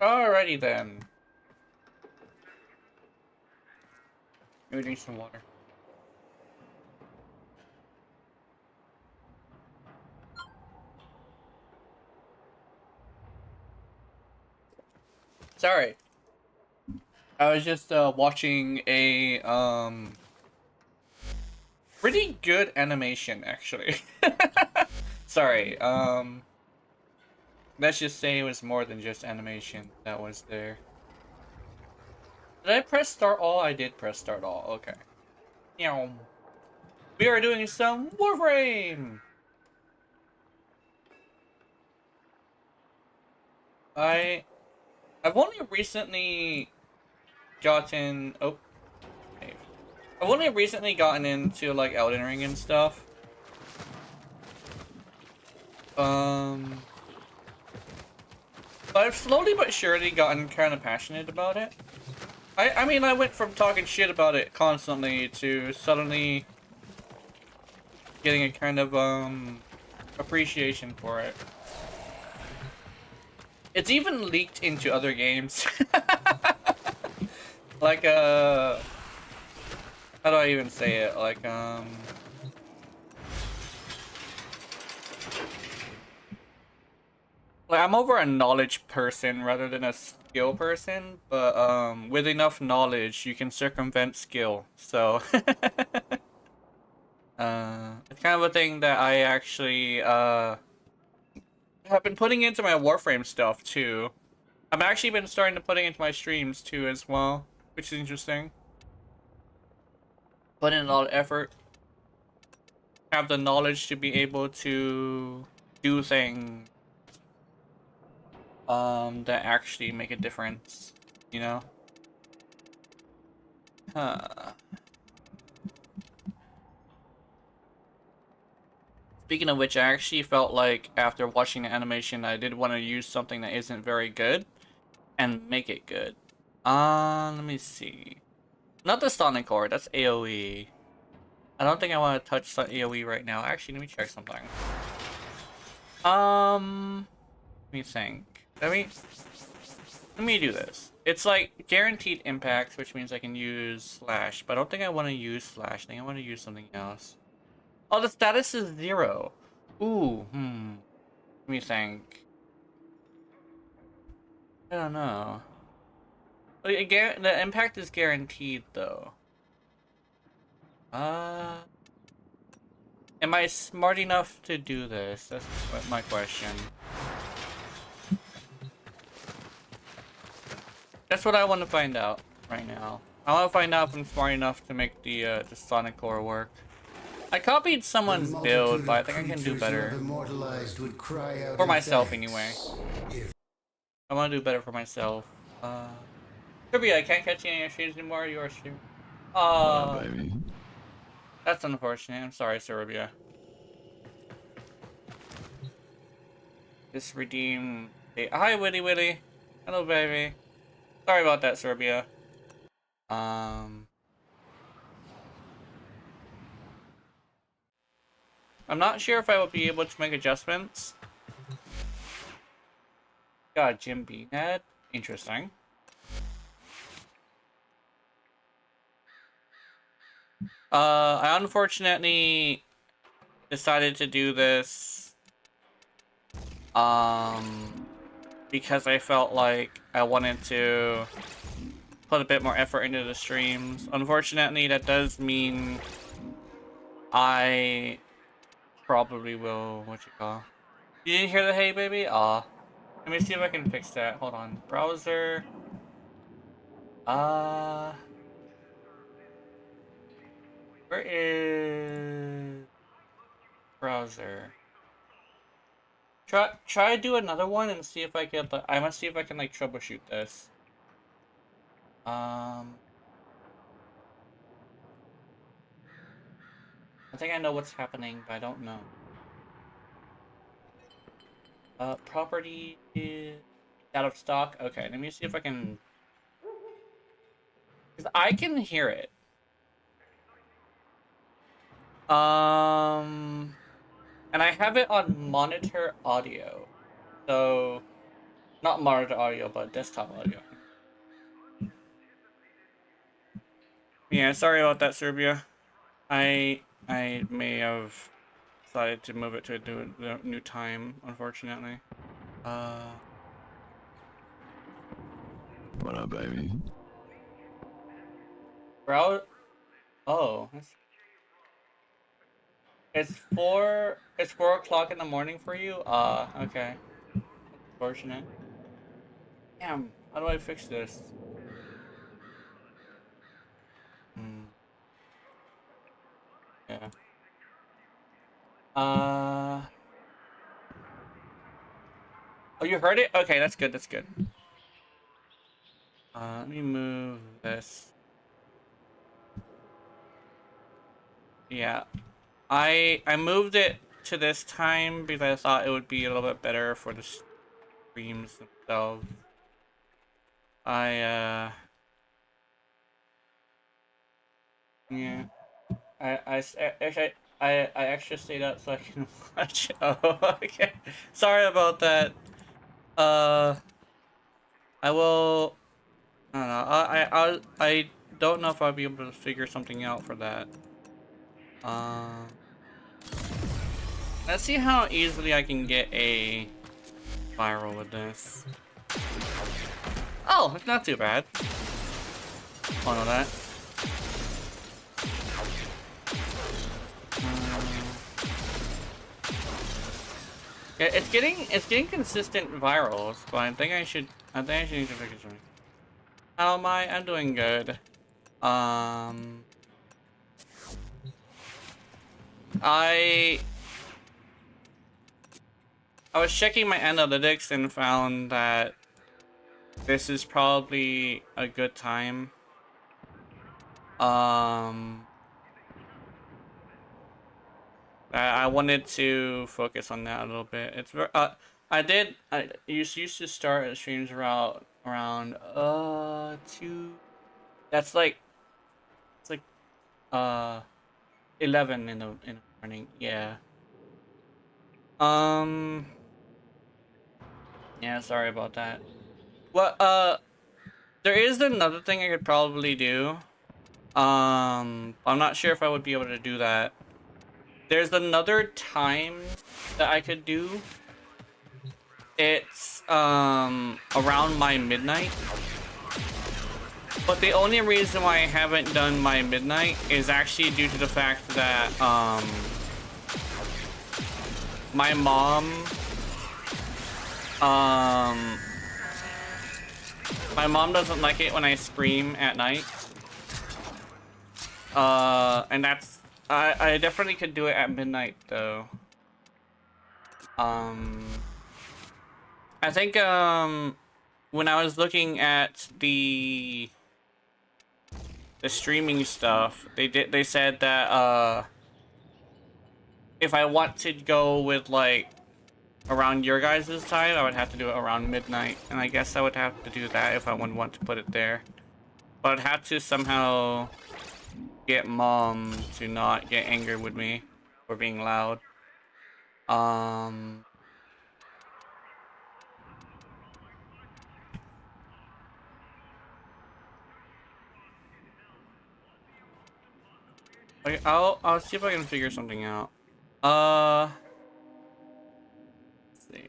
Alrighty then. Let me drink some water. Sorry. I was just watching a pretty good animation actually. Sorry. Let's just say it was more than just animation that was there. Did I press start all? I did press start all. Okay. Meow. We are doing some Warframe. I've only recently gotten okay. I've only recently gotten into like Elden Ring and stuff. But I've slowly but surely gotten kind of passionate about it. I mean, I went from talking shit about it constantly to suddenly getting a kind of appreciation for it. It's even leaked into other games. Like how do I even say it? Like I'm over a knowledge person rather than a skill person, but with enough knowledge you can circumvent skill. So it's kind of a thing that I actually have been putting into my Warframe stuff too. I've actually been starting to putting into my streams too as well, which is interesting. Put in a lot of effort. Have the knowledge to be able to do things that actually make a difference, you know? Huh. Speaking of which, I actually felt like after watching the animation, I did want to use something that isn't very good and make it good. Let me see. Not the Sonic Core, that's AoE. I don't think I want to touch the AoE right now. Actually, let me check something. Let me think. Let me do this. It's like guaranteed impacts, which means I can use Slash, but I don't think I want to use Slash. I think I want to use something else. Oh, the status is 0. Ooh, Let me think. I don't know. Again, the impact is guaranteed, though. Am I smart enough to do this? That's my question. That's what I want to find out right now. I want to find out if I'm smart enough to make the Sonic Core work. I copied someone's build, but I think I can do better. For myself, anyway. I want to do better for myself. Kirby, I can't catch you in your streams anymore. You are streaming. Yeah, baby. That's unfortunate. I'm sorry, Serbia. Just redeem. Hey, hi, Witty Witty. Hello, baby. Sorry about that, Serbia. I'm not sure if I will be able to make adjustments. Got Jim Beanhead. Interesting. I unfortunately decided to do this because I felt like I wanted to put a bit more effort into the streams. Unfortunately, that does mean I probably will, what you call. You didn't hear the hey baby? Aw. Let me see if I can fix that. Hold on. Browser. Where is browser? Try do another one and see if I can. I must see if I can like troubleshoot this. I think I know what's happening, but I don't know. Property is out of stock. Okay, let me see if I can. Because I can hear it. And I have it on monitor audio. So Not monitor audio, but desktop audio. Yeah, sorry about that, Serbia. I may have decided to move it to a new time, unfortunately. What up, baby? Bro, oh, it's 4 o'clock in the morning for you. Okay, unfortunate. Damn, how do I fix this? Hmm. Yeah. Oh, you heard it? Okay, that's good. That's good. Let me move this. Yeah, I moved it to this time because I thought it would be a little bit better for the streams themselves. Yeah, actually I extra stayed up so I can watch. Oh, okay. Sorry about that. Uh, I will. I don't know. I don't know if I'll be able to figure something out for that. Let's see how easily I can get a viral with this. Oh, it's not too bad. Oh no, that. Yeah, it's getting consistent virals, but I think I should need to fix something. How am I? I'm doing good. I was checking my analytics and found that this is probably a good time. I wanted to focus on that a little bit. It's very, I used to start streams around 2. That's like it's like 11 in the morning. Yeah. Yeah, sorry about that. Well, there is another thing I could probably do. I'm not sure if I would be able to do that. There's another time that I could do. It's around my midnight. But the only reason why I haven't done my midnight is actually due to the fact that my mom doesn't like it when I scream at night. And that's I definitely could do it at midnight though. I think when I was looking at the streaming stuff, they said that if I want to go with like around your guys' time, I would have to do it around midnight, and I guess I would have to do that if I would want to put it there. But I'd have to somehow get mom to not get angry with me for being loud. Okay, I'll see if I can figure something out. Let's see.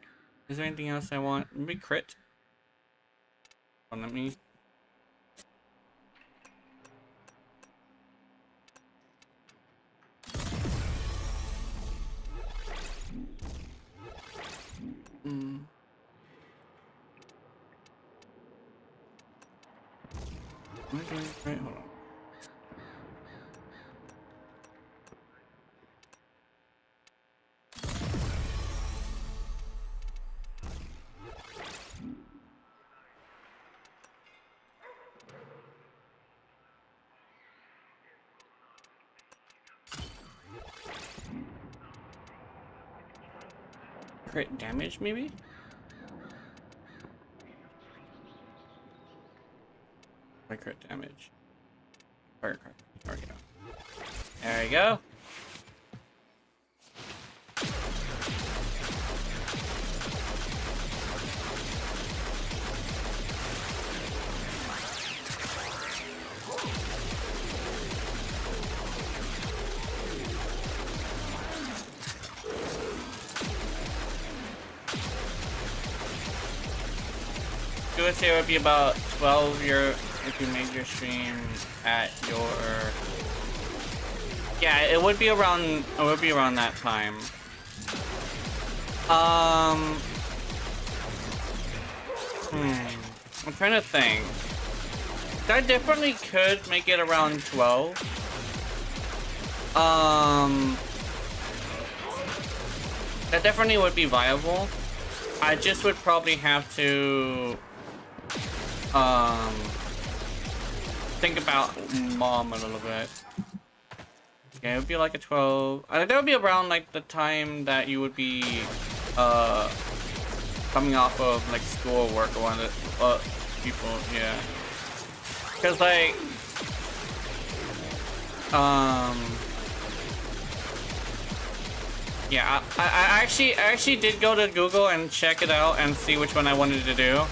Is there anything else I want? Maybe crit. Oh, let me. Am I doing it right? Hold on. Crit damage, maybe? My crit damage. Fire crit. There we go. There we go. you would say it would be about 12 if you made your stream at your... Yeah, it would be around that time. I'm trying to think. I definitely could make it around 12. That definitely would be viable. I just would probably have to think about mom a little bit. Yeah, it would be like a 12. I think that would be around like the time that you would be coming off of like school or work or one of the people, yeah. Cause like yeah, I actually did go to Google and check it out and see which one I wanted to do.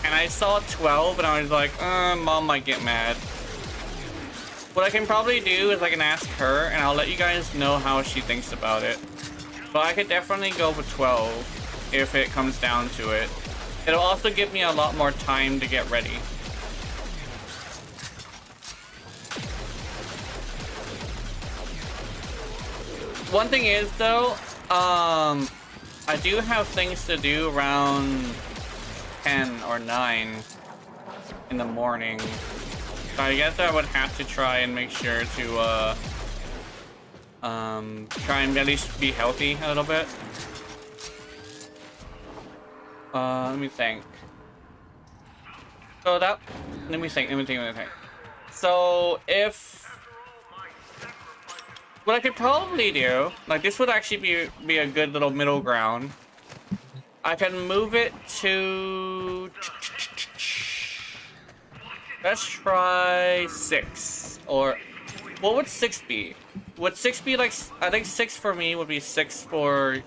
And I saw 12 and I was like, mom might get mad. What I can probably do is I can ask her and I'll let you guys know how she thinks about it. But I could definitely go with 12 if it comes down to it. It'll also give me a lot more time to get ready. One thing is though, I do have things to do around 10 or 9 in the morning. So I guess I would have to try and make sure to try and at least be healthy a little bit. Let me think. So that, let me think. So if, what I could probably do, like this would actually be a good little middle ground. I can move it to, let's try 6, or what would 6 be? Would 6 be like, I think 6 for me would be 6 for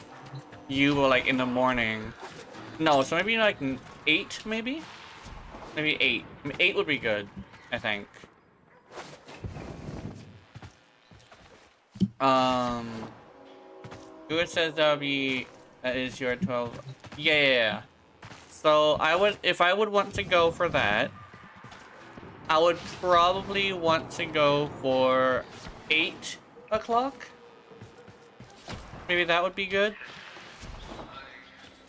you, like in the morning. No, so maybe like 8, maybe? Maybe 8. 8 would be good, I think. Good says that is your 12. Yeah. So I would, if I would want to go for that, I would probably want to go for 8 o'clock. Maybe that would be good.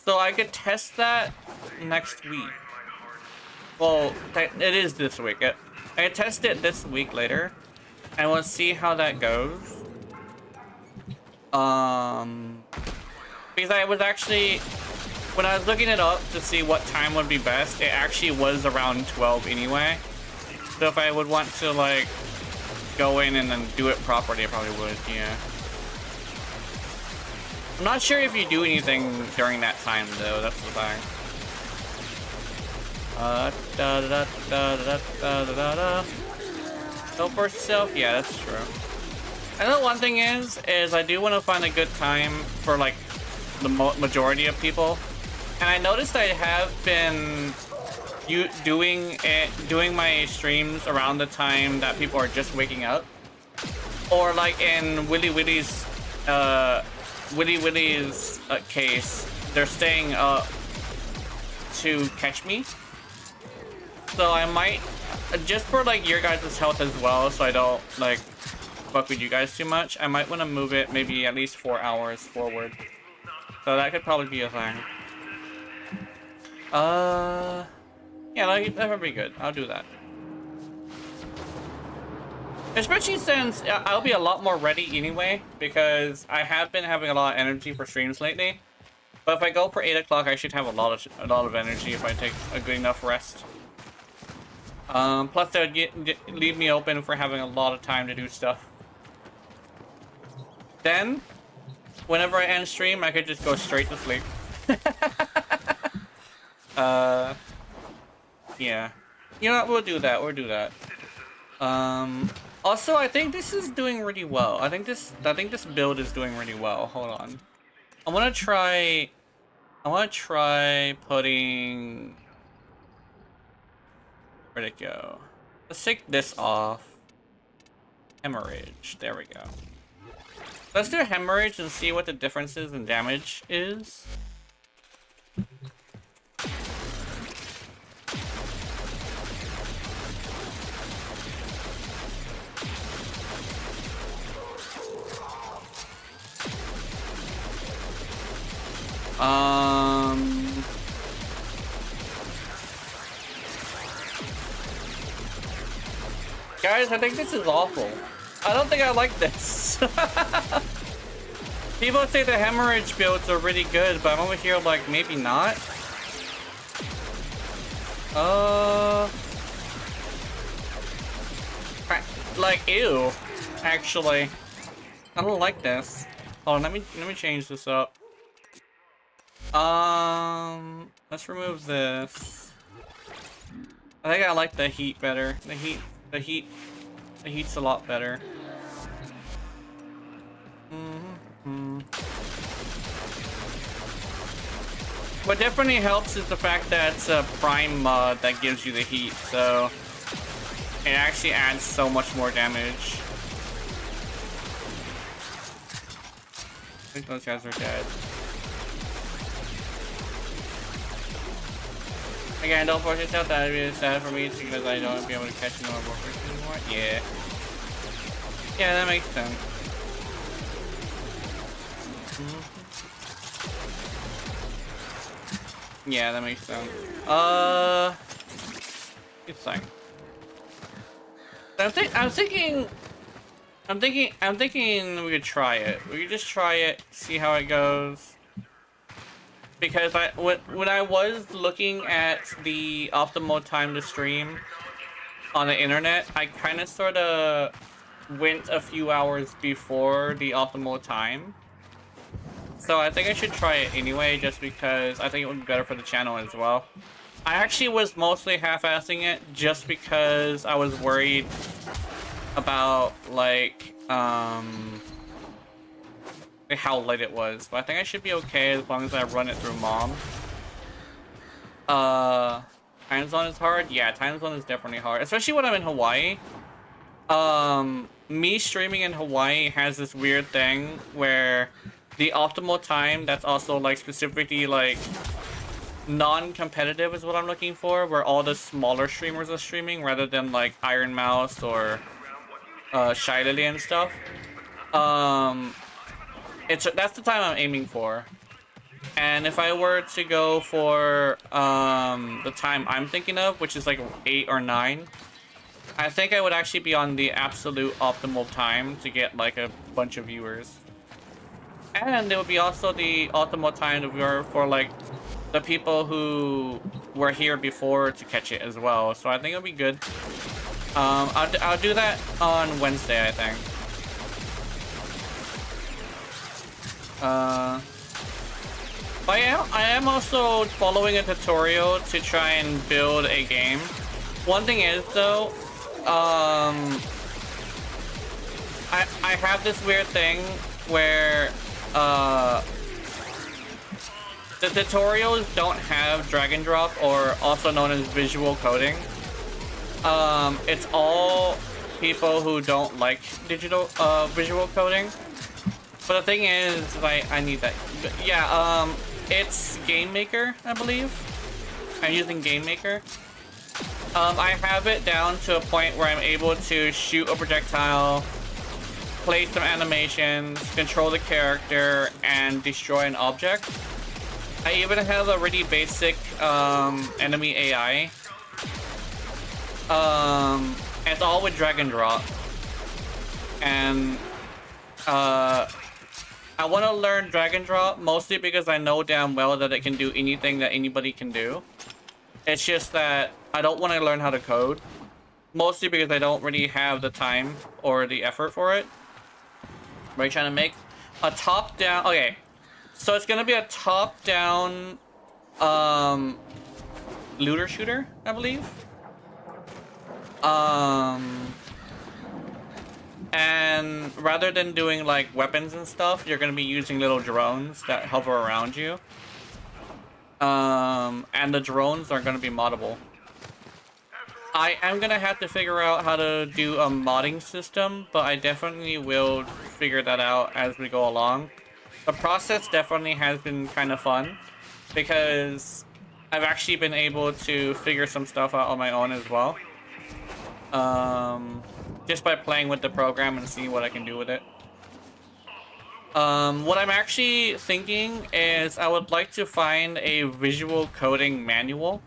So I could test that next week. Well, it is this week. I could test it this week later, and we'll see how that goes. Because I was actually, when I was looking it up to see what time would be best, it actually was around 12 anyway. So if I would want to like go in and then do it properly, I probably would, yeah. I'm not sure if you do anything during that time though, that's the thing. Help for yourself? Yeah, that's true. And the one thing is I do want to find a good time for like the majority of people. And I noticed I have been doing my streams around the time that people are just waking up. Or like in Willy Willy's case, they're staying up to catch me. So I might, just for like your guys' health as well, so I don't like fuck with you guys too much, I might want to move it maybe at least 4 hours forward. So that could probably be a thing. Yeah, that would be good. I'll do that. Especially since I'll be a lot more ready anyway, because I have been having a lot of energy for streams lately. But if I go for 8 o'clock, I should have a lot of energy if I take a good enough rest. Plus they'll leave me open for having a lot of time to do stuff. Then, whenever I end stream, I could just go straight to sleep. Yeah. You know what, we'll do that. Also, I think this is doing really well. I think this build is doing really well. Hold on. I wanna try putting, where'd it go? Let's take this off. Hemorrhage, there we go. Let's do hemorrhage and see what the differences in damage is. Guys, I think this is awful. I don't think I like this. People say the hemorrhage builds are really good, but I'm over here like, maybe not. Like, ew. Actually, I don't like this. Hold on, let me change this up. Let's remove this. I think I like the heat better. The heat's a lot better. What definitely helps is the fact that it's a prime mod that gives you the heat, so it actually adds so much more damage. I think those guys are dead. Again, don't force yourself. That would be sad for me because I don't be able to catch no more workers anymore. Yeah. Yeah, that makes sense. Yeah, that makes sense. It's fine. I'm thinking we could try it. We could just try it, see how it goes. Because when I was looking at the optimal time to stream on the internet, I kind of sort of went a few hours before the optimal time. So I think I should try it anyway, just because I think it would be better for the channel as well. I actually was mostly half-assing it just because I was worried about like how late it was, but I think I should be okay as long as I run it through mom. Time zone is hard? Yeah, time zone is definitely hard, especially when I'm in Hawaii. Me streaming in Hawaii has this weird thing where the optimal time that's also like specifically like non-competitive is what I'm looking for, where all the smaller streamers are streaming rather than like Iron Mouse or Shy Lily and stuff. That's the time I'm aiming for. And if I were to go for the time I'm thinking of, which is like 8 or 9, I think I would actually be on the absolute optimal time to get like a bunch of viewers. And it would be also the optimal time to view for like the people who were here before to catch it as well. So I think it'll be good. I'll do that on Wednesday, I think. But I am also following a tutorial to try and build a game. One thing is though, I have this weird thing where the tutorials don't have drag and drop, or also known as visual coding. It's all people who don't like visual coding. But the thing is, I need that. But yeah, it's Game Maker, I believe. I'm using Game Maker. I have it down to a point where I'm able to shoot a projectile, play some animations, control the character, and destroy an object. I even have a really basic enemy AI. It's all with drag and drop. And I want to learn drag and drop mostly because I know damn well that it can do anything that anybody can do. It's just that I don't want to learn how to code. Mostly because I don't really have the time or the effort for it. We're trying to make a top-down... Okay, so it's going to be a top-down looter shooter, I believe. And rather than doing like weapons and stuff, you're going to be using little drones that hover around you. And the drones are going to be moddable. I am going to have to figure out how to do a modding system, but I definitely will figure that out as we go along. The process definitely has been kind of fun because I've actually been able to figure some stuff out on my own as well. Just by playing with the program and seeing what I can do with it. What I'm actually thinking is I would like to find a visual coding manual.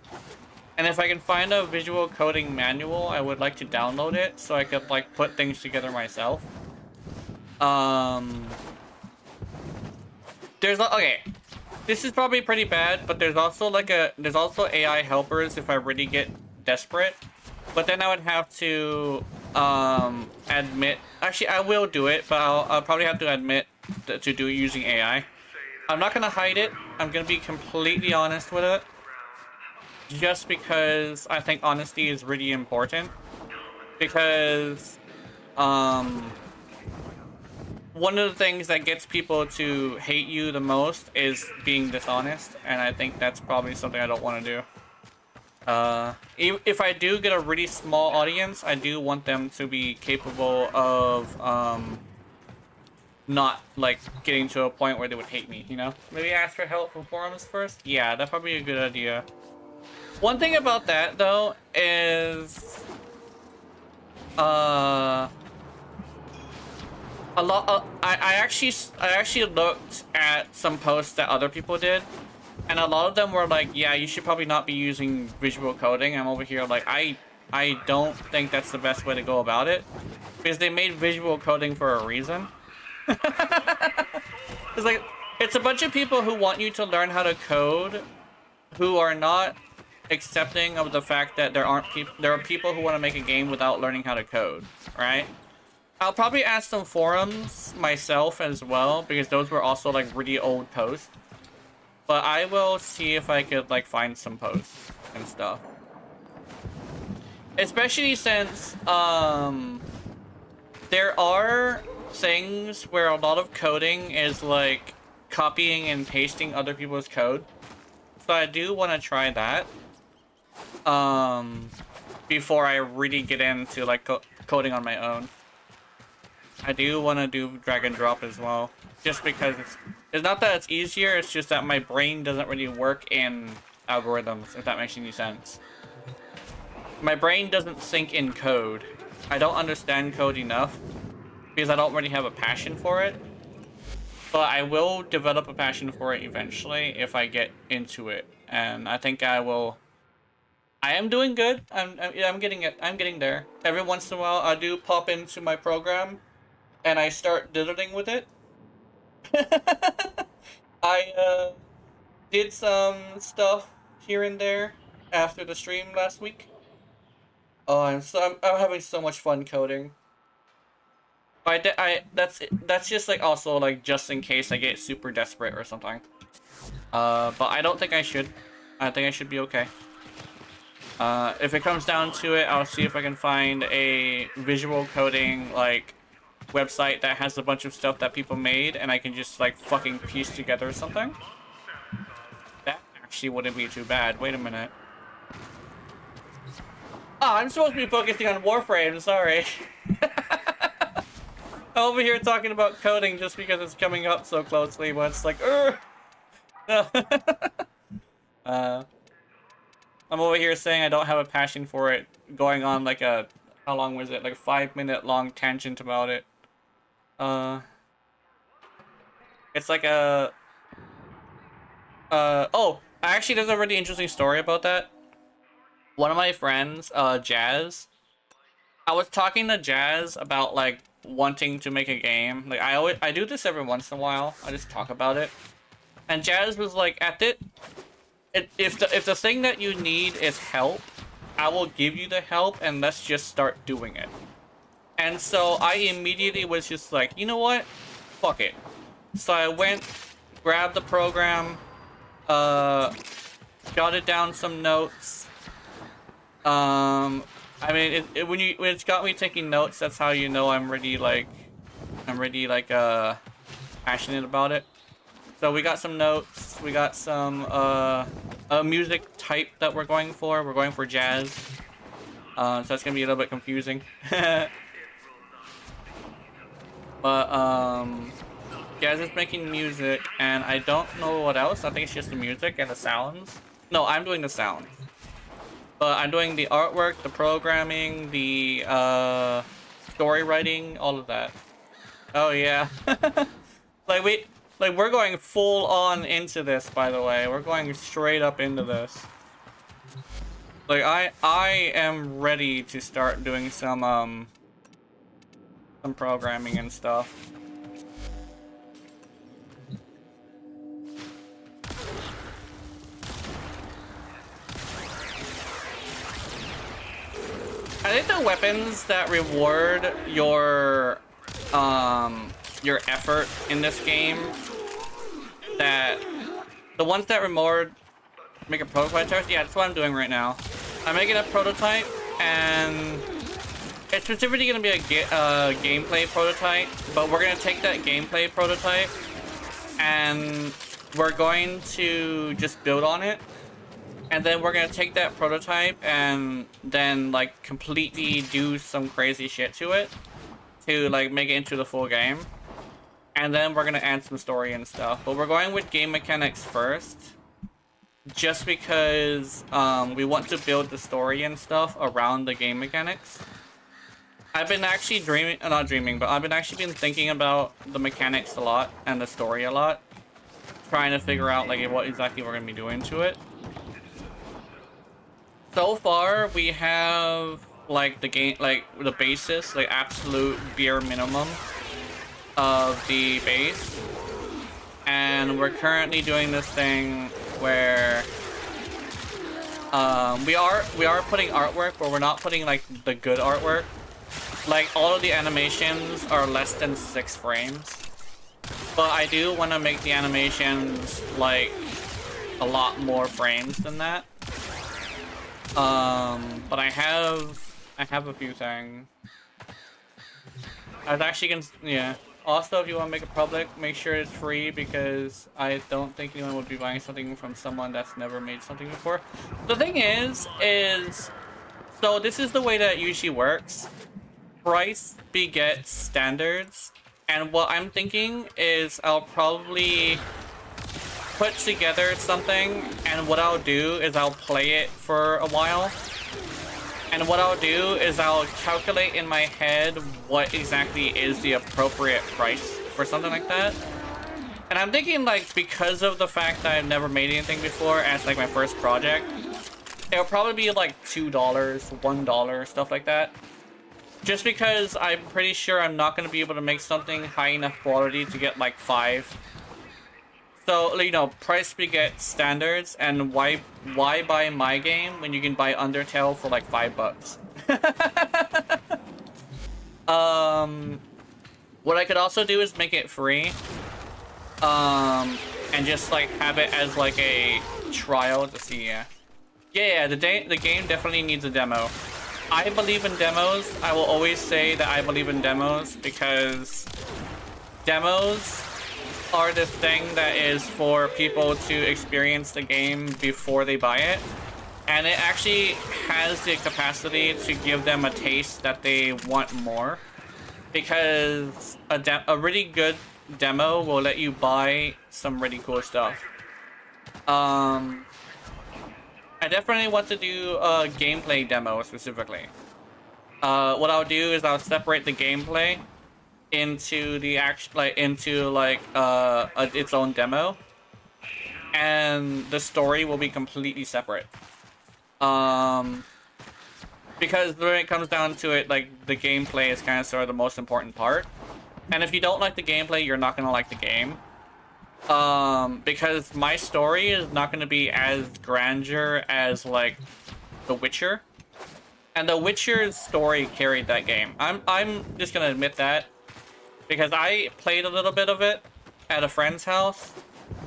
And if I can find a visual coding manual, I would like to download it so I could like put things together myself. Okay. This is probably pretty bad, but there's also AI helpers if I really get desperate. But then I would have to admit, actually I will do it, but I'll probably have to admit to do it using AI. I'm not gonna hide it. I'm gonna be completely honest with it. Just because I think honesty is really important. Because one of the things that gets people to hate you the most is being dishonest, and I think that's probably something I don't want to do. If I do get a really small audience, I do want them to be capable of not like getting to a point where they would hate me, you know? Maybe ask for help from forums first? Yeah, that'd probably be a good idea. One thing about that though is I actually looked at some posts that other people did, and a lot of them were like, yeah, you should probably not be using visual coding. I'm over here like, I don't think that's the best way to go about it, because they made visual coding for a reason. It's like, it's a bunch of people who want you to learn how to code who are not accepting of the fact that there are people who want to make a game without learning how to code, right? I'll probably ask some forums myself as well, because those were also like really old posts. But I will see if I could like find some posts and stuff. Especially since there are things where a lot of coding is like copying and pasting other people's code. So I do want to try that before I really get into like coding on my own. I do want to do drag and drop as well, just because it's not that it's easier, it's just that my brain doesn't really work in algorithms, if that makes any sense. My brain doesn't think in code. I don't understand code enough because I don't really have a passion for it. But I will develop a passion for it eventually if I get into it, and I think I will. I am doing good. I'm getting it. I'm getting there. Every once in a while, I do pop into my program, and I start diddling with it. I did some stuff here and there after the stream last week. Oh, I'm having so much fun coding. That's just like also like just in case I get super desperate or something. But I don't think I should. I think I should be okay. If it comes down to it, I'll see if I can find a visual coding like website that has a bunch of stuff that people made, and I can just like fucking piece together something. That actually wouldn't be too bad. Wait a minute. Oh, I'm supposed to be focusing on Warframe, sorry. I'm over here talking about coding just because it's coming up so closely, but it's like, no. I'm over here saying I don't have a passion for it, going on like a, how long was it? Like a 5-minute long tangent about it. It's like a, oh, actually there's a really interesting story about that. One of my friends, Jazz, I was talking to Jazz about like wanting to make a game. Like I do this every once in a while. I just talk about it. And Jazz was like, if the thing that you need is help, I will give you the help and let's just start doing it. And so I immediately was just like, you know what? Fuck it. So I went, grabbed the program, jotted down some notes. I mean, when it's got me taking notes, that's how you know I'm really passionate about it. So we got some notes, we got some a music type that we're going for. We're going for jazz. So that's gonna be a little bit confusing. But jazz is making music, and I don't know what else. I think it's just the music and the sounds. No, I'm doing the sound. But I'm doing the artwork, the programming, the story writing, all of that. Oh yeah. We're going full on into this, by the way. We're going straight up into this. Like, I am ready to start doing some programming and stuff. I think the weapons that reward your effort in this game, the ones that reward make a prototype test, yeah, that's what I'm doing right now. I'm making a prototype, and it's specifically going to be a gameplay prototype, but we're going to take that gameplay prototype and we're going to just build on it. And then we're gonna take that prototype and then like completely do some crazy shit to it to like make it into the full game. And then we're gonna add some story and stuff. But we're going with game mechanics first, just because we want to build the story and stuff around the game mechanics. I've been actually I've been actually thinking about the mechanics a lot and the story a lot, trying to figure out like what exactly we're gonna be doing to it. So far, we have like the basis, like absolute bare minimum of the base, and we're currently doing this thing where we are putting artwork, but we're not putting like the good artwork. Like all of the animations are less than 6 frames, but I do want to make the animations like a lot more frames than that. But I have a few things. I was actually yeah. Also, if you want to make it public, make sure it's free, because I don't think anyone would be buying something from someone that's never made something before. The thing is, so this is the way that it usually works. Price begets standards, and what I'm thinking is I'll probably put together something, and what I'll do is I'll play it for a while, and what I'll do is I'll calculate in my head what exactly is the appropriate price for something like that. And I'm thinking, like, because of the fact that I've never made anything before as like my first project, it'll probably be like $2, $1, stuff like that. Just because I'm pretty sure I'm not going to be able to make something high enough quality to get like 5. So, you know, price begets standards, and why buy my game when you can buy Undertale for like $5? What I could also do is make it free, and just like have it as like a trial to see. Yeah, the game definitely needs a demo. I believe in demos. I will always say that I believe in demos, because demos are the thing that is for people to experience the game before they buy it, and it actually has the capacity to give them a taste that they want more, because a really good demo will let you buy some really cool stuff. I definitely want to do a gameplay demo specifically. What I'll do is I'll separate the gameplay into the its own demo, and the story will be completely separate. Because when it comes down to it, like, the gameplay is kind of sort of the most important part, and if you don't like the gameplay, you're not gonna like the game. Because my story is not going to be as grandeur as like The Witcher, and The Witcher's story carried that game. I'm just gonna admit that, because I played a little bit of it at a friend's house.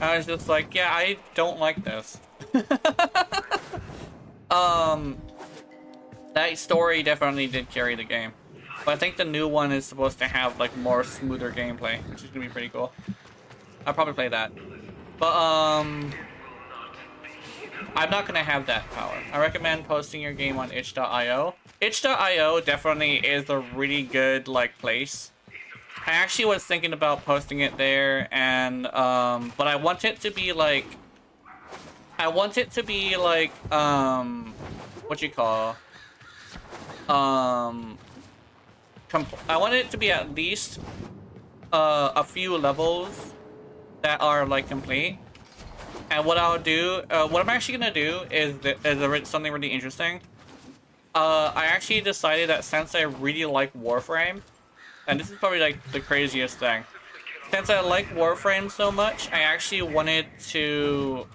I was just like, yeah, I don't like this. That story definitely did carry the game, but I think the new one is supposed to have like more smoother gameplay, which is gonna be pretty cool. I'll probably play that. But, I'm not gonna have that power. I recommend posting your game on itch.io. Itch.io definitely is a really good, like, place. I actually was thinking about posting it there, and, but I want it to be, like... what you call... I want it to be at least a few levels that are like complete. And what I'll do, what I'm actually gonna do is something really interesting. I actually decided that since I really like Warframe, and this is probably like the craziest thing, since I like Warframe so much, I actually wanted to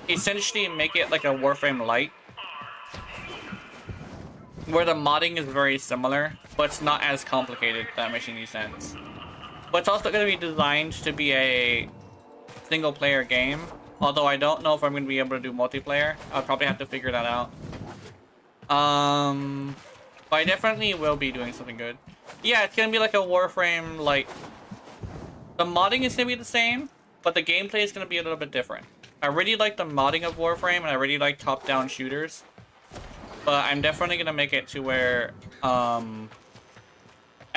essentially make it like a Warframe Lite, where the modding is very similar, but it's not as complicated, if that makes any sense. But it's also going to be designed to be a single player game, although I don't know if I'm going to be able to do multiplayer. I'll probably have to figure that out. But I definitely will be doing something good. Yeah, it's going to be like a Warframe, like, the modding is going to be the same, but the gameplay is going to be a little bit different. I really like the modding of Warframe, and I really like top-down shooters. But I'm definitely going to make it to where, at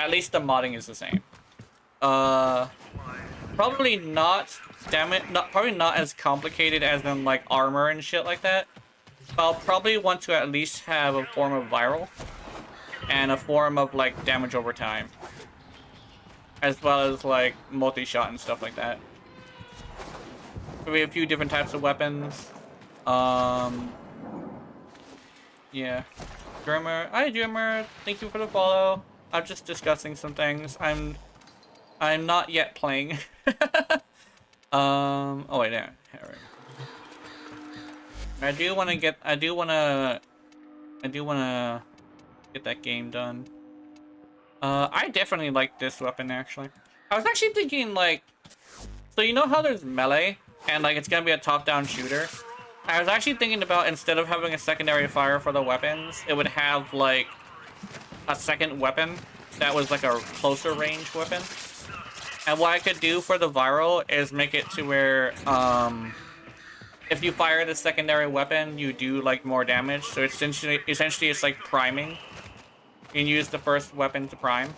least the modding is the same. Probably not, probably not as complicated as in, like, armor and shit like that. But I'll probably want to at least have a form of viral. And a form of, like, damage over time. As well as, like, multi-shot and stuff like that. We have a few different types of weapons. Yeah. Drummer. Hi, Drummer. Thank you for the follow. I'm just discussing some things. I'm not yet playing. Oh wait, yeah. I do want to get that game done. I definitely like this weapon actually. I was actually thinking like, so you know how there's melee and like it's gonna be a top-down shooter? I was actually thinking about instead of having a secondary fire for the weapons, it would have like a second weapon that was like a closer range weapon. And what I could do for the viral is make it to where if you fire the secondary weapon, you do like more damage. So it's essentially it's like priming. You can use the first weapon to prime.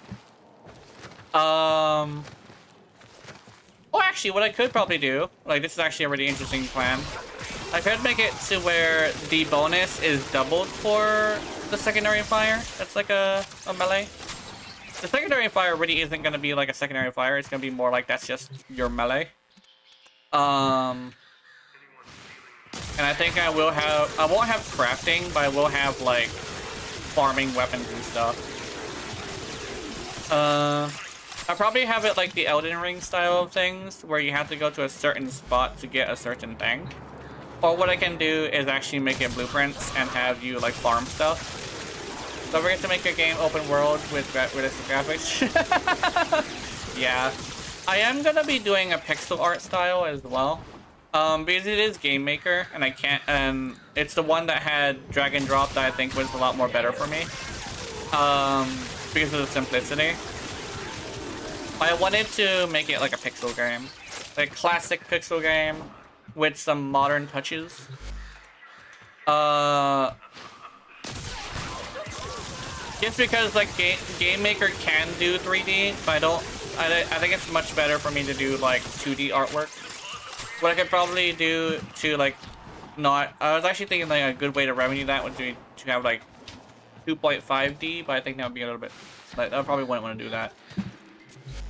Oh, actually, what I could probably do, like this is actually a really interesting plan. I could make it to where the bonus is doubled for the secondary fire. That's like a melee. The secondary fire really isn't going to be like a secondary fire. It's going to be more like that's just your melee. And I think I won't have crafting, but I will have like farming weapons and stuff. I'll probably have it like the Elden Ring style of things, where you have to go to a certain spot to get a certain thing. Or what I can do is actually make it blueprints and have you like farm stuff. Don't forget to make your game open world with realistic graphics. Yeah. I am gonna be doing a pixel art style as well. Because it is Game Maker, and I can't, and it's the one that had drag and drop that I think was a lot more better for me. Because of the simplicity. I wanted to make it like a pixel game. Like classic pixel game with some modern touches. Just because like Game Maker can do 3D, but I think it's much better for me to do like 2D artwork. What I could probably do to like not, I was actually thinking like a good way to remedy that would be to have like 2.5D, but I think that would be a little bit, like I probably wouldn't want to do that.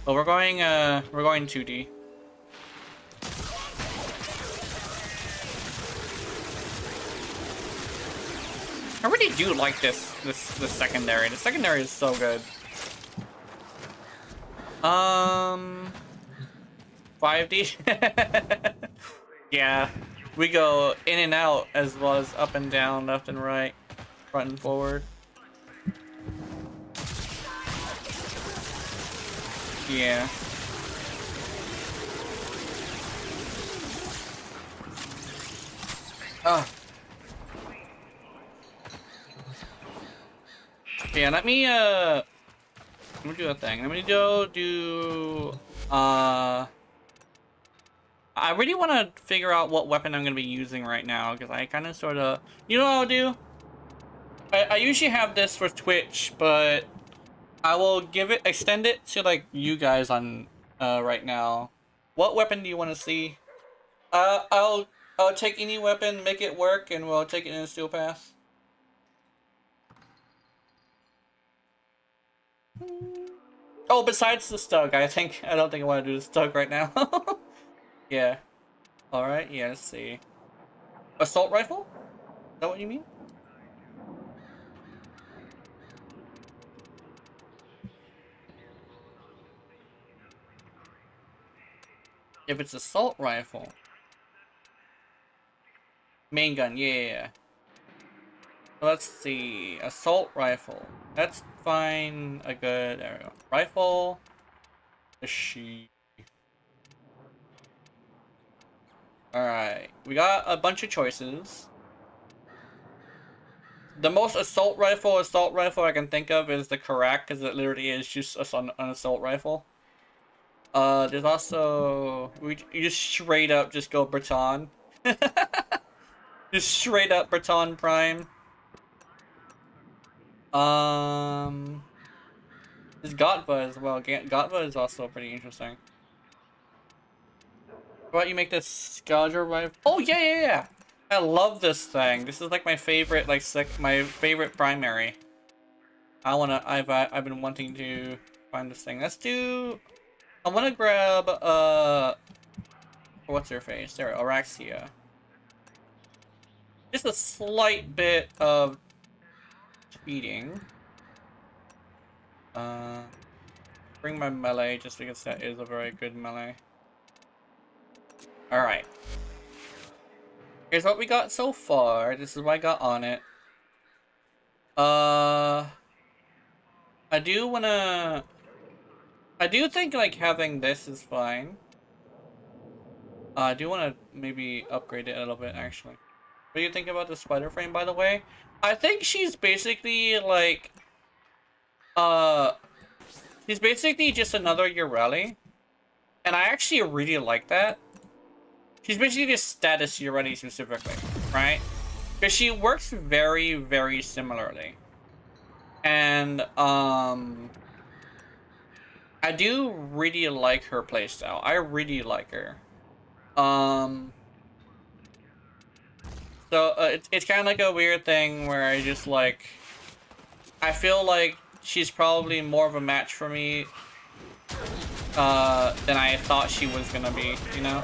But we're going 2D. I really do like this secondary. The secondary is so good. 5D. Yeah, we go in and out as well as up and down, left and right, front and forward. Yeah. Oh. Yeah, let me do a thing. Let me go do I really want to figure out what weapon I'm going to be using right now, because I kind of sort of, you know what I'll do? I usually have this for Twitch, but I will extend it to like you guys on right now. What weapon do you want to see? I'll take any weapon, make it work, and we'll take it in a steel path. Oh, besides the Stug, I don't think I want to do the Stug right now. Yeah. Alright, yeah, let's see. Assault rifle? Is that what you mean? If it's assault rifle. Main gun, yeah. Let's see. Assault rifle. Let's find a good area. Rifle. She. Alright. We got a bunch of choices. The most assault rifle I can think of is the Karak, because it literally is just an assault rifle. There's also you just straight up just go Breton. Just straight up Breton Prime. There's Gotva as well. Gotva is also pretty interesting. How about you make this Scourger rifle? Oh yeah. I love this thing. This is like my favorite, my favorite primary. I've been wanting to find this thing. Let's do. I want to grab what's her face? There, Araxia. Just a slight bit of speeding. Bring my melee just because that is a very good melee. Alright. Here's what we got so far. This is what I got on it. I do think like having this is fine. I do want to maybe upgrade it a little bit actually. What do you think about the spider frame, by the way? I think she's basically like she's basically just another Ureli. And I actually really like that. She's basically just status Ureli specifically, right? Because she works very, very similarly. And I do really like her playstyle. I really like her. So it's kind of like a weird thing where I just like, I feel like she's probably more of a match for me than I thought she was gonna be, you know?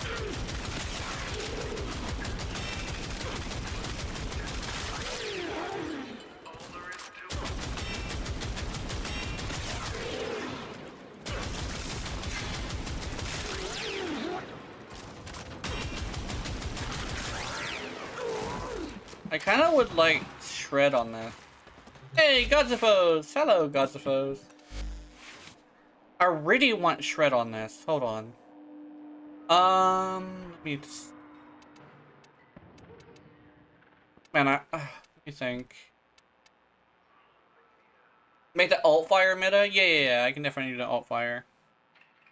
I kind of would like Shred on this. Hey, Gods of Foes! Hello, Gods of Foes. I really want Shred on this. Hold on. Let me just... Man, let me think. Make the alt fire meta? Yeah, I can definitely do the alt fire.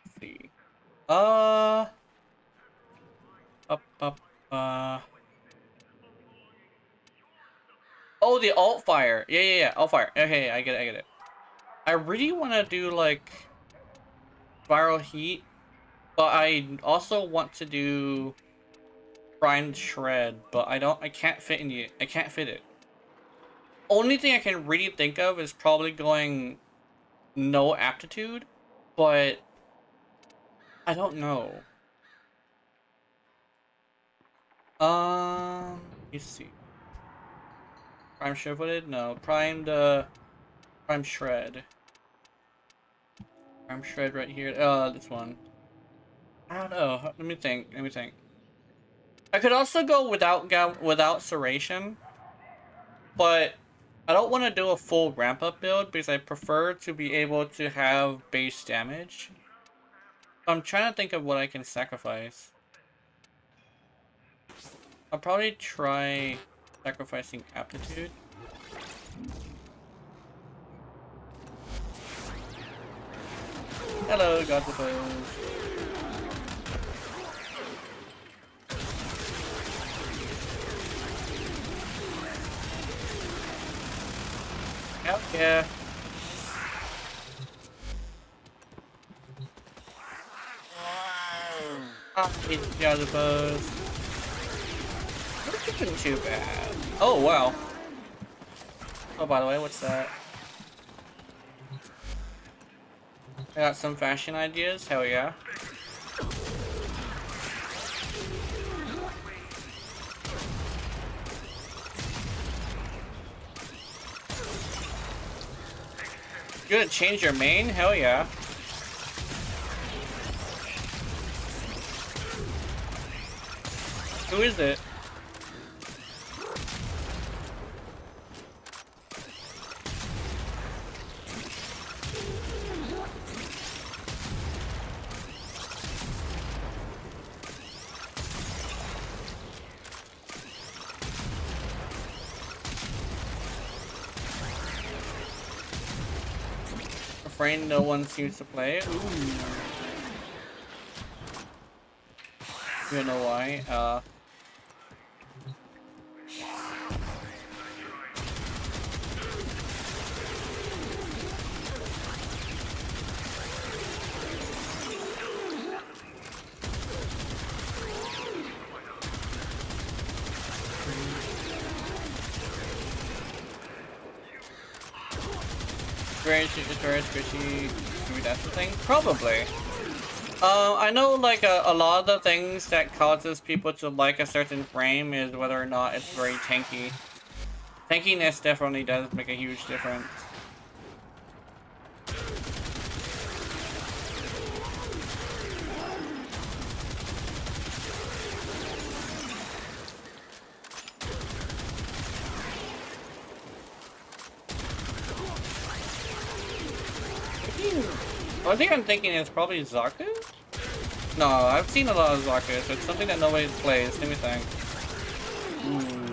Let's see. Oh, the alt fire. Yeah, alt fire. Okay, I get it. I really want to do like viral heat, but I also want to do primed shred, but I can't fit it. Only thing I can really think of is probably going no aptitude, but I don't know. Let's see. Prime sure-footed? No. Prime shred. Prime shred right here. This one. I don't know. Let me think. I could also go without Serration, but I don't want to do a full ramp-up build because I prefer to be able to have base damage. I'm trying to think of what I can sacrifice. I'll probably try sacrificing aptitude. Hello, Gods of Foes. Hell yeah. It's Gods of Foes. Not too bad. Oh, wow. Oh, by the way, what's that? I got some fashion ideas. Hell yeah. You gonna change your main? Hell yeah. Who is it? Afraid no one seems to play it. Ooh. You don't know why? Very squishy. Maybe that's the thing? Probably. I know like a lot of the things that causes people to like a certain frame is whether or not it's very tanky. Tankiness definitely does make a huge difference. I think I'm thinking it's probably Zaku? No, I've seen a lot of Zaku, so it's something that nobody plays. Let me think. Ooh.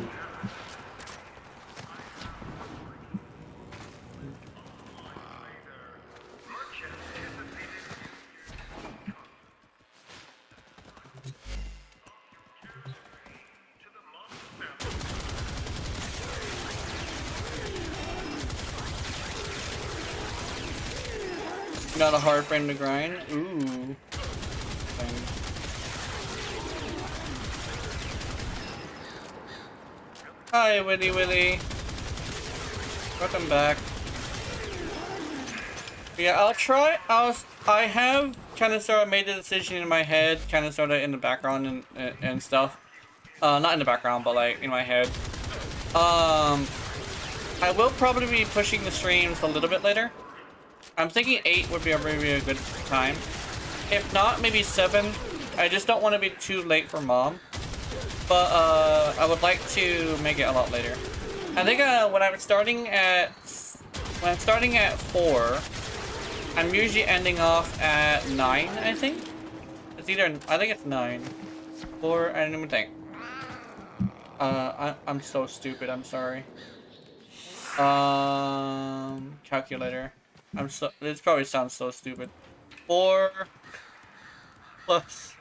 Not a hard frame to grind? Ooh. Thing. Hi, Willy Willy. Welcome back. Yeah, I'll try. I have kind of sort of made the decision in my head, kind of sort of in the background and stuff. Not in the background, but like in my head. I will probably be pushing the streams a little bit later. I'm thinking 8 would be a really good time. If not, maybe 7. I just don't want to be too late for mom. But I would like to make it a lot later. I think when I'm starting at 4, I'm usually ending off at 9. I think it's either I think it's 9 or I don't even think. I'm so stupid. I'm sorry. Calculator. This probably sounds so stupid. 4 plus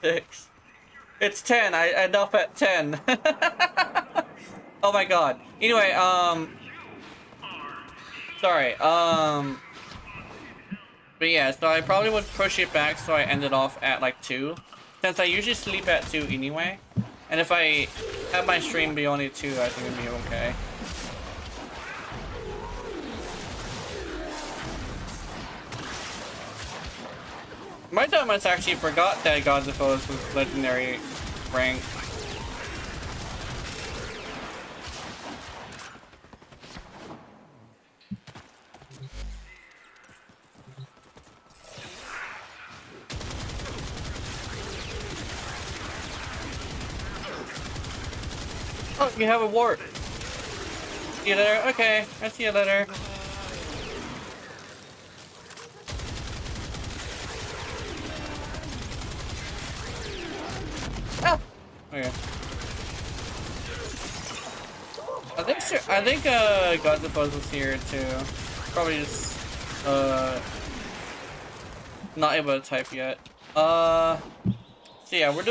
6. It's 10. I end up at 10. Oh my god. Anyway, sorry. But yeah, so I probably would push it back so I ended off at like 2. Since I usually sleep at 2 anyway. And if I have my stream be only 2, I think it'd be okay. My dumbass actually forgot that Gods of Foes was legendary rank. Oh, you have a wart. See you later? Okay, I'll see you later. Ah! Okay. I think Gods of Foes was here too. Probably just not able to type yet. So yeah, we'll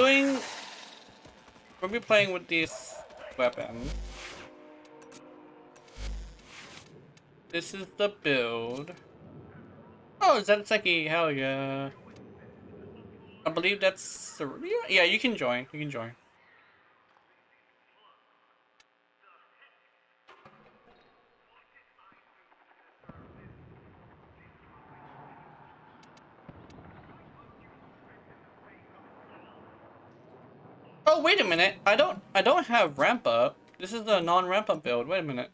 be playing with this weapon. This is the build. Oh, Zenseki, hell yeah. I believe that's yeah, you can join. You can join. Oh, wait a minute. I don't have ramp up. This is the non-ramp up build. Wait a minute.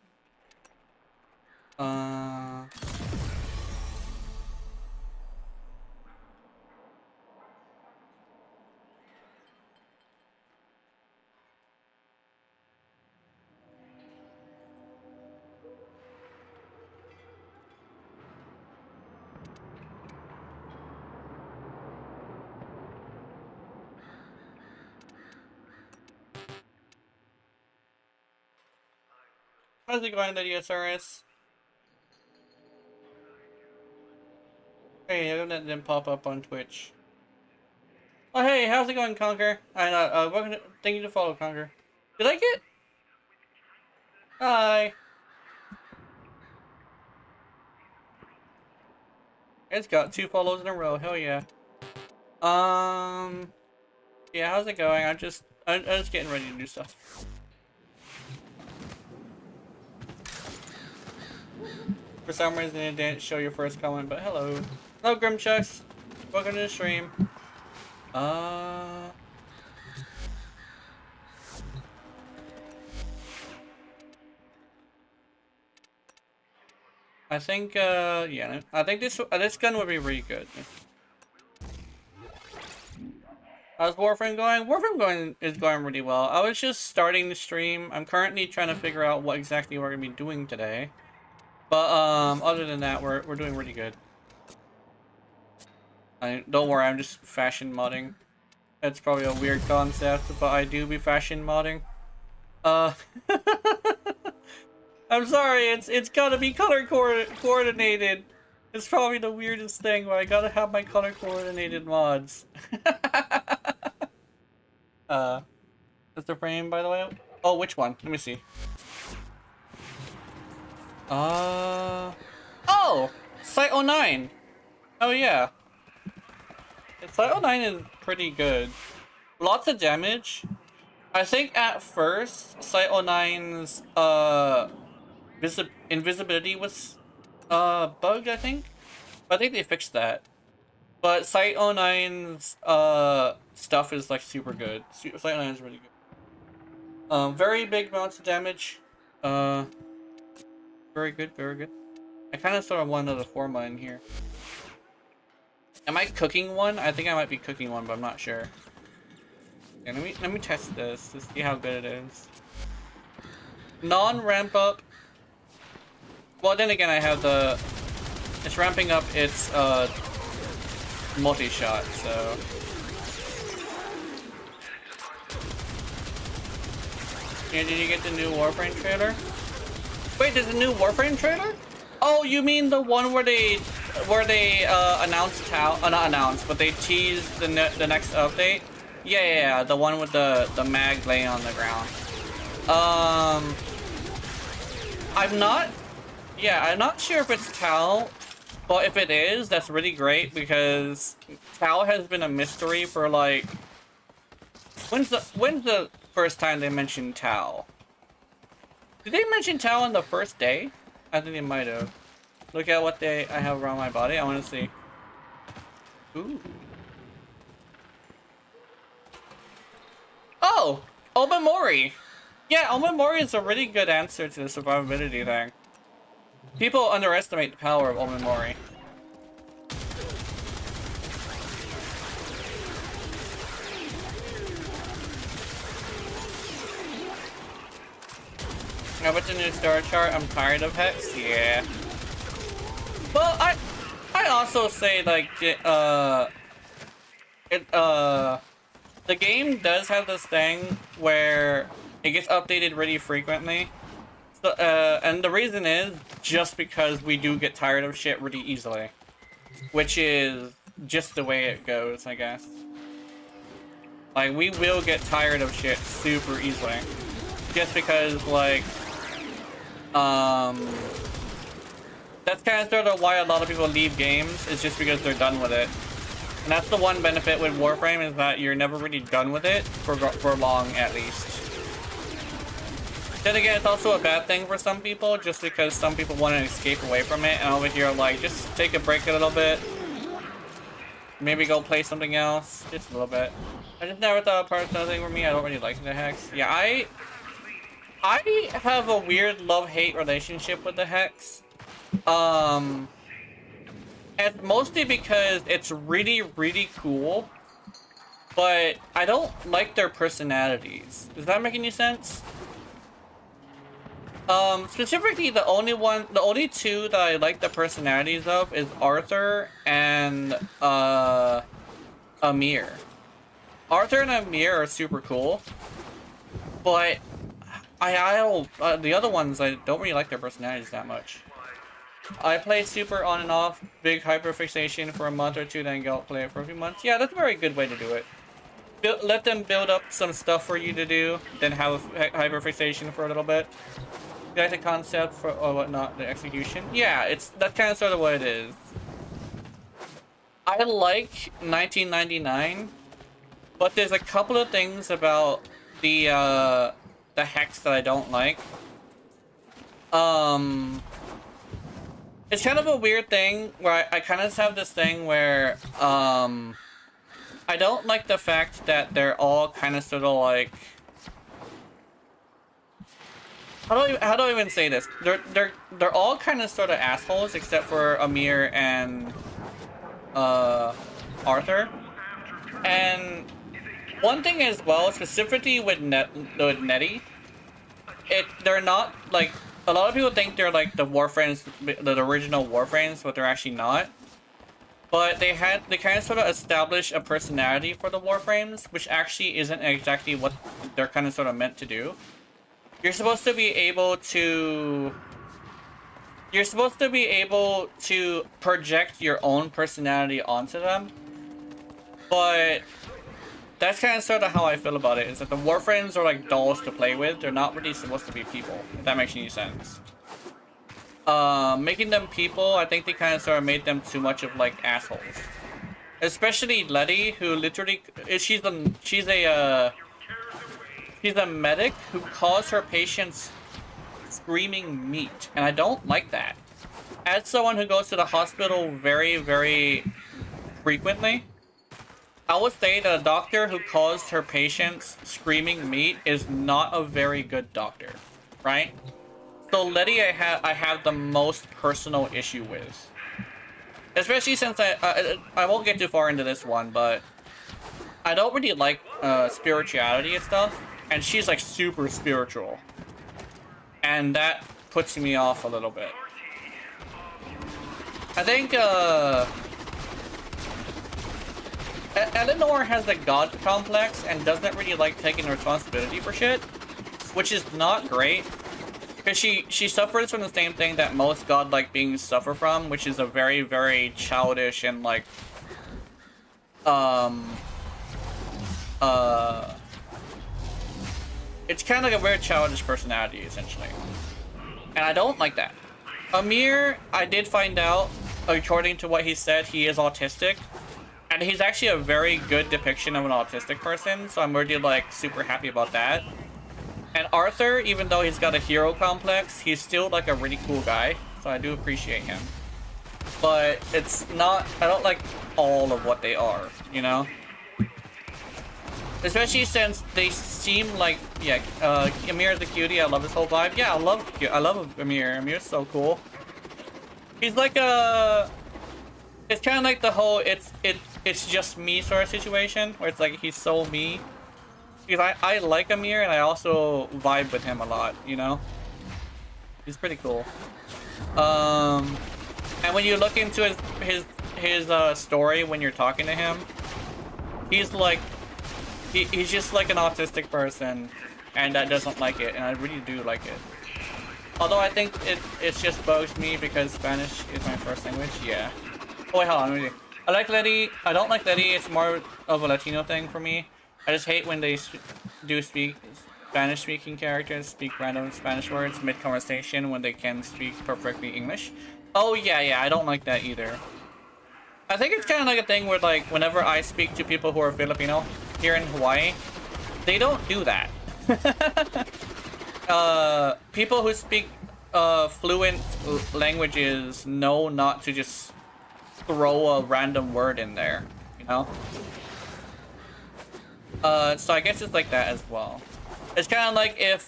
How's it going, the DSRS? Hey, how come that didn't pop up on Twitch? Oh, hey, how's it going, Conquer? Welcome to, thank you to follow, Conquer. You like it? Hi. It's got 2 follows in a row. Hell yeah. Yeah, how's it going? I'm just getting ready to do stuff. For some reason, it didn't show your first comment, but hello. Hello, Grimchucks. Welcome to the stream. I think, yeah, I think this gun would be really good. How's Warframe going? Warframe is going really well. I was just starting the stream. I'm currently trying to figure out what exactly we're gonna be doing today. But other than that, we're doing really good. Don't worry, I'm just fashion modding. That's probably a weird concept, but I do be fashion modding. I'm sorry, it's gotta be color coordinated. It's probably the weirdest thing, but I gotta have my color coordinated mods. That's the frame, by the way. Oh, which one? Let me see. Oh, Site 09. Oh yeah. Site 09 is pretty good. Lots of damage. I think at first Site 09's invisibility was bugged, I think. But I think they fixed that. But Site 09's stuff is like super good. Site 09 is really good. Very big amounts of damage. Very good, very good. I kind of sort of want another Forma in here. Am I cooking one? I think I might be cooking one, but I'm not sure. Okay, let me test this to see how good it is. Non-ramp up. Well, then again, I have the. It's ramping up its multi-shot, so. Yeah, did you get the new Warframe trailer? Wait, there's a new Warframe trailer? Oh, you mean the one where they announced Tau? Not announced, but they teased the next update. Yeah, the one with the mag laying on the ground. I'm not sure if it's Tau, but if it is, that's really great because Tau has been a mystery for like. When's the first time they mentioned Tau? Did they mention Tau on the first day? I think they might have. Look at what I have around my body. I want to see. Ooh. Oh! Omamori! Yeah, Omamori is a really good answer to the survivability thing. People underestimate the power of Omamori. Now what's the new star chart? I'm tired of Hex? Yeah. Well, I also say like the game does have this thing where it gets updated really frequently. So, and the reason is just because we do get tired of shit really easily. Which is just the way it goes, I guess. Like, we will get tired of shit super easily. Just because, like, that's kind of sort of why a lot of people leave games, is just because they're done with it. And that's the one benefit with Warframe, is that you're never really done with it, for long at least. Then again, it's also a bad thing for some people, just because some people want to escape away from it, and over here like, just take a break a little bit. maybe go play something else, just a little bit. I just never thought a personal thing for me. I don't really like the Hex. Yeah, I have a weird love-hate relationship with the Hex. And mostly because it's really, really cool, but I don't like their personalities. Does that make any sense? Specifically, the only two that I like the personalities of is Arthur and, Amir. Arthur and Amir are super cool, but the other ones, I don't really like their personalities that much. I play super on and off, big hyperfixation for a month or two, then go play it for a few months. Yeah, that's a very good way to do it. Let them build up some stuff for you to do, then have hyperfixation for a little bit. You like the concept for or whatnot, the execution? Yeah, that's kind of sort of what it is. I like 1999, but there's a couple of things about the Hex that I don't like. It's kind of a weird thing where I kind of have this thing where I don't like the fact that they're all kind of sort of like, how do I even say this? They're all kind of sort of assholes except for Amir and Arthur. And one thing as well, specifically with Nettie, they're not like, a lot of people think they're like the Warframes, the original Warframes, but they're actually not. But they kind of sort of established a personality for the Warframes, which actually isn't exactly what they're kind of sort of meant to do. You're supposed to be able to project your own personality onto them. But that's kind of sort of how I feel about it, is that the Warframes are like dolls to play with. They're not really supposed to be people, if that makes any sense. Making them people, I think they kind of sort of made them too much of like assholes. Especially Letty, who literally, she's a medic who calls her patients screaming meat, and I don't like that. As someone who goes to the hospital very, very frequently, I would say that a doctor who calls her patients screaming meat is not a very good doctor, right? So Letty, I have the most personal issue with, especially since I won't get too far into this one, but I don't really like spirituality and stuff, and she's like super spiritual, and that puts me off a little bit. I think Eleanor has the god complex and doesn't really like taking responsibility for shit, which is not great. Because she suffers from the same thing that most godlike beings suffer from, which is a very, very childish and like it's kind of like a very childish personality, essentially. And I don't like that. Amir, I did find out, according to what he said, he is autistic. And he's actually a very good depiction of an autistic person, so I'm really like super happy about that. And Arthur, even though he's got a hero complex, he's still like a really cool guy, so I do appreciate him. But it's not, I don't like all of what they are, you know? Especially since they seem like, yeah, Amir the cutie, I love his whole vibe. Yeah, I love Amir. Amir's so cool. He's like a, it's kind of like the whole it's just me sort of situation, where it's like he's so me. Because I like Amir, and I also vibe with him a lot, you know? He's pretty cool. And when you look into his story when you're talking to him, he's like, he's just like an autistic person, and that doesn't like it, and I really do like it. Although I think it just bugs me because Spanish is my first language. Yeah. Oh wait, hold on. Let me see. I like Letty. I don't like Letty. It's more of a Latino thing for me. I just hate when they do speak Spanish-speaking characters speak random Spanish words mid-conversation when they can speak perfectly English. Oh yeah, I don't like that either. I think it's kind of like a thing where like whenever I speak to people who are Filipino here in Hawaii, they don't do that. People who speak fluent languages know not to just throw a random word in there, know? So I guess it's like that as well. It's kind of like if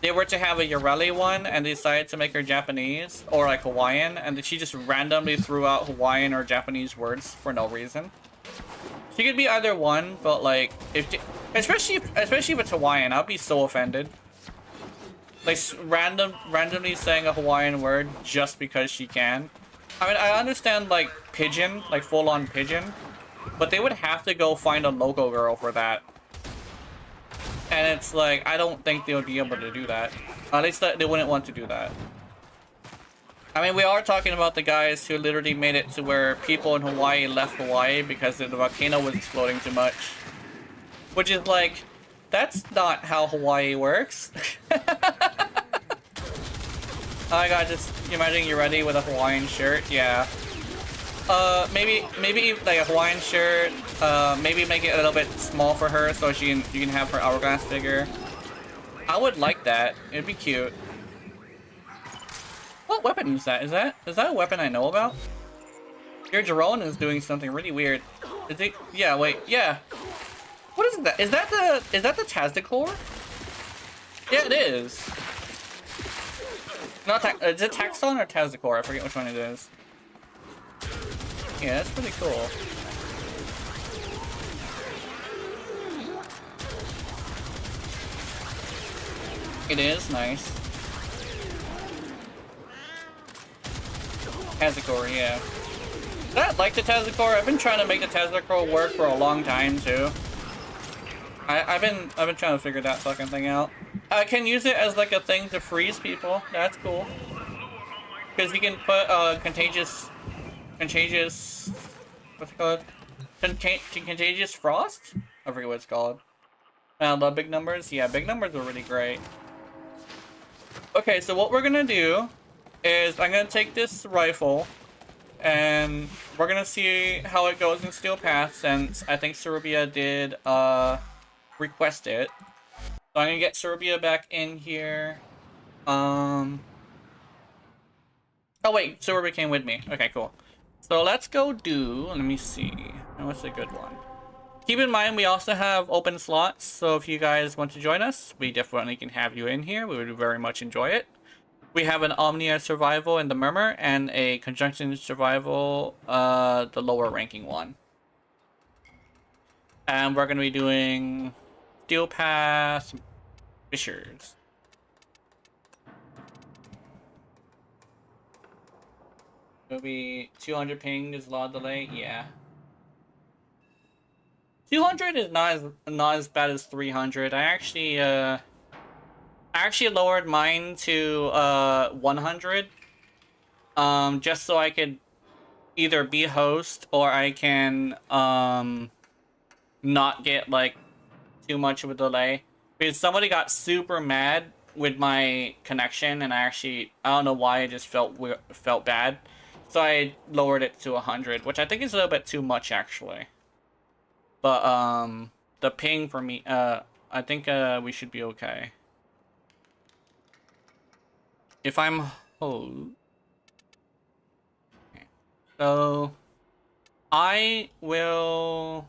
they were to have a Yareli one and they decided to make her Japanese or like Hawaiian, and she just randomly threw out Hawaiian or Japanese words for no reason. She could be either one, but like if she, especially if it's Hawaiian, I'd be so offended. Like randomly saying a Hawaiian word just because she can. I mean, I understand like pigeon, like full-on pigeon, but they would have to go find a local girl for that. And it's like, I don't think they would be able to do that. At least they wouldn't want to do that. I mean, we are talking about the guys who literally made it to where people in Hawaii left Hawaii because the volcano was exploding too much. Which is like, that's not how Hawaii works. Oh my god, just imagine you're ready with a Hawaiian shirt, yeah. Maybe like a Hawaiian shirt, maybe make it a little bit small for her so you can have her hourglass figure. I would like that. It'd be cute. What weapon is that? Is that a weapon I know about? Your Jerome is doing something really weird. Is it? Yeah, wait, yeah. What is that? Is that the Tazdicore? Yeah, it is. Not is it Taxon or Tazdicore? I forget which one it is. Yeah, that's pretty cool. It is nice. Tazdicore, yeah. I like the Tazdicore. I've been trying to make the Tazdicore work for a long time too. I've been trying to figure that fucking thing out. I can use it as like a thing to freeze people. That's cool. Because you can put contagious, what's it called? Contagious frost? I forget what it's called. I love big numbers. Yeah, big numbers are really great. Okay, so what we're gonna do is I'm gonna take this rifle and we're gonna see how it goes in Steel Path, since I think Cerubia did request it. So I'm gonna get Cerubia back in here. Oh wait, Cerubia came with me. Okay, cool. So let's go do, let me see, what's a good one? Keep in mind we also have open slots, so if you guys want to join us, we definitely can have you in here. We would very much enjoy it. We have an Omnia Survival in the Murmur and a Conjunction Survival, the lower ranking one. And we're going to be doing Steel Path Fishers. It'll be 200 ping is a lot of delay, yeah. 200 is not as bad as 300. I actually lowered mine to 100, just so I could either be host or I can not get like too much of a delay, because somebody got super mad with my connection and I don't know why, I just felt bad, so I lowered it to 100, which I think is a little bit too much actually. But the ping for me, I think we should be okay. If I'm host, okay. So I will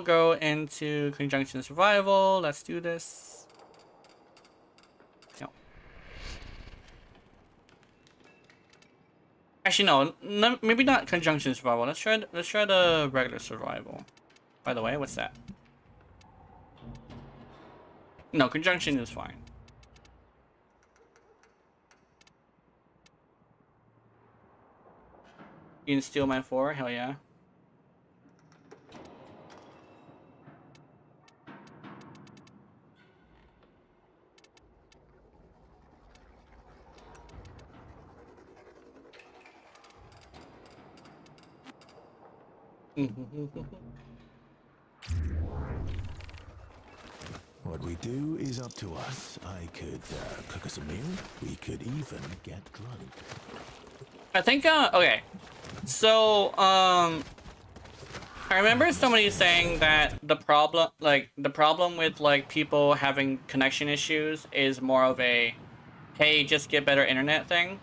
go into Conjunction Survival. Let's do this. No. Actually, no, maybe not Conjunction Survival. Let's try the regular survival. By the way, what's that? No, Conjunction is fine. You can steal my 4? Hell yeah. What we do is up to us. I could cook us a meal. We could even get drunk. I think, okay. So, I remember somebody saying that the problem with, like, people having connection issues is more of a, hey, just get better internet thing.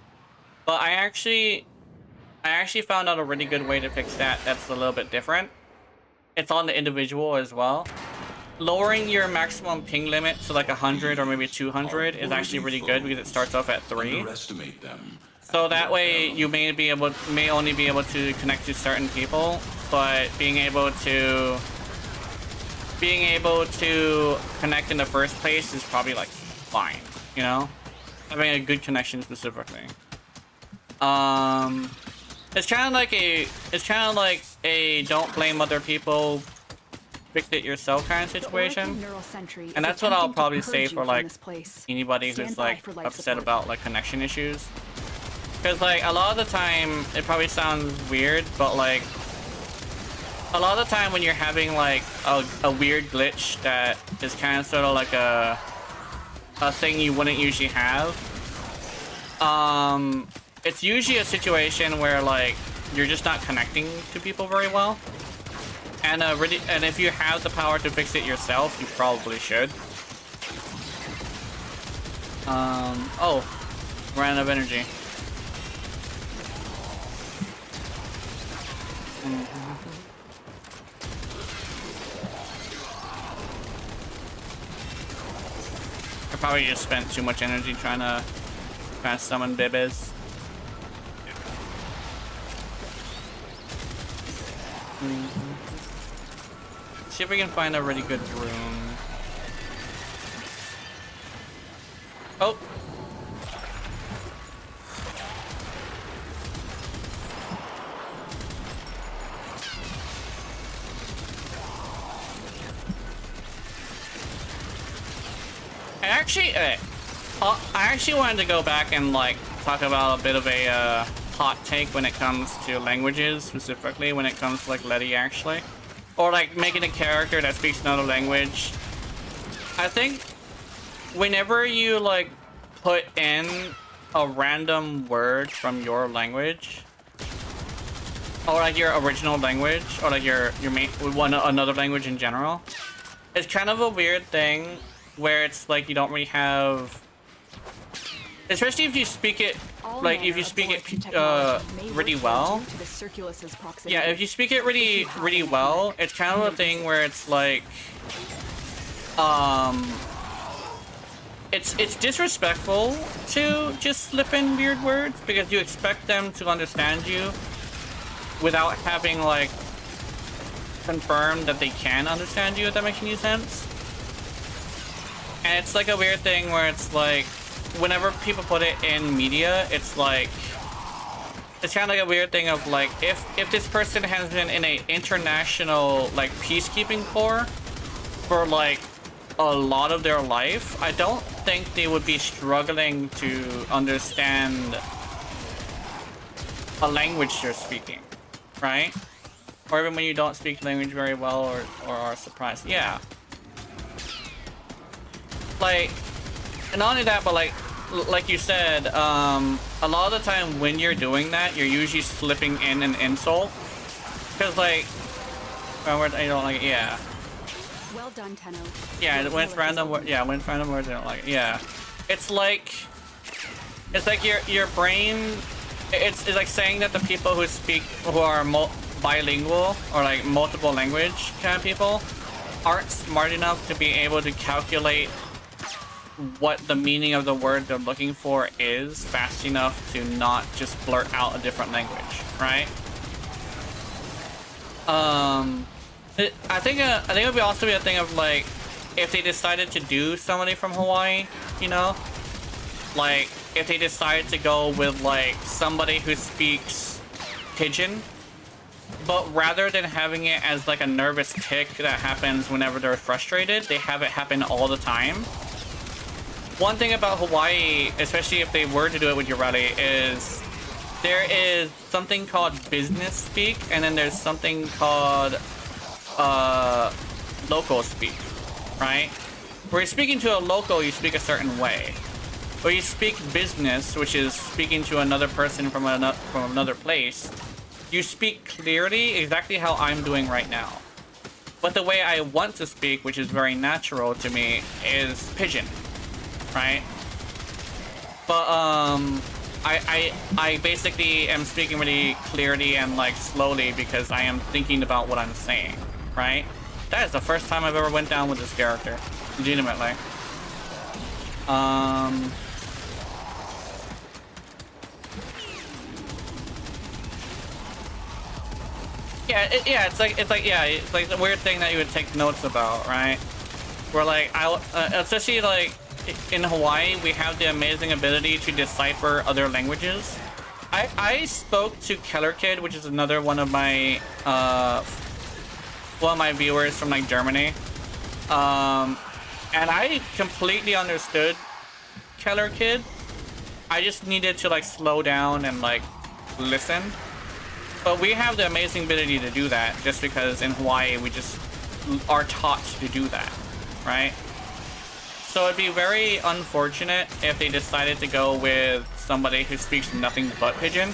But I actually I actually found out a really good way to fix that that's a little bit different. It's on the individual as well. Lowering your maximum ping limit to like 100 or maybe 200 is actually really good because it starts off at 3. Underestimate them. So that way you may only be able to connect to certain people, but being able to connect in the first place is probably like fine, you know? Having a good connection specifically. It's kind of like a don't blame other people, fix it yourself kind of situation. And that's what I'll probably say for like anybody who's like upset about like connection issues. Because like a lot of the time, it probably sounds weird, but like a lot of the time when you're having like a weird glitch that is kind of sort of like a thing you wouldn't usually have, it's usually a situation where like you're just not connecting to people very well. And if you have the power to fix it yourself, you probably should. Oh, ran out of energy. I probably just spent too much energy trying to summon Bibis. See if we can find a really good room. Oh. I actually wanted to go back and like talk about a bit of a hot take when it comes to languages, specifically when it comes to like Letty actually, or like making a character that speaks another language. I think whenever you like put in a random word from your language, or like your original language, or like your main another language in general, it's kind of a weird thing where it's like you don't really have, especially if you speak it like if you speak it really well. Yeah, if you speak it really well, it's kind of a thing where it's like it's disrespectful to just slip in weird words because you expect them to understand you without having like confirmed that they can understand you, if that makes any sense. And it's like a weird thing where it's like whenever people put it in media, it's like it's kind of like a weird thing of like if this person has been in a international like peacekeeping corps for like a lot of their life, I don't think they would be struggling to understand a language you're speaking, right? Or even when you don't speak language very well or are surprised. Yeah. Like, and not only that, but like you said, a lot of the time when you're doing that, you're usually slipping in an insult. Because like, I don't like it, yeah. Well done, Tenno. Yeah, when it's random, yeah, when it's random words, I don't like it. Yeah, it's like your brain. It's like saying that the people who are bilingual or like multiple language kind of people aren't smart enough to be able to calculate what the meaning of the word they're looking for is fast enough to not just blurt out a different language, right? I think it would also be a thing of like if they decided to do somebody from Hawaii, you know, like if they decided to go with like somebody who speaks Pidgin, but rather than having it as like a nervous tick that happens whenever they're frustrated, they have it happen all the time. One thing about Hawaii, especially if they were to do it with Urali, is there is something called business speak, and then there's something called local speak, right? Where you're speaking to a local, you speak a certain way. But you speak business, which is speaking to another person from another place, you speak clearly exactly how I'm doing right now. But the way I want to speak, which is very natural to me, is Pidgin, right? But I basically am speaking really clearly and like slowly because I am thinking about what I'm saying, right? That is the first time I've ever went down with this character, legitimately. Yeah, it's like the weird thing that you would take notes about, right? Where like especially like in Hawaii, we have the amazing ability to decipher other languages. I spoke to Keller Kid, which is another one of my viewers from like Germany, and I completely understood Keller Kid. I just needed to like slow down and like listen. But we have the amazing ability to do that just because in Hawaii we just are taught to do that, right? So it'd be very unfortunate if they decided to go with somebody who speaks nothing but Pidgin,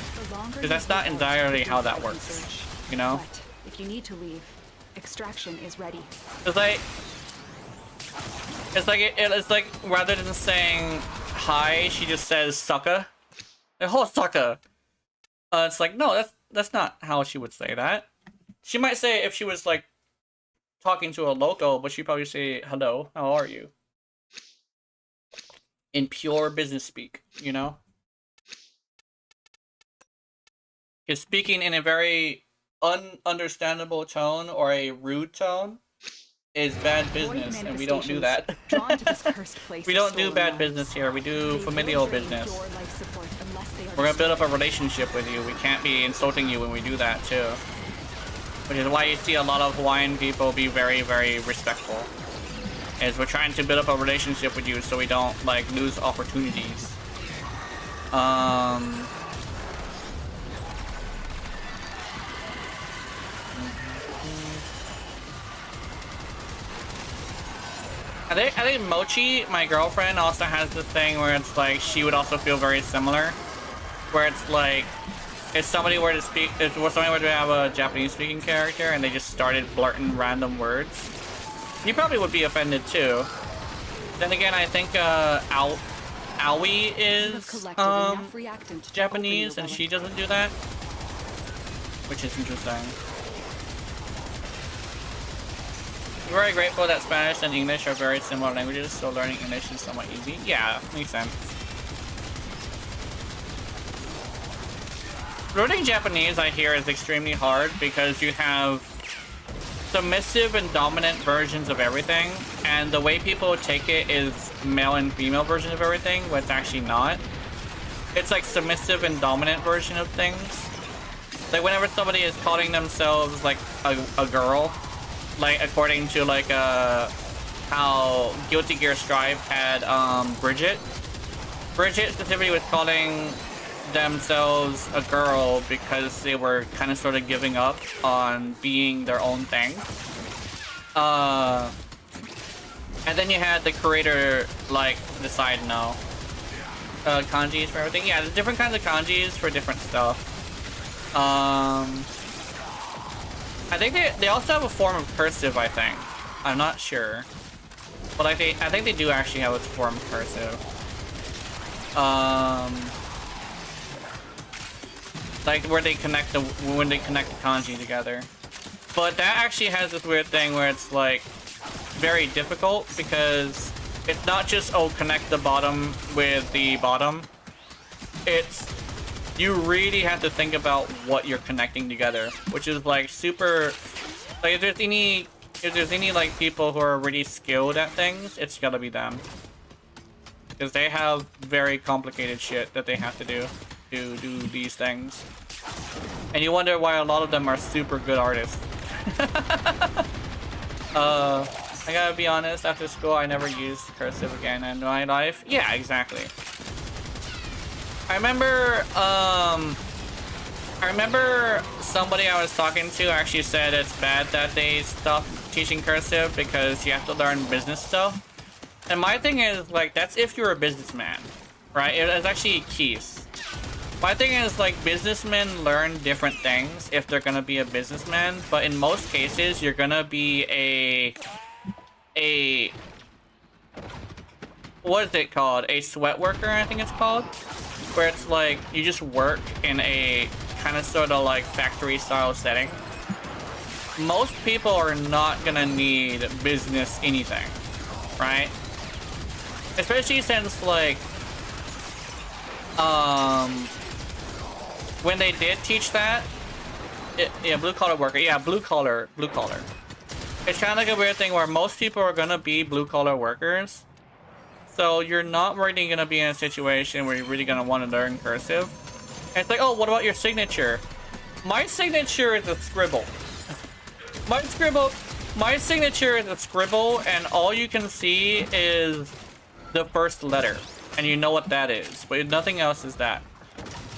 because that's not entirely how that works, you know? But if you need to leave, extraction is ready. It's like rather than saying hi, she just says sucka. Oh, sucka. It's like, no, that's not how she would say that. She might say if she was like talking to a local, but she'd probably say hello, how are you? In pure business speak, you know? Because speaking in a very ununderstandable tone or a rude tone is bad business, and we don't do that. We don't do bad business here. We do familial business. We're gonna build up a relationship with you. We can't be insulting you when we do that too. Which is why you see a lot of Hawaiian people be very, very respectful. Is we're trying to build up a relationship with you so we don't like lose opportunities. I think Mochi, my girlfriend, also has this thing where it's like she would also feel very similar. Where it's like, if somebody were to have a Japanese speaking character and they just started blurting random words, you probably would be offended too. Then again, I think Aoi is Japanese and she doesn't do that, which is interesting. We're very grateful that Spanish and English are very similar languages, so learning English is somewhat easy. Yeah, makes sense. Learning Japanese, I hear, is extremely hard because you have submissive and dominant versions of everything, and the way people take it is male and female version of everything, but it's actually not. It's like submissive and dominant version of things. Like whenever somebody is calling themselves like a girl, like according to like how Guilty Gear Strive had Bridget specifically was calling themselves a girl because they were kind of sort of giving up on being their own thing. And then you had the creator like decide no. Kanjis for everything. Yeah, there's different kinds of kanjis for different stuff. I think they also have a form of cursive, I think. I'm not sure. But I think they do actually have a form of cursive. Like where they connect when they connect the kanji together. But that actually has this weird thing where it's like very difficult because it's not just connect the bottom with the bottom. It's you really have to think about what you're connecting together, which is like super. Like if there's any like people who are really skilled at things, it's gotta be them, because they have very complicated shit that they have to do to do these things, and you wonder why a lot of them are super good artists. I gotta be honest. After school, I never used cursive again in my life. Yeah, exactly. I remember somebody I was talking to actually said it's bad that they stopped teaching cursive because you have to learn business stuff. And my thing is, like, that's if you're a businessman, right? It's actually Keith. My thing is, like, businessmen learn different things if they're gonna be a businessman, but in most cases, you're gonna be a what is it called? A sweat worker, I think it's called. where it's like you just work in a kind of sort of like factory style setting, most people are not gonna need business anything, right? Especially since like when they did teach that, yeah, blue collar worker, yeah, blue collar. It's kind of like a weird thing where most people are gonna be blue collar workers, so you're not really gonna be in a situation where you're really gonna want to learn cursive. And it's like, oh, what about your signature? My signature is a scribble. My signature is a scribble, and all you can see is the first letter, and you know what that is, but nothing else is that.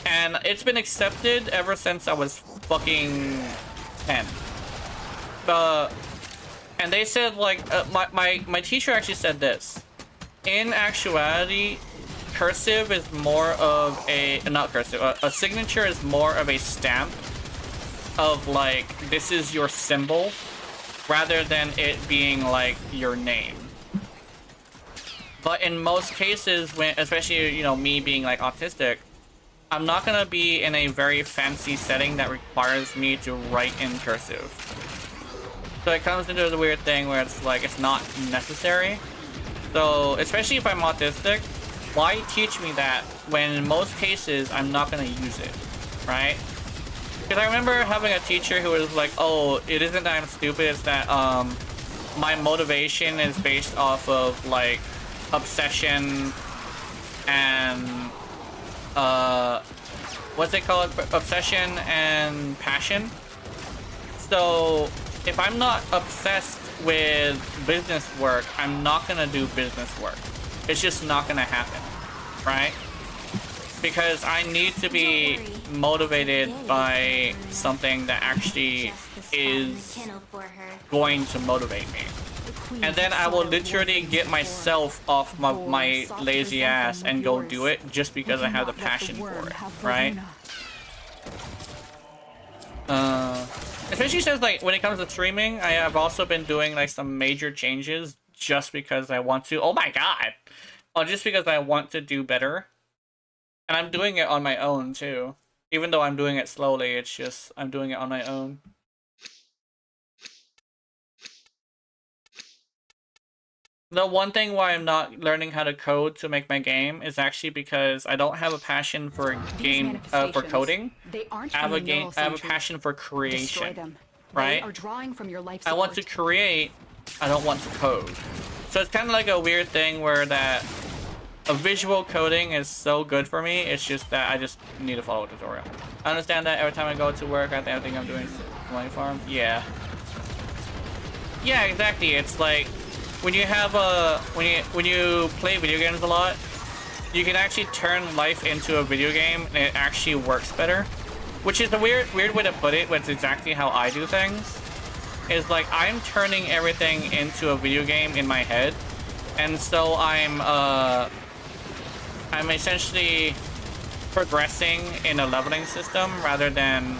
And it's been accepted ever since I was fucking 10. And they said, like, my teacher actually said this. In actuality, cursive is more of a, not cursive, a signature is more of a stamp of, like, this is your symbol, rather than it being, like, your name. But in most cases, when, especially, you know, me being, like, autistic, I'm not gonna be in a very fancy setting that requires me to write in cursive. So it comes into the weird thing where it's like, it's not necessary. So, especially if I'm autistic, why teach me that when in most cases, I'm not gonna use it, right? Because I remember having a teacher who was like, oh, it isn't that I'm stupid, it's that, my motivation is based off of, like, obsession and, what's it called? Obsession and passion. So if I'm not obsessed with business work, I'm not gonna do business work. It's just not gonna happen, right? Because I need to be motivated by something that actually is going to motivate me. And then I will literally get myself off my lazy ass and go do it just because I have the passion for it, right? Especially since, like, when it comes to streaming, I have also been doing, like, some major changes just because I want to. Oh my god! Oh, just because I want to do better. And I'm doing it on my own, too. Even though I'm doing it slowly, it's just, I'm doing it on my own. The one thing why I'm not learning how to code to make my game is actually because I don't have a passion for game for coding. I have a passion for creation, right? I want to create, I don't want to code. So it's kind of like a weird thing where that a visual coding is so good for me. It's just that I just need to follow a tutorial. I understand that every time I go to work, I think I'm doing money farm. Yeah. Yeah, exactly. It's like, when you have a when you play video games a lot, you can actually turn life into a video game and it actually works better, which is a weird way to put it, but it's exactly how I do things. Is like, I'm turning everything into a video game in my head, and so I'm essentially progressing in a leveling system rather than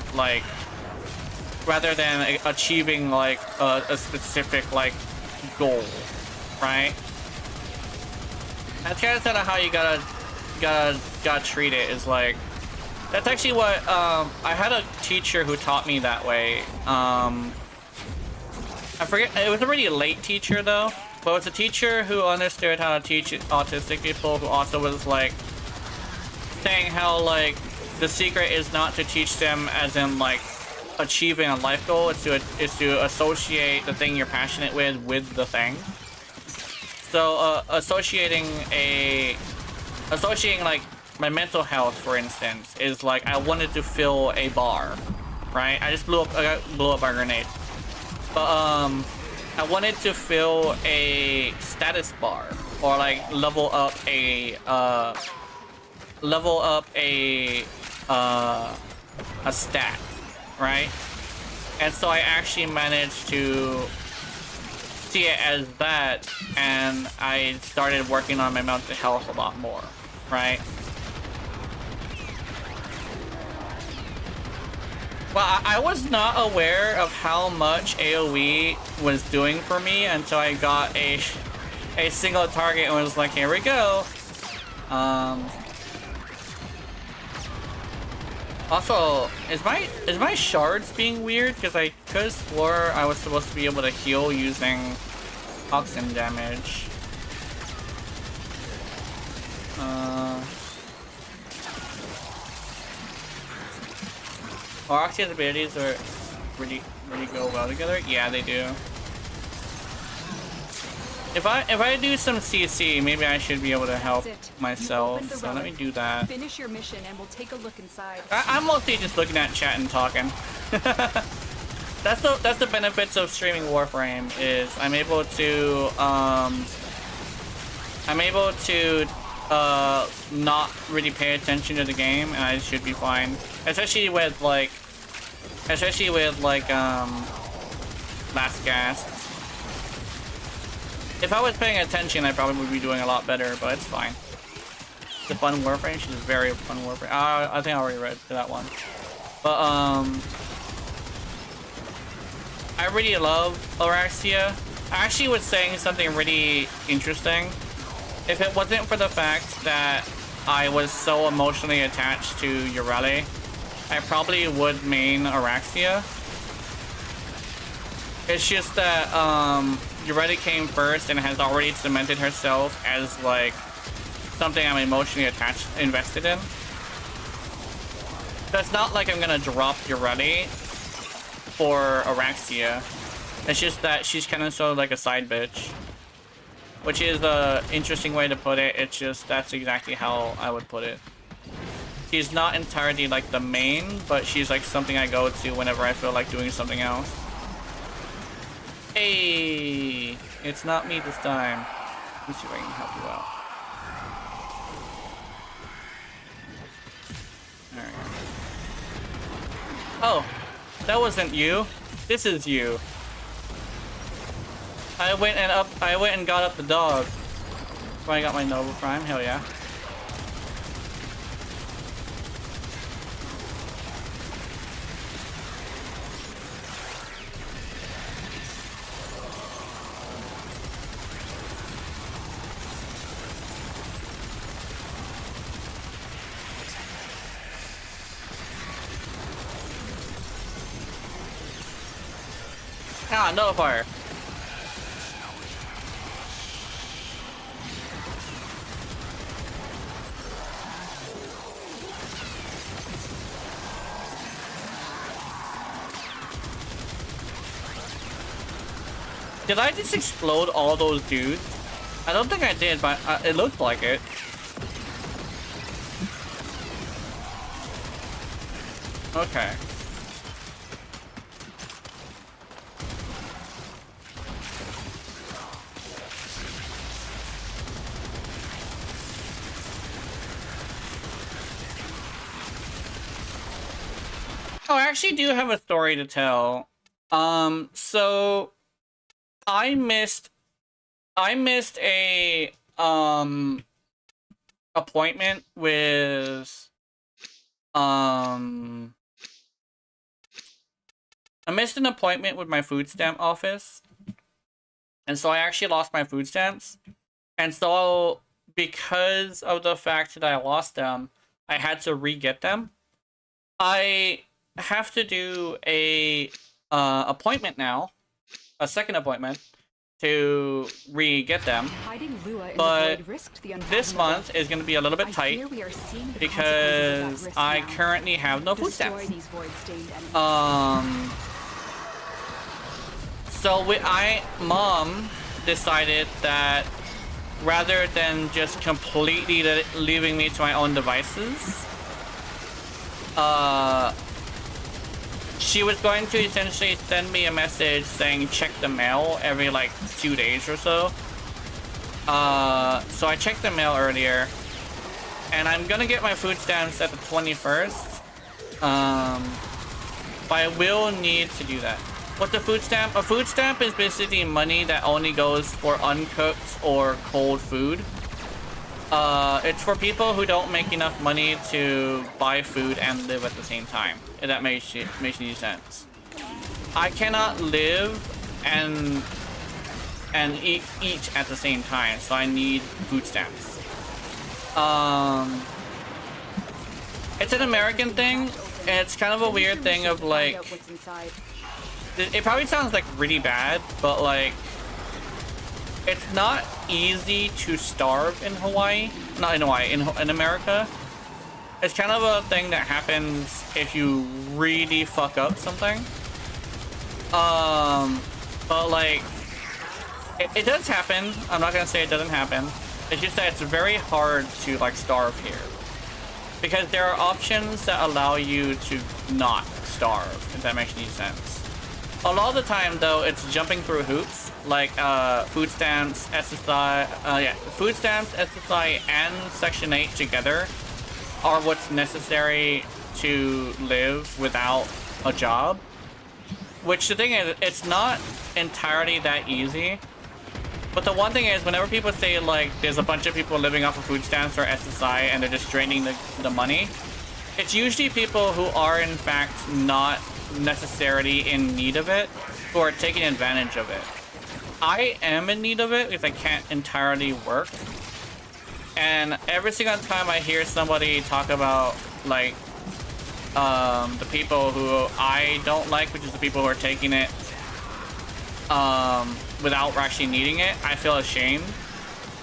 achieving like a specific like goal, right? That's kind of how you gotta treat it. Is like, that's actually what I had a teacher who taught me that way. I forget, it was a really late teacher though, but it was a teacher who understood how to teach autistic people, who also was like saying how like the secret is not to teach them as in like achieving a life goal, it's to associate the thing you're passionate with the thing. So associating like my mental health, for instance, is like, I wanted to fill a bar, right? I just blew up a grenade, but I wanted to fill a status bar, or like level up a stat, right? And so I actually managed to see it as that, and I started working on my mental health a lot more, right? Well, I was not aware of how much AoE was doing for me until I got a single target and was like, here we go. Also, is my shards being weird? Because I could have swore I was supposed to be able to heal using toxin damage. Araxia's abilities are really go well together. Yeah, they do. If I do some CC, maybe I should be able to help myself. So let me do that. Finish your mission and we'll take a look inside. I'm mostly just looking at chat and talking. That's the benefits of streaming Warframe is I'm able to not really pay attention to the game, and I should be fine. Especially with like Last Gasp. If I was paying attention, I probably would be doing a lot better, but it's fine. The fun Warframe, she's very fun Warframe. I think I already read that one. But I really love Araxia. I actually was saying something really interesting. If it wasn't for the fact that I was so emotionally attached to Urele, I probably would main Araxia. It's just that Urele came first and has already cemented herself as like something I'm emotionally invested in. So it's not like I'm gonna drop Urele for Araxia. It's just that she's kind of sort of like a side bitch. Which is an interesting way to put it. It's just, that's exactly how I would put it. She's not entirely like the main, but she's like something I go to whenever I feel like doing something else. Hey, it's not me this time. Let me see if I can help you out. Alright. Oh, that wasn't you. This is you. I went and got up the dog. So I got my Noble Prime, hell yeah. Ah, no fire. Did I just explode all those dudes? I don't think I did, but it looked like it. Okay. Oh, I actually do have a story to tell. So I missed a appointment with I missed an appointment with my food stamp office. And so I actually lost my food stamps. And so because of the fact that I lost them, I had to re-get them. I have to do a appointment now, a second appointment, to re-get them. But this month is going to be a little bit tight because I currently have no food stamps. So Mom decided that rather than just completely leaving me to my own devices, she was going to essentially send me a message saying check the mail every like 2 days or so. So I checked the mail earlier, and I'm gonna get my food stamps at the 21st. But I will need to do that. What's a food stamp? A food stamp is basically money that only goes for uncooked or cold food. It's for people who don't make enough money to buy food and live at the same time. If that makes any sense. I cannot live and eat at the same time, so I need food stamps. It's an American thing. And it's kind of a weird thing of like, What's inside. it probably sounds like really bad, but like, it's not easy to starve in Hawaii. Not in Hawaii, in America. It's kind of a thing that happens if you really fuck up something. But like, it does happen. I'm not gonna say it doesn't happen. It's just that it's very hard to like starve here. Because there are options that allow you to not starve, if that makes any sense. A lot of the time though, it's jumping through hoops, like food stamps, SSI, food stamps, SSI, and Section 8 together are what's necessary to live without a job. Which the thing is, it's not entirely that easy. But the one thing is, whenever people say like there's a bunch of people living off of food stamps or SSI and they're just draining the money, it's usually people who are in fact not necessarily in need of it, who are taking advantage of it. I am in need of it because I can't entirely work. And every single time I hear somebody talk about like the people who I don't like, which is the people who are taking it without actually needing it, I feel ashamed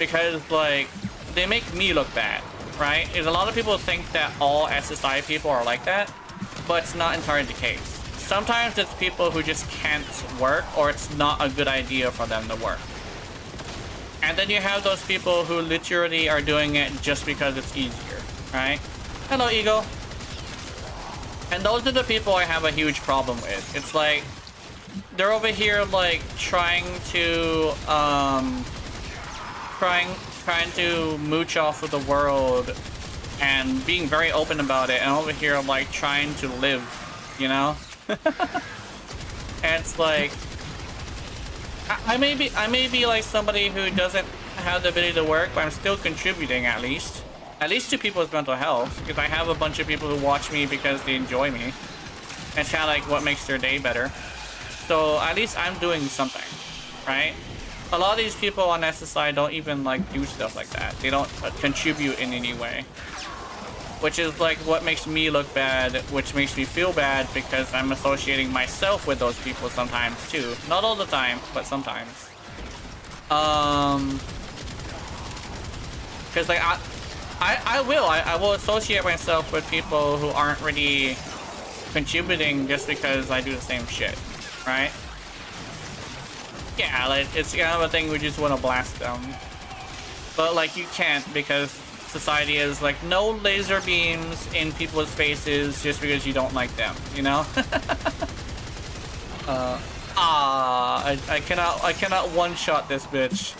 because like they make me look bad, right? There's a lot of people think that all SSI people are like that, but it's not entirely the case. Sometimes it's people who just can't work, or it's not a good idea for them to work. And then you have those people who literally are doing it just because it's easier, right? Hello, Eagle. And those are the people I have a huge problem with. It's like, they're over here like trying to mooch off of the world and being very open about it, and over here like trying to live, you know? And it's like, I may be like somebody who doesn't have the ability to work, but I'm still contributing at least to people's mental health, because I have a bunch of people who watch me because they enjoy me. And it's kind of like what makes their day better. So at least I'm doing something, right? A lot of these people on SSI don't even like do stuff like that. They don't contribute in any way. Which is like what makes me look bad, which makes me feel bad because I'm associating myself with those people sometimes too. Not all the time, but sometimes. Because like I will associate myself with people who aren't really contributing just because I do the same shit, right? Yeah, like it's kind of a thing we just want to blast them. But like you can't, because society is like no laser beams in people's faces just because you don't like them, you know? I cannot one-shot this bitch.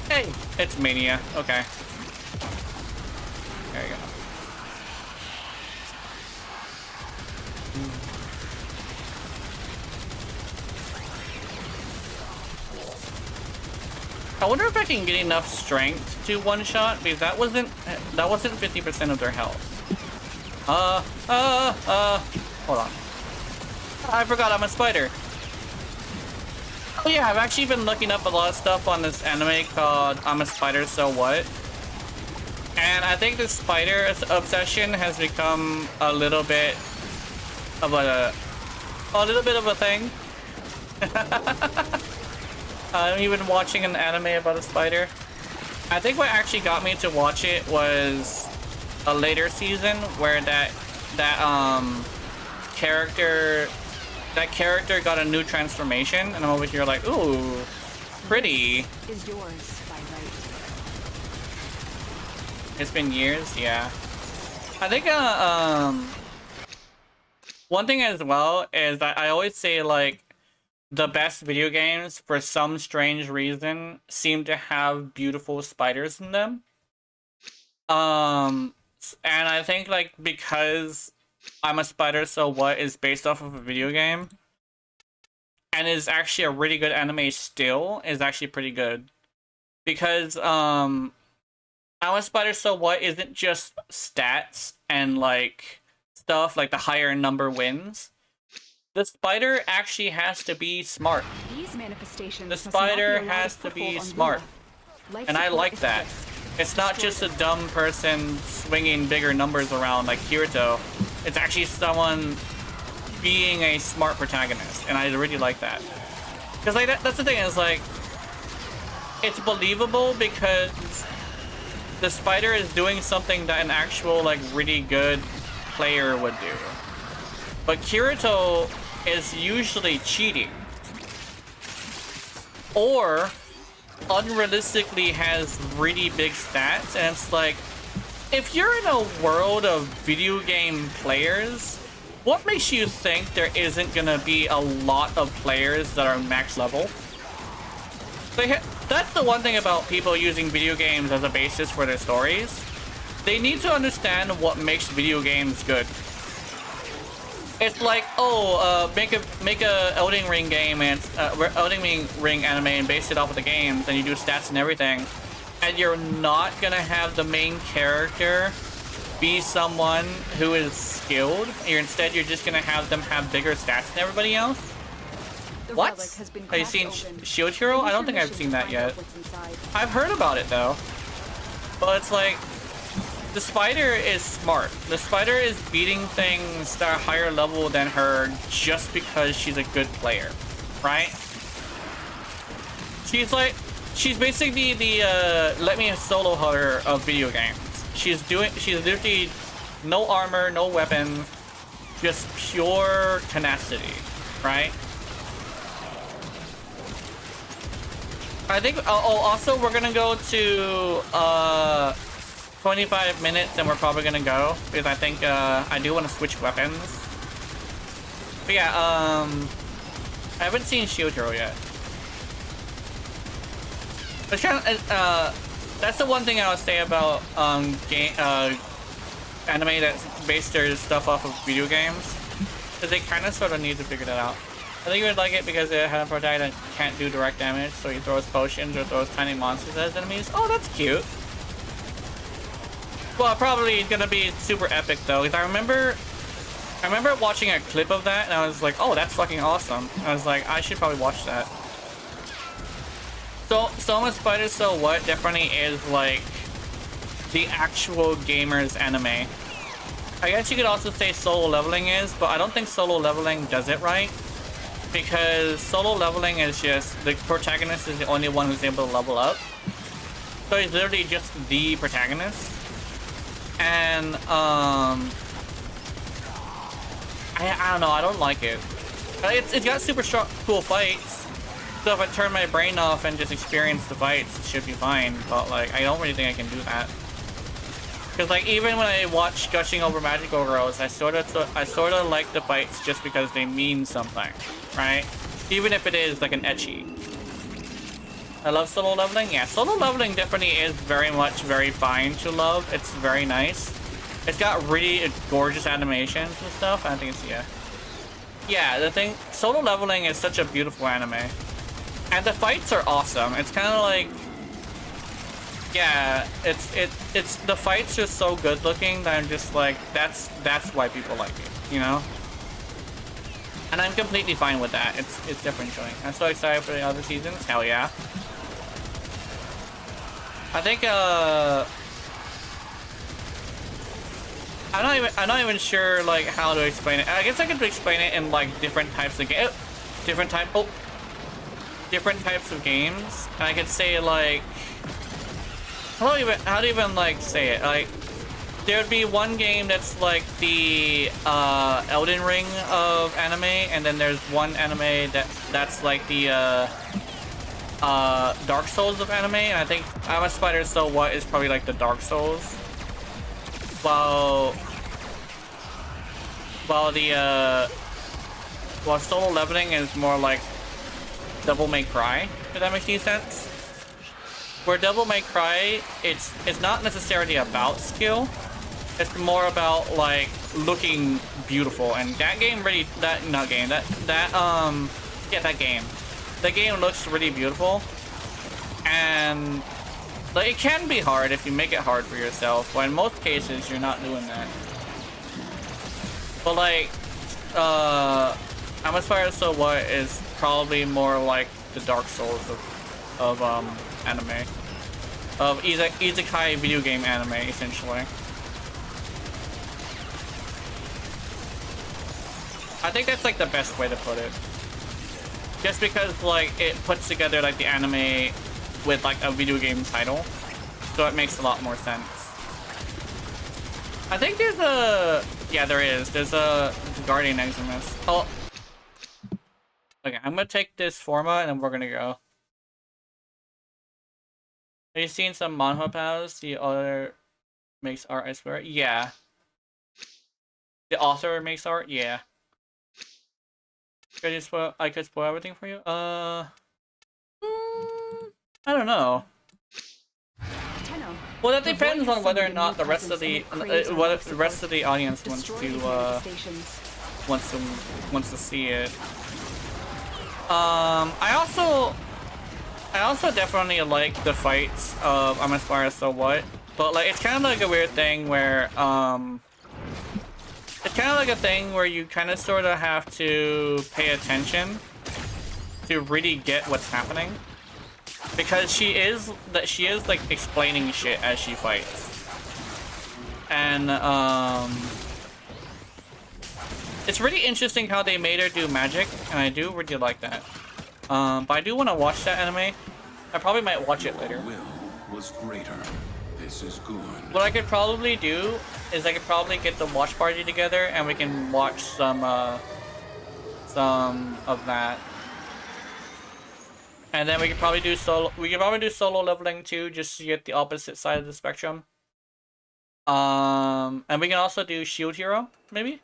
Hey, it's Mania. Okay. There you go. I wonder if I can get enough strength to one-shot, because that wasn't 50% of their health. Hold on. I forgot I'm a spider. Oh yeah, I've actually been looking up a lot of stuff on this anime called I'm a Spider, So What? And I think the spider obsession has become a little bit of a thing. I'm even watching an anime about a spider. I think what actually got me to watch it was a later season where that character got a new transformation, and I'm over here like, ooh, pretty. Is yours by right. It's been years, yeah. I think one thing as well is that I always say like the best video games, for some strange reason, seem to have beautiful spiders in them. And I think like because I'm a Spider, So What is based off of a video game and is actually a really good anime still, is actually pretty good. Because I'm a Spider, So What isn't just stats and like stuff like the higher number wins. The spider actually has to be smart. These manifestations The spider has to be smart. And I like that. It's not just a dumb person swinging bigger numbers around like Kirito. It's actually someone being a smart protagonist, and I really like that. Because like that's the thing, is like it's believable because the spider is doing something that an actual like really good player would do. But Kirito is usually cheating or unrealistically has really big stats, and it's like, if you're in a world of video game players, what makes you think there isn't gonna be a lot of players that are max level? That's the one thing about people using video games as a basis for their stories. They need to understand what makes video games good. It's like, oh, make a Elden Ring game and Elden Ring anime and base it off of the games, and you do stats and everything, and you're not gonna have the main character be someone who is skilled. Instead, you're just gonna have them have bigger stats than everybody else. The What? relic has been Have you cracked seen open. Shield Hero? I don't think I've Finish seen your that mission to yet. find out what's inside. I've heard about it though. But it's like, the spider is smart. The spider is beating things that are higher level than her just because she's a good player, right? She's basically the let me solo her of video games. She's literally no armor, no weapons, just pure tenacity, right? I think, oh, also we're gonna go to 25 minutes and we're probably gonna go, because I think I do want to switch weapons. But yeah, I haven't seen Shield Hero yet. It's kind of, that's the one thing I would say about anime that's based their stuff off of video games, because they kind of sort of need to figure that out. I think you would like it because it has a protagonist that can't do direct damage, so he throws potions or throws tiny monsters as enemies. Oh, that's cute. Well, probably gonna be super epic though, because I remember watching a clip of that and I was like, oh, that's fucking awesome. I was like, I should probably watch that. So Soma Spider So What definitely is like the actual gamer's anime. I guess you could also say Solo Leveling is, but I don't think Solo Leveling does it right. Because Solo Leveling is just, the protagonist is the only one who's able to level up. So he's literally just the protagonist. And I don't know, I don't like it. It's got super strong, cool fights. So if I turn my brain off and just experience the fights, it should be fine. But like, I don't really think I can do that. Because like, even when I watch Gushing Over Magical Girls, I sort of like the fights just because they mean something, right? Even if it is like an ecchi. I love Solo Leveling. Yeah, Solo Leveling definitely is very fine to love. It's very nice. It's got really gorgeous animations and stuff. I think it's, yeah, the thing, Solo Leveling is such a beautiful anime, and the fights are awesome. It's kind of like, yeah, it's the fights are so good looking that I'm just like, that's why people like it, you know? And I'm completely fine with that. It's definitely showing. I'm so excited for the other seasons. Hell yeah. I think I'm not even sure like how to explain it. I guess I could explain it in like different types of different types of games. And I could say like, how do you even like say it? Like, there would be one game that's like the Elden Ring of anime, and then there's one anime that's like the Dark Souls of anime, and I think I'm a Spider So What is probably like the Dark Souls, while Solo Leveling is more like Devil May Cry, if that makes any sense. Where Devil May Cry, it's not necessarily about skill, it's more about like looking beautiful, and that game really, that game. The game looks really beautiful, and like, it can be hard if you make it hard for yourself, but in most cases you're not doing that. But like, I'm Aspire So What is probably more like the Dark Souls of anime, of isekai video game anime, essentially. I think that's like the best way to put it. Just because like it puts together like the anime with like a video game title, so it makes a lot more sense. I think there's a there is. There's a Guardian Eximus. Oh, okay. I'm gonna take this Forma and then we're gonna go. Have you seen some manhwa pals? The author makes art, I swear. Yeah. The author makes art. Yeah. I could spoil everything for you. I don't know. Tenno, Well, that the depends void on whether or has not the summoned rest a of the new presence and it craves the rest of the audience wants Destroy to these manifestations. wants to see it. I also definitely like the fights of I'm Inspired So What, but like it's kind of like a weird thing where it's kind of like a thing where you kind of sort of have to pay attention to really get what's happening, because she is like explaining shit as she fights, and it's really interesting how they made her do magic, and I do really like that. But I do want to watch that anime. I probably might watch it later. Will was greater. This is good. What I could probably do is I could probably get the watch party together and we can watch some of that. And then we could probably do solo leveling too, just to get the opposite side of the spectrum. And we can also do Shield Hero, maybe?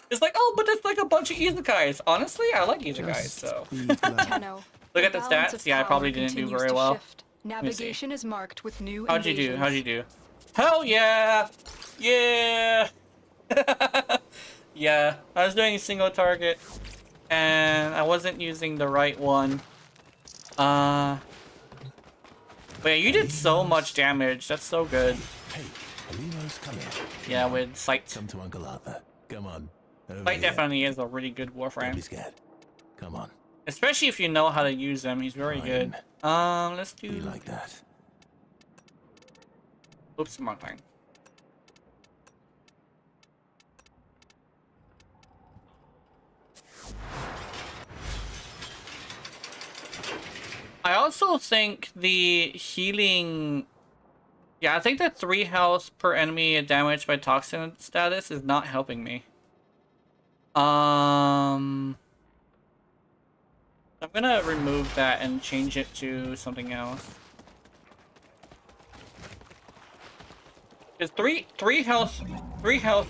It's like, oh, but it's like a bunch of izakais. Honestly, I like izakais, so. Tenno, Look at the balance stats. of Yeah, I power probably didn't do continues very to well. shift. Navigation is marked with new How'd you do? invasions. How'd you do? Hell yeah! Yeah! Yeah, I was doing a single target and I wasn't using the right one. But yeah, you did so much damage. That's so good. Hey, Alino's coming. Yeah, with Sight. Come to Uncle Arthur. Come on. Over Sight here. definitely is a really good Don't be Warframe. scared. Come on. Especially if you know how to use him. He's very good. Let's Be do... like that. Oops, wrong thing. I also think the healing... Yeah, I think the 3 health per enemy damaged by toxin status is not helping me. I'm gonna remove that and change it to something else. Because three health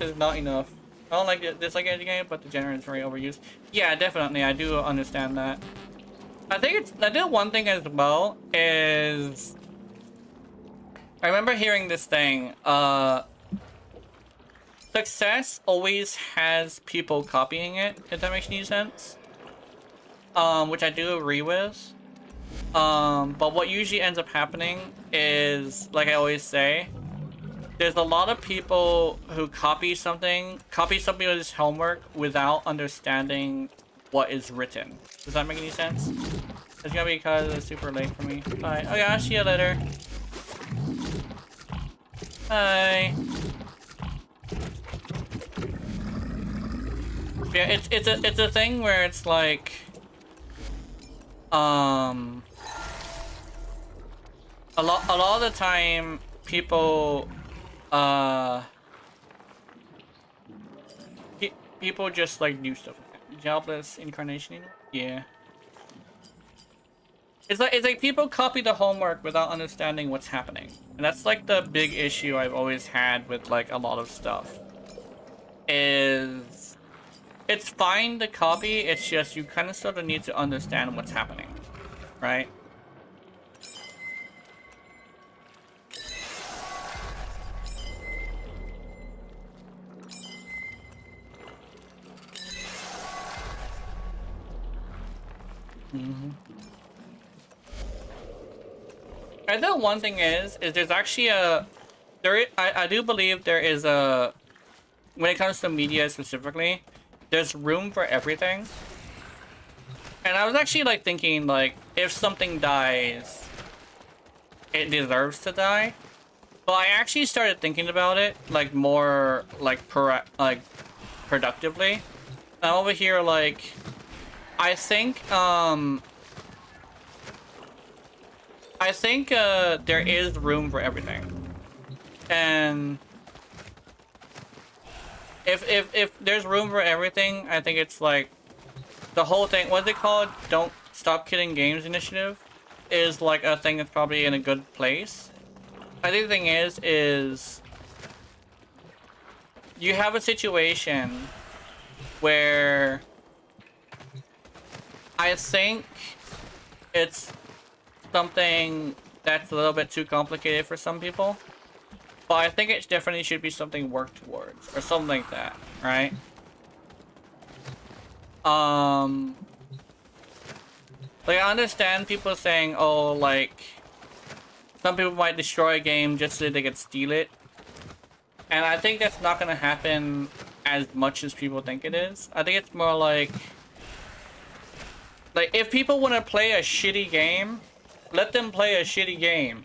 is not enough. I don't like this like any game, but the generator is very overused. Yeah, definitely, I do understand that. I did one thing as well is I remember hearing this thing. Success always has people copying it, if that makes any sense. Which I do agree with. But what usually ends up happening is, like I always say, there's a lot of people who copy something with his homework without understanding what is written. Does that make any sense? It's gonna be because it's super late for me. Bye. Okay, I'll see you later. Bye. Yeah, it's a thing where it's like, a lot of the time people people just like do stuff. Jobless incarnation, yeah. It's like people copy the homework without understanding what's happening, and that's like the big issue I've always had with like a lot of stuff. Is it's fine to copy, it's just you kind of sort of need to understand what's happening, right? I know one thing is there's actually I do believe there is a, when it comes to media specifically, there's room for everything. And I was actually like thinking, like, if something dies, it deserves to die. But I actually started thinking about it like more like productively. I'm over here like, I think there is room for everything, and if there's room for everything, I think it's like the whole thing. What's it called? Don't Stop Killing Games initiative is like a thing that's probably in a good place. I think the thing is you have a situation where I think it's something that's a little bit too complicated for some people, but I think it definitely should be something worked towards or something like that, right? Like, I understand people saying, oh, like, some people might destroy a game just so they can steal it, and I think that's not gonna happen as much as people think it is. I think it's more like if people want to play a shitty game, let them play a shitty game.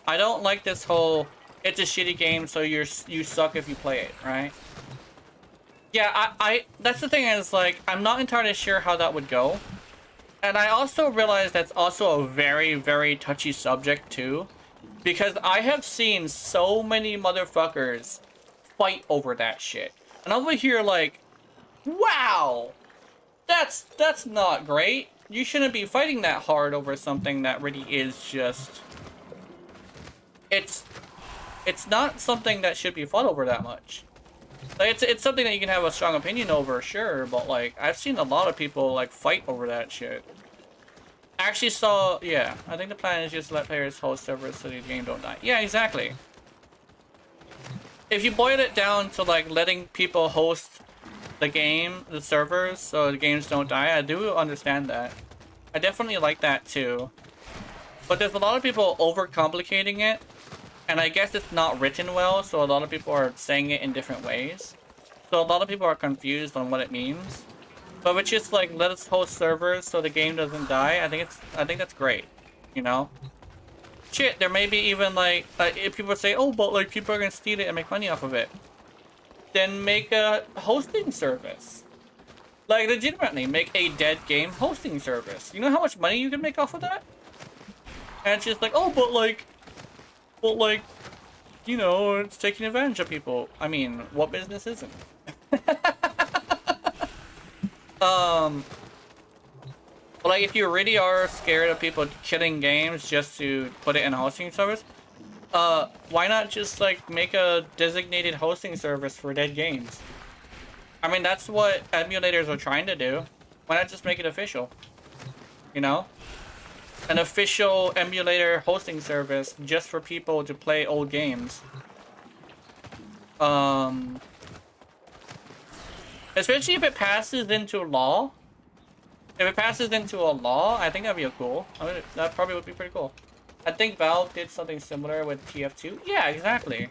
I don't like this whole it's a shitty game so you suck if you play it, right? Yeah, I that's the thing is, like, I'm not entirely sure how that would go. And I also realize that's also a very, very touchy subject too, because I have seen so many motherfuckers fight over that shit. And I'm over here like, wow, that's not great. You shouldn't be fighting that hard over something that really is just, it's not something that should be fought over that much. Like, it's something that you can have a strong opinion over, sure, but like, I've seen a lot of people like fight over that shit. I actually saw, yeah, I think the plan is just let players host servers so the game don't die. Yeah, exactly. If you boil it down to like letting people host the game, the servers, so the games don't die, I do understand that. I definitely like that too. But there's a lot of people overcomplicating it, and I guess it's not written well, so a lot of people are saying it in different ways. So a lot of people are confused on what it means. But if it's just like, let us host servers so the game doesn't die, I think that's great, you know? Shit, there may be even like, if people say, oh, but like people are gonna steal it and make money off of it, then make a hosting service. Like, legitimately, make a dead game hosting service. You know how much money you can make off of that? And it's just like, oh, but like, you know, it's taking advantage of people. I mean, what business isn't? But like, if you really are scared of people killing games just to put it in a hosting service, why not just like make a designated hosting service for dead games? I mean, that's what emulators are trying to do. Why not just make it official? You know? An official emulator hosting service just for people to play old games. Especially if it passes into law. If it passes into a law, I think that'd be cool. I mean, that probably would be pretty cool. I think Valve did something similar with TF2. Yeah, exactly.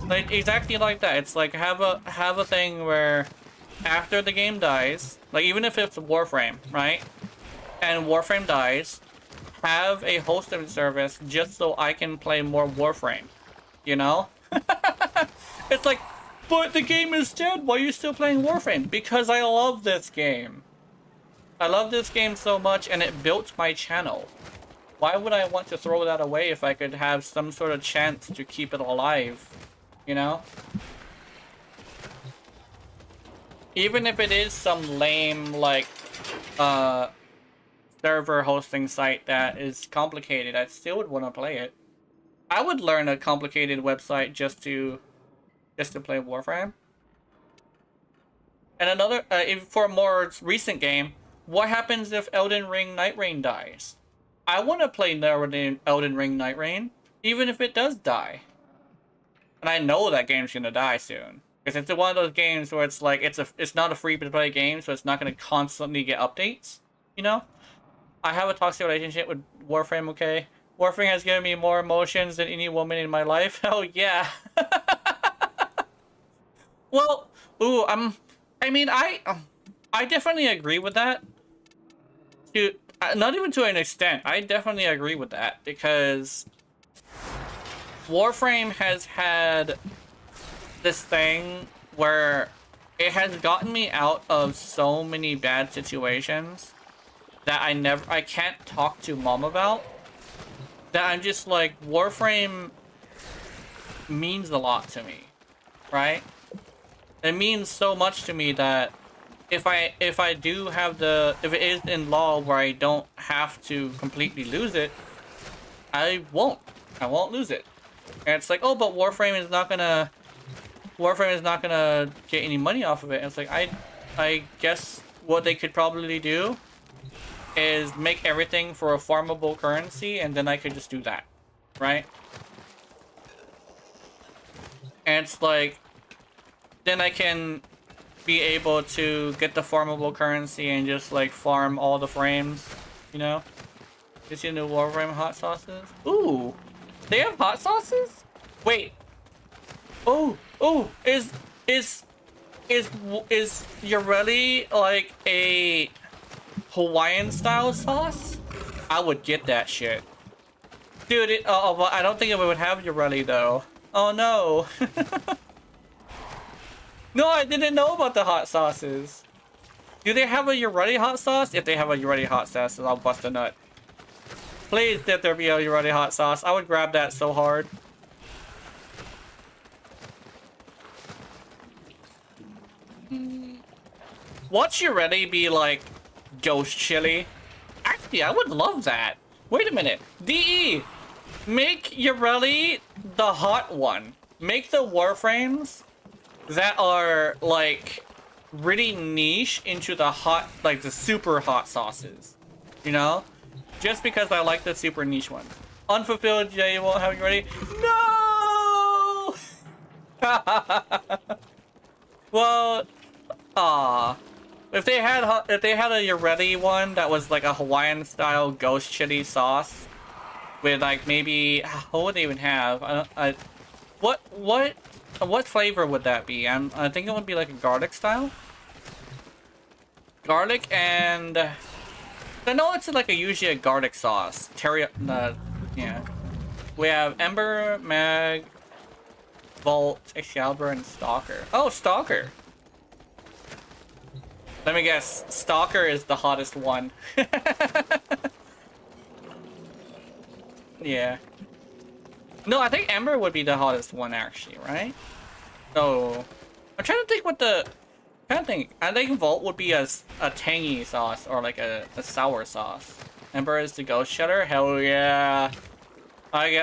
Like, exactly like that. It's like, have a thing where after the game dies, like, even if it's Warframe, right? And Warframe dies, have a hosting service just so I can play more Warframe. You know? It's like, but the game is dead. Why are you still playing Warframe? Because I love this game. I love this game so much, and it built my channel. Why would I want to throw that away if I could have some sort of chance to keep it alive? You know? Even if it is some lame, like, server hosting site that is complicated, I still would want to play it. I would learn a complicated website just to play Warframe. And another, for a more recent game, what happens if Elden Ring Night Rain dies? I want to play Elden Ring Night Rain, even if it does die. And I know that game's gonna die soon, because it's one of those games where it's like it's not a free-to-play game, so it's not gonna constantly get updates. You know, I have a toxic relationship with Warframe. Okay, Warframe has given me more emotions than any woman in my life. Hell yeah. Well, ooh, I mean, I definitely agree with that. Not even to an extent. I definitely agree with that, because Warframe has had this thing where it has gotten me out of so many bad situations that I can't talk to mom about. That I'm just like, Warframe means a lot to me, right? It means so much to me that if I do have if it is in law where I don't have to completely lose it, I won't lose it. And it's like, oh, but Warframe is not gonna get any money off of it. And it's like, I guess what they could probably do is make everything for a farmable currency, and then I could just do that, right? And it's like, then I can be able to get the farmable currency and just like farm all the frames, you know? You see the new Warframe hot sauces? Ooh, they have hot sauces? Wait. Oh, is Yorelli like a Hawaiian style sauce? I would get that shit. Dude, well, I don't think it would have Yorelli though. Oh no. No, I didn't know about the hot sauces. Do they have a Yorelli hot sauce? If they have a Yorelli hot sauce, I'll bust a nut. Please let there be a Yorelli hot sauce. I would grab that so hard. Watch Yorelli be like ghost chili. Actually, I would love that. Wait a minute. DE, make Yorelli the hot one. Make the Warframes that are like really niche into the hot, like the super hot sauces. You know? Just because I like the super niche ones. Unfulfilled J won't have you ready. No! Well, if they had a Yorelli one that was like a Hawaiian style ghost chili sauce with like maybe, what would they even have? What flavor would that be? I think it would be like a garlic style. Garlic and I know it's like usually a garlic sauce. Yeah. We have Ember, Mag, Vault, Excalibur, and Stalker. Oh, Stalker. Let me guess. Stalker is the hottest one. Yeah. No, I think Ember would be the hottest one actually, right? So, I'm trying to think what I think Vault would be a tangy sauce or like a sour sauce. Ember is the ghost cheddar? Hell yeah. Make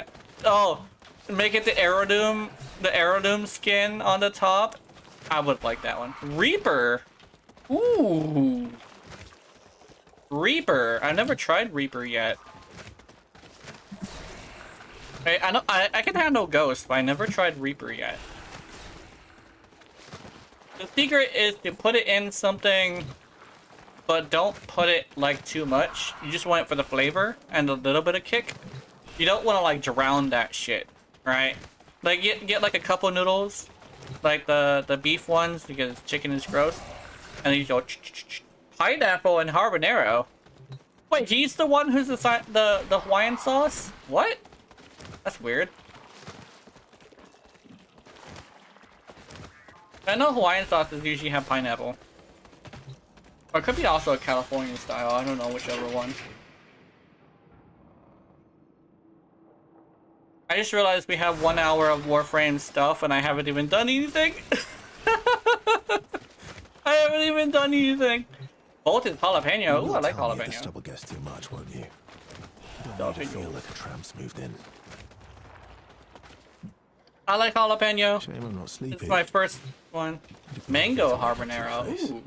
it the Aerodoom skin on the top. I would like that one. Reaper. Ooh. Reaper. I've never tried Reaper yet. I can handle Ghost, but I never tried Reaper yet. The secret is to put it in something, but don't put it like too much. You just want it for the flavor and a little bit of kick. You don't want to like drown that shit, right? Like get like a couple noodles, like the beef ones because chicken is gross, and then you go pineapple and habanero. Wait, he's the one who's the Hawaiian sauce? What? That's weird. I know Hawaiian sauces usually have pineapple. Or it could be also a California style. I don't know whichever one. I just realized we have 1 hour of Warframe stuff and I haven't even done anything. I haven't even done anything. Bolted jalapeno. Ooh, I like jalapeno. This double gets too much, won't you? Don't you feel like a tramp's moved in? I like jalapeno. Shame I'm not sleepy. It's my first one. Mango habanero. Ooh.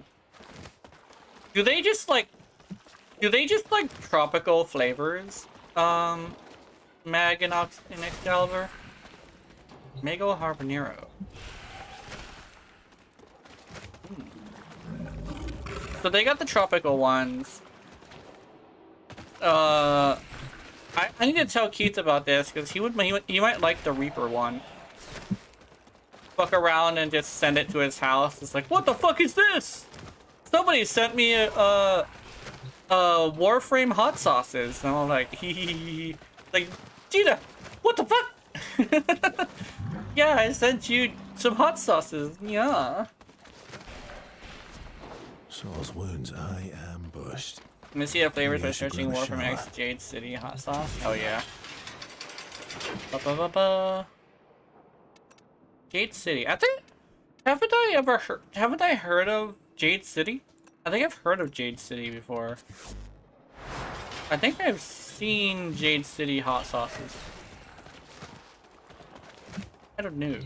Do they just like tropical flavors? Mag and Excalibur? Mango habanero. So they got the tropical ones. I need to tell Keith about this because he might like the Reaper one. Fuck around and just send it to his house. It's like, what the fuck is this? Somebody sent me a Warframe hot sauces, and I'm like, like, Gina, what the fuck? Yeah, I sent you some hot sauces. Yeah. Saul's wounds, I ambushed. Let me see the flavors Maybe I by should searching grab a War from shower. X Jade City hot sauce. Oh yeah. Ba -ba -ba -ba. Jade City. I think haven't I heard of Jade City? I think I've heard of Jade City before. I think I've seen Jade City hot sauces. I don't know.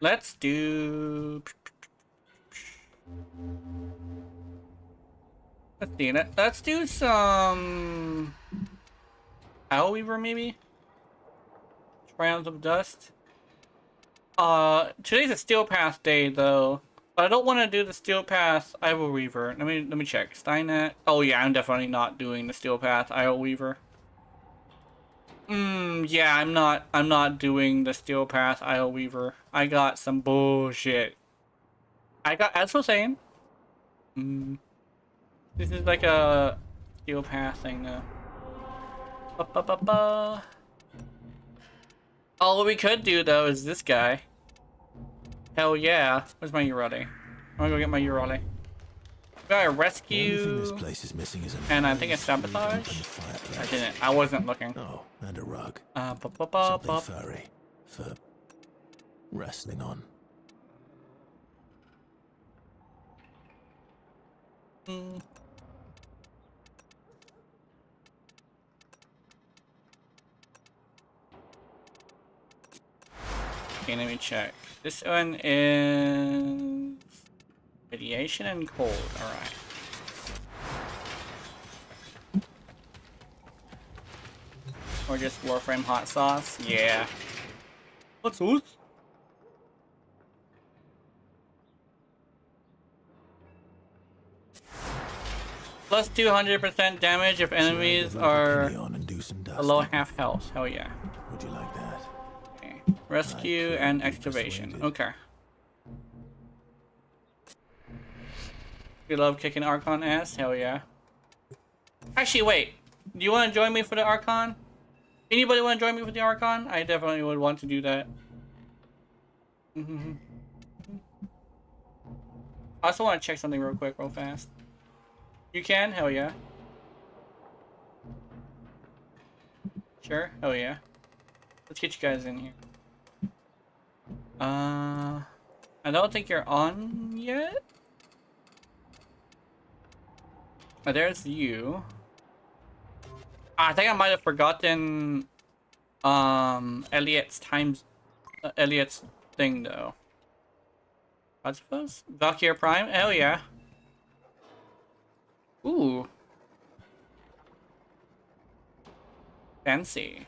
Let's do. Let's do some. Owl Weaver maybe. Triumphs of Dust. Today's a Steel Path day though. But I don't want to do the Steel Path Ivo Weaver. Let me check. Steinnet. Oh yeah, I'm definitely not doing the Steel Path Ivo Weaver. Yeah, I'm not doing the Steel Path Ivo Weaver. I got some bullshit. As I was saying. This is like a Steel Path thing though. Oh, what we could do though is this guy. Hell yeah. Where's my Urale? I'm gonna go get my Urale. Got a The only thing rescue. this place is missing is a And I think nice, it's sabotage. neat open fireplace. I didn't. I wasn't looking. Oh, and a rug. Something Something furry for resting on. Okay, let me check. This one is radiation and cold. All right. Or just Warframe hot sauce. Yeah. Hot sauce. Plus 200% damage if enemies Should I develop a are Kineon and do some below dusting? half health. Hell yeah. Would you like that? Okay. Rescue could and be excavation. persuaded. Okay. You love kicking Archon ass? Hell yeah. Actually, wait. Do you want to join me for the Archon? Anybody want to join me for the Archon? I definitely would want to do that. I also want to check something real quick, real fast. You can? Hell yeah. Sure? Hell yeah. Let's get you guys in here. I don't think you're on yet. Oh, there's you. I think I might have forgotten Elliot's Elliot's thing though. I suppose Valkyrie Prime. Hell yeah. Ooh. Fancy.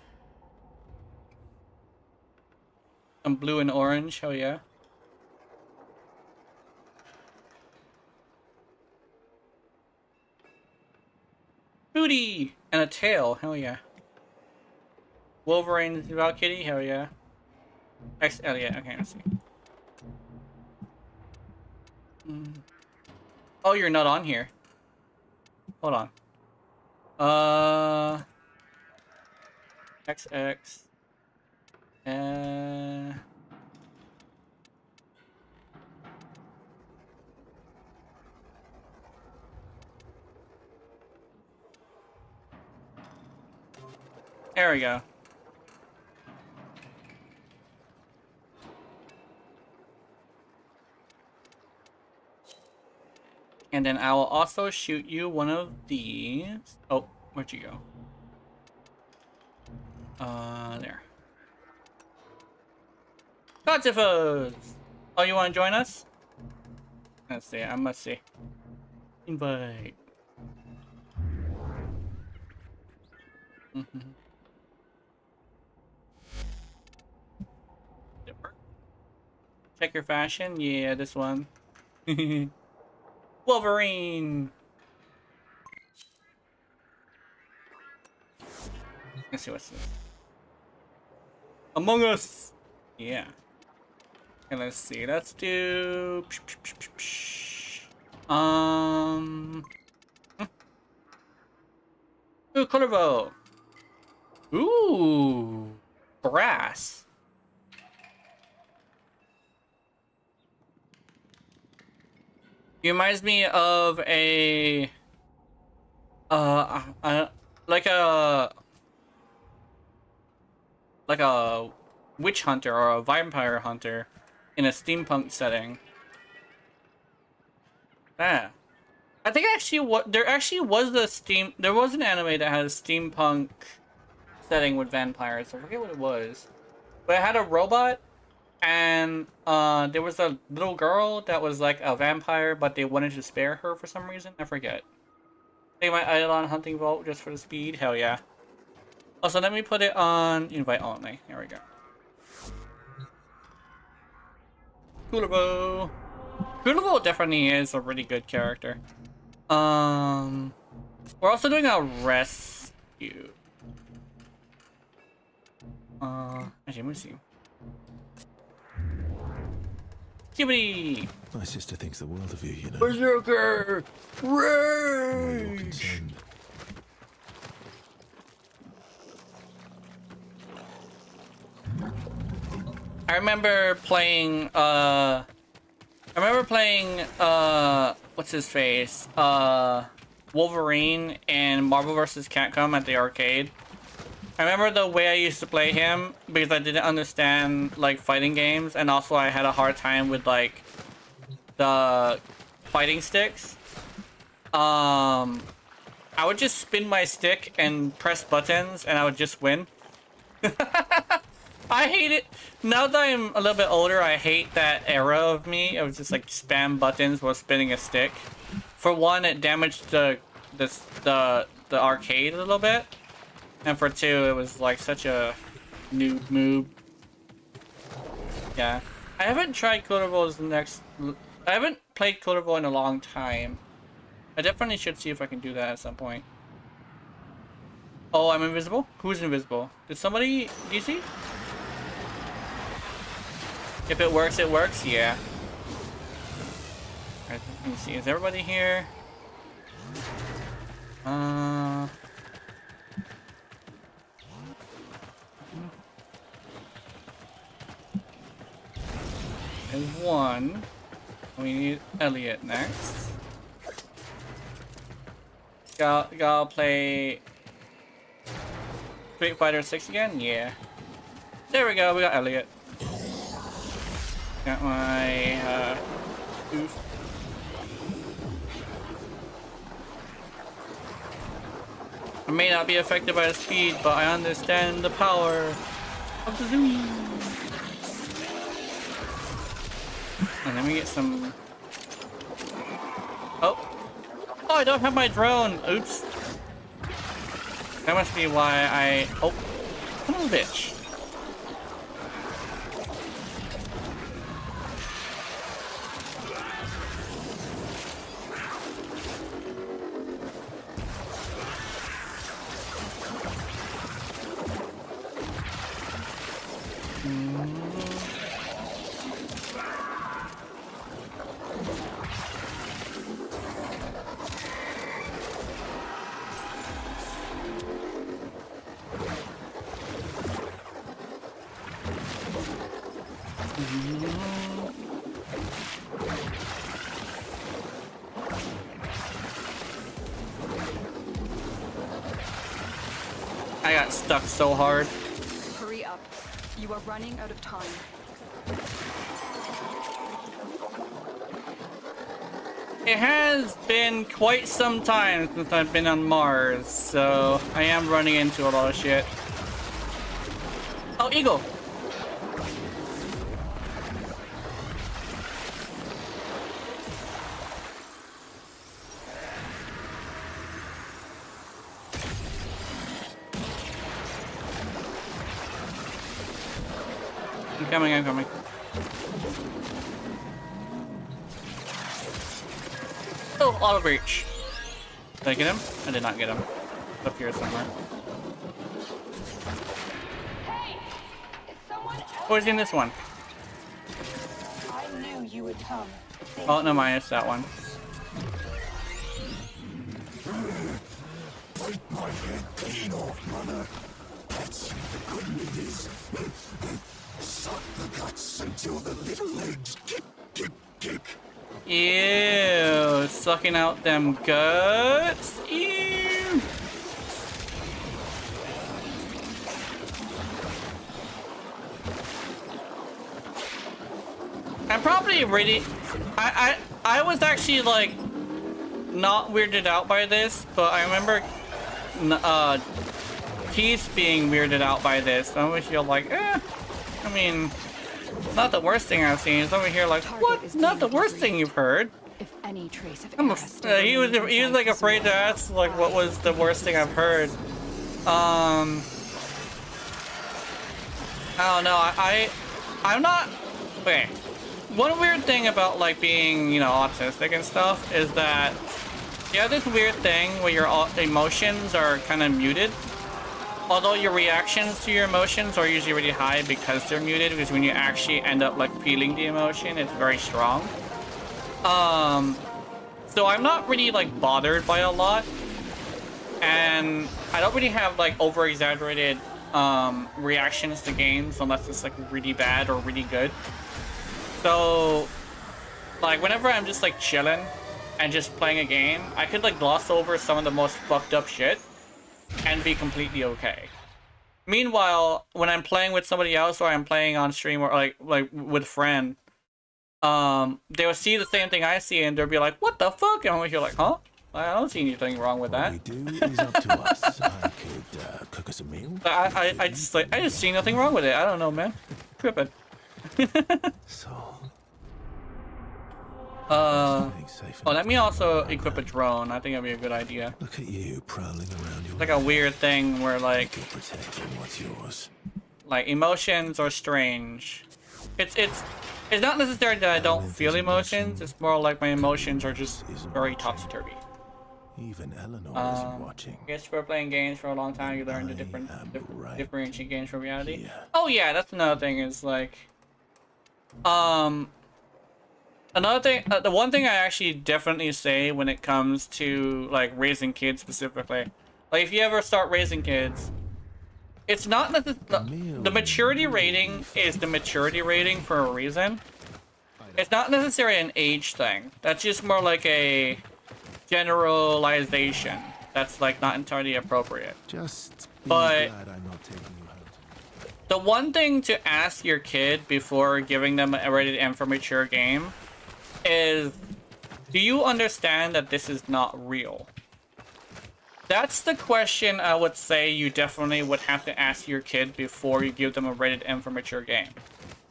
Some blue and orange. Hell yeah. Booty and a tail. Hell yeah. Wolverine Valkyrie. Hell yeah. X Elliot. Okay, let's see. Oh, you're not on here. Hold on. XX. There we go. And then I will also shoot you one of these. Oh, where'd you go? There. Godzifos! Oh, you want to join us? Let's see, I must see. Invite. Check your fashion? Yeah, this one. Wolverine! Let's see what's this. Among Us! Yeah. And let's see, let's do... Ooh, Kurobo. Ooh, brass. He reminds me of a like a witch hunter or a vampire hunter in a steampunk setting. Ah, I think actually there was an anime that had a steampunk setting with vampires. I forget what it was, but it had a robot, and there was a little girl that was like a vampire, but they wanted to spare her for some reason. I forget. Take my Eidolon hunting vault just for the speed. Hell yeah. Also, let me put it on invite only. There we go. Kurobo. Kurobo definitely is a really good character. We're also doing a rescue. Actually, let me see. Skibidi! My sister thinks the world of you, you know. Berserker! For your Rage! concern. I remember playing, what's his face? Wolverine and Marvel vs. Capcom at the arcade. I remember the way I used to play him because I didn't understand, like, fighting games, and also I had a hard time with, like, the fighting sticks. I would just spin my stick and press buttons, and I would just win. I hate it. Now that I'm a little bit older, I hate that era of me. I was just like spam buttons while spinning a stick. For one, it damaged the arcade a little bit, and for two, it was like such a noob move. Yeah, I haven't tried Kurobo's I haven't played Kurobo in a long time. I definitely should see if I can do that at some point. Oh, I'm invisible? Who's invisible? Did somebody... Do you see? If it works, it works? Yeah. Alright, let me see. Is everybody here? There's one. We need Elliot next. Gotta play Street Fighter 6 again? Yeah. There we go, we got Elliot. Got my oof. I may not be affected by the speed, but I understand the power of the zoom. And let me get some... Oh, I don't have my drone. Oops. That must be why I... Oh, come on, bitch. I got stuck so hard. Hurry up. You are running out of time. It has been quite some time since I've been on Mars, so I am running into a lot of shit. Oh, Eagle! I'm coming. Oh, auto breach. Did I get him? I did not get him. It's up here somewhere. Hey! Is someone else? Oh, he's in this one. I knew you would come. Oh, no, minus that one. Fight my head. brother. That's the good news. Suck the guts until the little legs kick. Ew, sucking out them guts. Ew. I'm probably really. I was actually like not weirded out by this, but I remember Keith being weirded out by this. I wish you're like, I mean, not the worst thing I've seen. It's over here like, what? Not the worst thing you've heard. If any trace of He was like afraid to ask like what was the worst thing I've heard. I don't know. I'm not. Okay. One weird thing about like being, you know, autistic and stuff is that you have this weird thing where your emotions are kind of muted. Although your reactions to your emotions are usually really high because they're muted, because when you actually end up like feeling the emotion, it's very strong. So I'm not really like bothered by a lot, and I don't really have like over exaggerated reactions to games unless it's like really bad or really good. So like whenever I'm just like chilling and just playing a game, I could like gloss over some of the most fucked up shit and be completely okay. Meanwhile, when I'm playing with somebody else or I'm playing on stream or like with a friend, they'll see the same thing I see and they'll be like, what the fuck? And you're like, huh? I don't see anything wrong with that. What we do is up to us. I could cook us a meal. I just see nothing wrong with it. I don't know, man. Tripping. So. Let me also equip a drone. I think that'd be a good idea. Look at you prowling around your Like a weird thing where like protecting what's yours. like emotions are strange. It's not necessarily that I don't feel emotions. It's more like my emotions are just very topsy-turvy. Even Eleanor isn't watching. I guess we're playing games for a long time. You learn to right differentiate games from reality. here. Oh yeah, that's another thing. Is like, another thing. The one thing I actually definitely say when it comes to like raising kids specifically, like if you ever start raising kids, it's not that the maturity rating is the maturity rating for a reason. It's not necessarily an age thing. That's just more like a generalization that's like not entirely appropriate. Just But glad I'm not taking you home. the one thing to ask your kid before giving them a rated M for mature game is, do you understand that this is not real? That's the question I would say you definitely would have to ask your kid before you give them a rated M for mature game.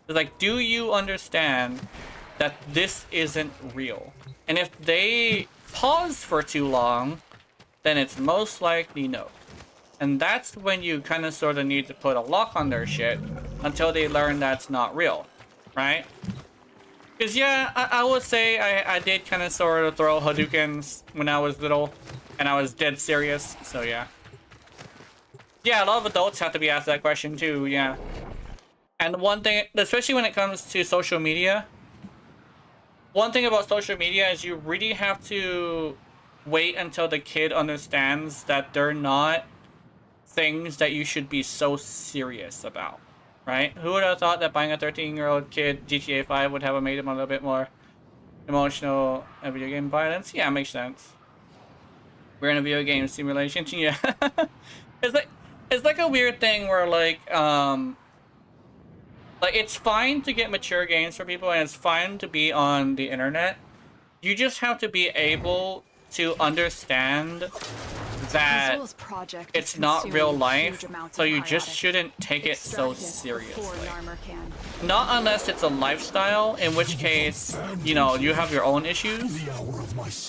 It's like, do you understand that this isn't real? And if they pause for too long, then it's most likely no. And that's when you kind of sort of need to put a lock on their shit until they learn that's not real, right? Because yeah, I would say I did kind of sort of throw Hadoukens when I was little, and I was dead serious, so yeah. Yeah, a lot of adults have to be asked that question too, yeah. And one thing, especially when it comes to social media, one thing about social media is you really have to wait until the kid understands that they're not things that you should be so serious about, right? Who would have thought that buying a 13-year-old kid GTA 5 would have made him a little bit more emotional and video game violence? Yeah, it makes sense. We're in a video game simulation. Yeah. it's like a weird thing where like it's fine to get mature games for people and it's fine to be on the internet. You just have to be able to understand that it's not real life, so you just shouldn't take it so seriously. Not unless it's a lifestyle, in which case, you know, you have your own issues.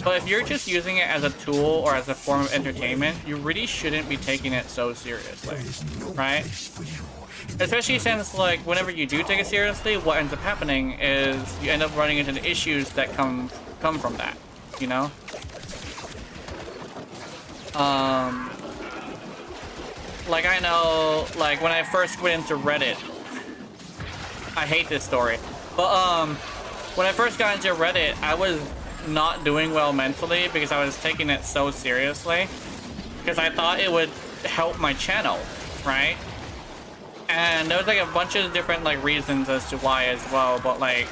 But if you're just using it as a tool or as a form of entertainment, you really shouldn't be taking it so seriously, right? Especially since, like, whenever you do take it seriously, what ends up happening is you end up running into the issues that come from that, you know? Like I know, like when I first went into Reddit, I hate this story, but when I first got into Reddit, I was not doing well mentally because I was taking it so seriously, because I thought it would help my channel, right? And there was like a bunch of different like reasons as to why as well, but like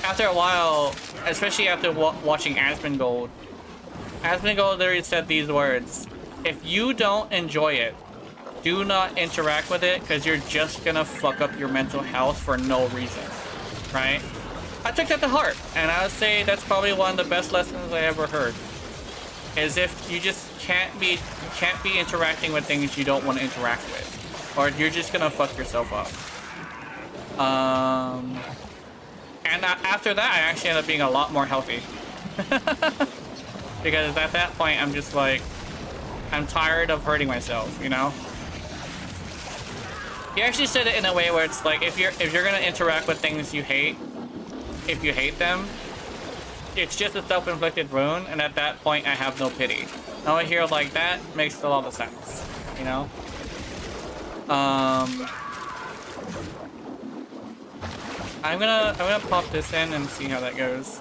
after a while, especially after watching Asmongold literally said these words: if you don't enjoy it, do not interact with it, because you're just gonna fuck up your mental health for no reason, right? I took that to heart, and I would say that's probably one of the best lessons I ever heard. Is if you just can't be interacting with things you don't want to interact with, or you're just gonna fuck yourself up. And after that, I actually ended up being a lot more healthy. Because at that point, I'm just like, I'm tired of hurting myself, you know? He actually said it in a way where it's like, if you're gonna interact with things you hate, if you hate them, it's just a self-inflicted wound, and at that point, I have no pity. Now I hear like that makes a lot of sense, you know? I'm gonna pop this in and see how that goes.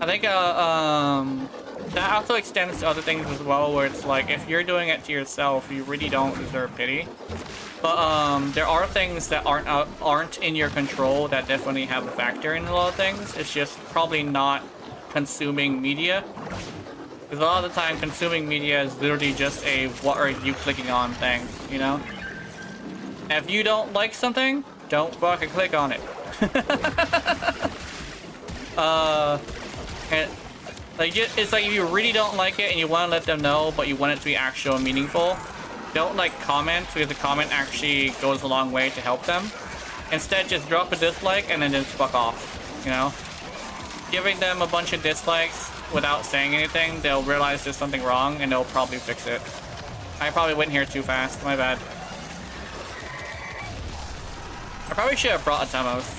I think that also extends to other things as well, where it's like, if you're doing it to yourself, you really don't deserve pity. But there are things that aren't in your control that definitely have a factor in a lot of things. It's just probably not consuming media. Because a lot of the time, consuming media is literally just a "what are you clicking on" thing, you know? If you don't like something, don't fucking click on it. It's like if you really don't like it and you want to let them know, but you want it to be actual and meaningful, don't like comment, because the comment actually goes a long way to help them. Instead, just drop a dislike and then just fuck off, you know? Giving them a bunch of dislikes without saying anything, they'll realize there's something wrong and they'll probably fix it. I probably went here too fast, my bad. I probably should have brought a Temos.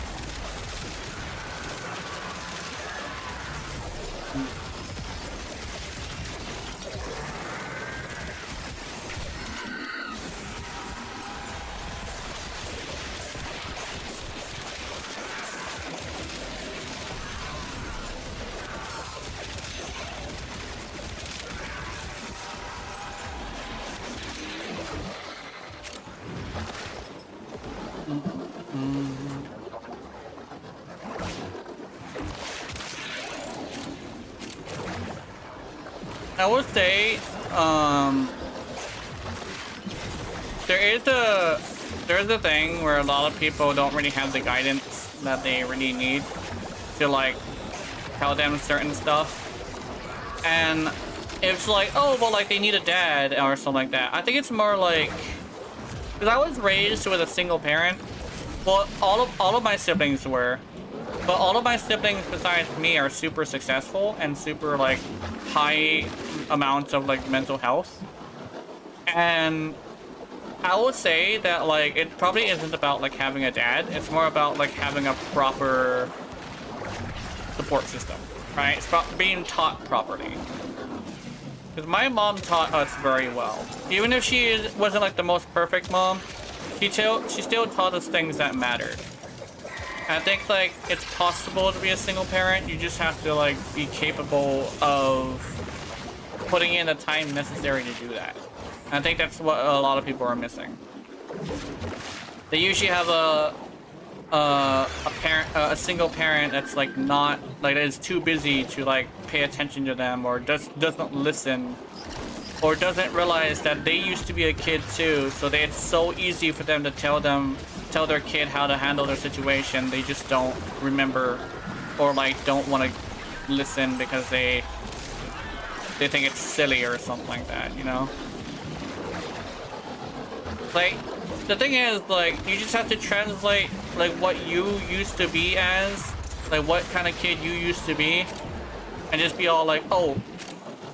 I would say, there's a thing where a lot of people don't really have the guidance that they really need to like tell them certain stuff, and it's like, oh well, like they need a dad or something like that. I think it's more like, because I was raised with a single parent. Well, all of my siblings were. But all of my siblings besides me are super successful and super like high amounts of like mental health. And I would say that like it probably isn't about like having a dad. It's more about like having a proper support system, right? It's about being taught properly. Because my mom taught us very well. Even if she wasn't like the most perfect mom, she still taught us things that mattered. I think like it's possible to be a single parent. You just have to like be capable of putting in the time necessary to do that. And I think that's what a lot of people are missing. They usually have a single parent that's like not like that is too busy to like pay attention to them, or doesn't listen, or doesn't realize that they used to be a kid too. So it's so easy for them to tell their kid how to handle their situation. They just don't remember, or like don't want to listen because they think it's silly or something like that, you know? Like, the thing is, like, you just have to translate like what you used to be as, like what kind of kid you used to be, and just be all like, oh,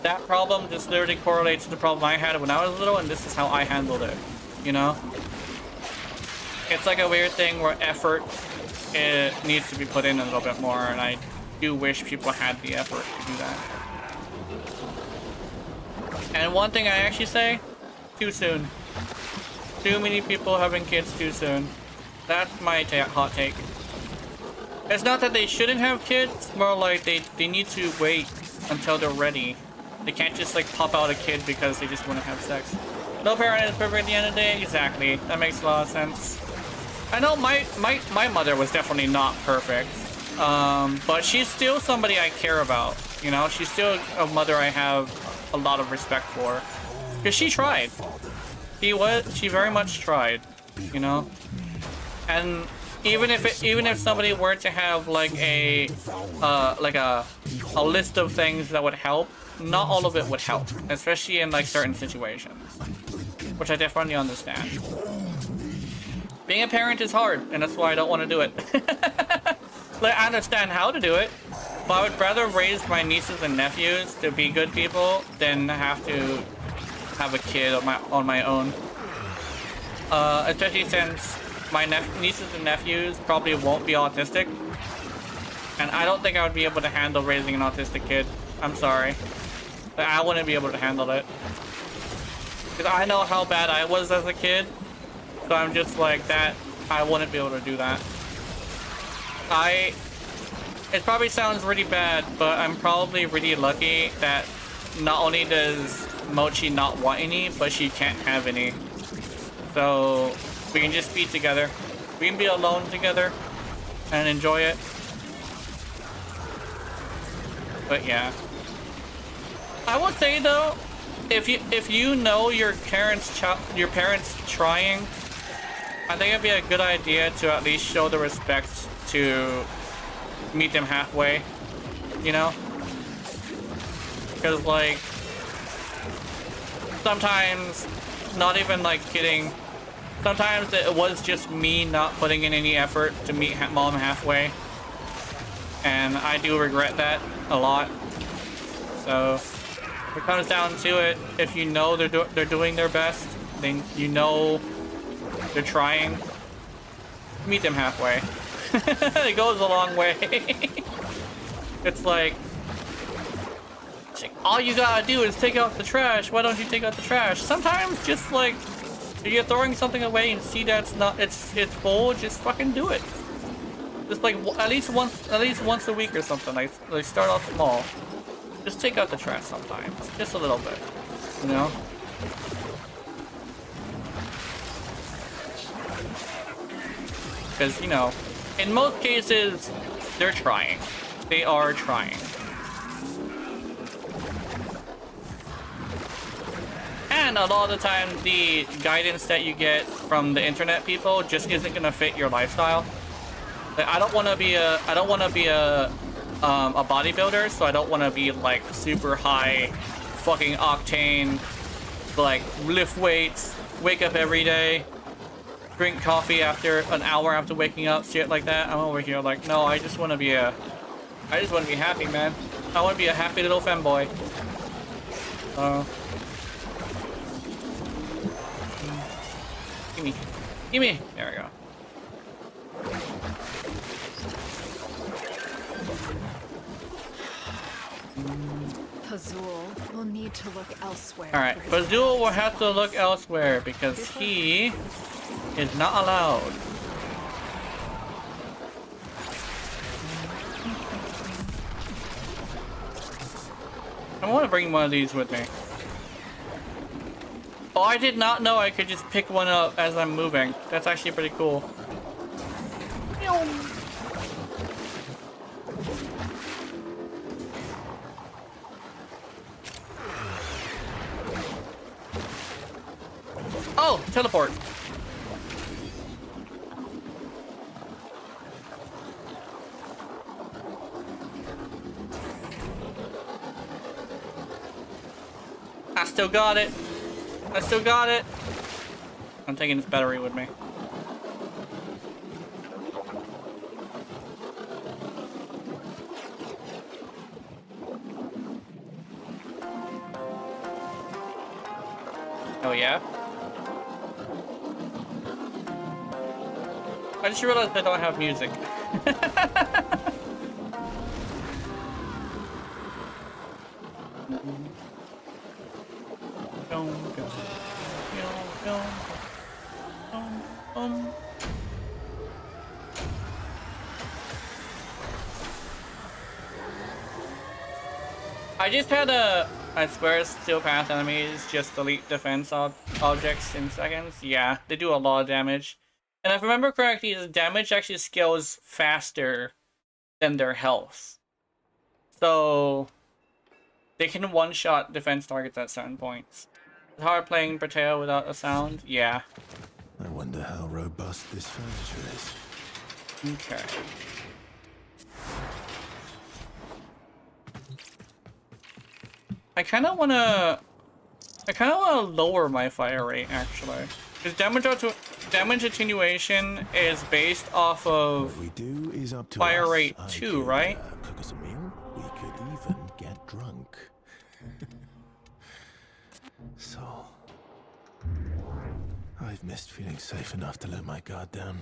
that problem just literally correlates to the problem I had when I was little, and this is how I handled it, you know? It's like a weird thing where effort needs to be put in a little bit more, and I do wish people had the effort to do that. And one thing I actually say, too soon. Too many people having kids too soon. That's my hot take. It's not that they shouldn't have kids, more like they need to wait until they're ready. They can't just like pop out a kid because they just want to have sex. No parent is perfect at the end of the day. Exactly. That makes a lot of sense. I know my mother was definitely not perfect. But she's still somebody I care about. You know, she's still a mother I have a lot of respect for. Because she tried. She very much tried, you know? And even if somebody were to have like a list of things that would help, not all of it would help, especially in like certain situations, which I definitely understand. Being a parent is hard, and that's why I don't want to do it. Like, I understand how to do it, but I would rather raise my nieces and nephews to be good people than have to have a kid on my own. Especially since my nieces and nephews probably won't be autistic, and I don't think I would be able to handle raising an autistic kid. I'm sorry. I wouldn't be able to handle it. Because I know how bad I was as a kid, so I'm just like that. I wouldn't be able to do that. It probably sounds really bad, but I'm probably really lucky that not only does Mochi not want any, but she can't have any. So we can just be together. We can be alone together and enjoy it. But yeah. I would say though, if you know your parents trying, I think it'd be a good idea to at least show the respect to meet them halfway, you know? Because like sometimes, not even like kidding, sometimes it was just me not putting in any effort to meet mom halfway, and I do regret that a lot. So if it comes down to it, if you know they're doing their best, then you know they're trying, meet them halfway. It goes a long way. It's like all you gotta do is take out the trash. Why don't you take out the trash? Sometimes just like if you're throwing something away and see that's not it's full, just fucking do it. Just like at least once a week or something. Like start off small. Just take out the trash sometimes, just a little bit, you know. Because you know, in most cases, they're trying. They are trying. And a lot of the time, the guidance that you get from the internet people just isn't gonna fit your lifestyle. Like, I don't want to be a bodybuilder, so I don't want to be like super high, fucking octane, like lift weights, wake up every day, drink coffee after an hour after waking up, shit like that. I'm over here like, no, I just want to be happy, man. I want to be a happy little femboy. Gimme. There we go. Pazul will need to look elsewhere. Alright, Pazul will have to look elsewhere because he is not allowed. I want to bring one of these with me. Oh, I did not know I could just pick one up as I'm moving. That's actually pretty cool. Oh, teleport. I still got it. I'm taking this battery with me. Oh yeah? I just realized I don't have music. I just had a I swear steel path enemies just delete defense objects in seconds. Yeah, they do a lot of damage. And if I remember correctly, the damage actually scales faster than their health. So they can one-shot defense targets at certain points. It's hard playing Proteo without a sound? Yeah. I wonder how robust this furniture is. Okay. I kind of wanna lower my fire rate actually, because damage attenuation is based off of What we do is up to fire us. rate I 2, could, right? Cook us a meal. We could even get drunk. So, I've missed feeling safe enough to let my guard down.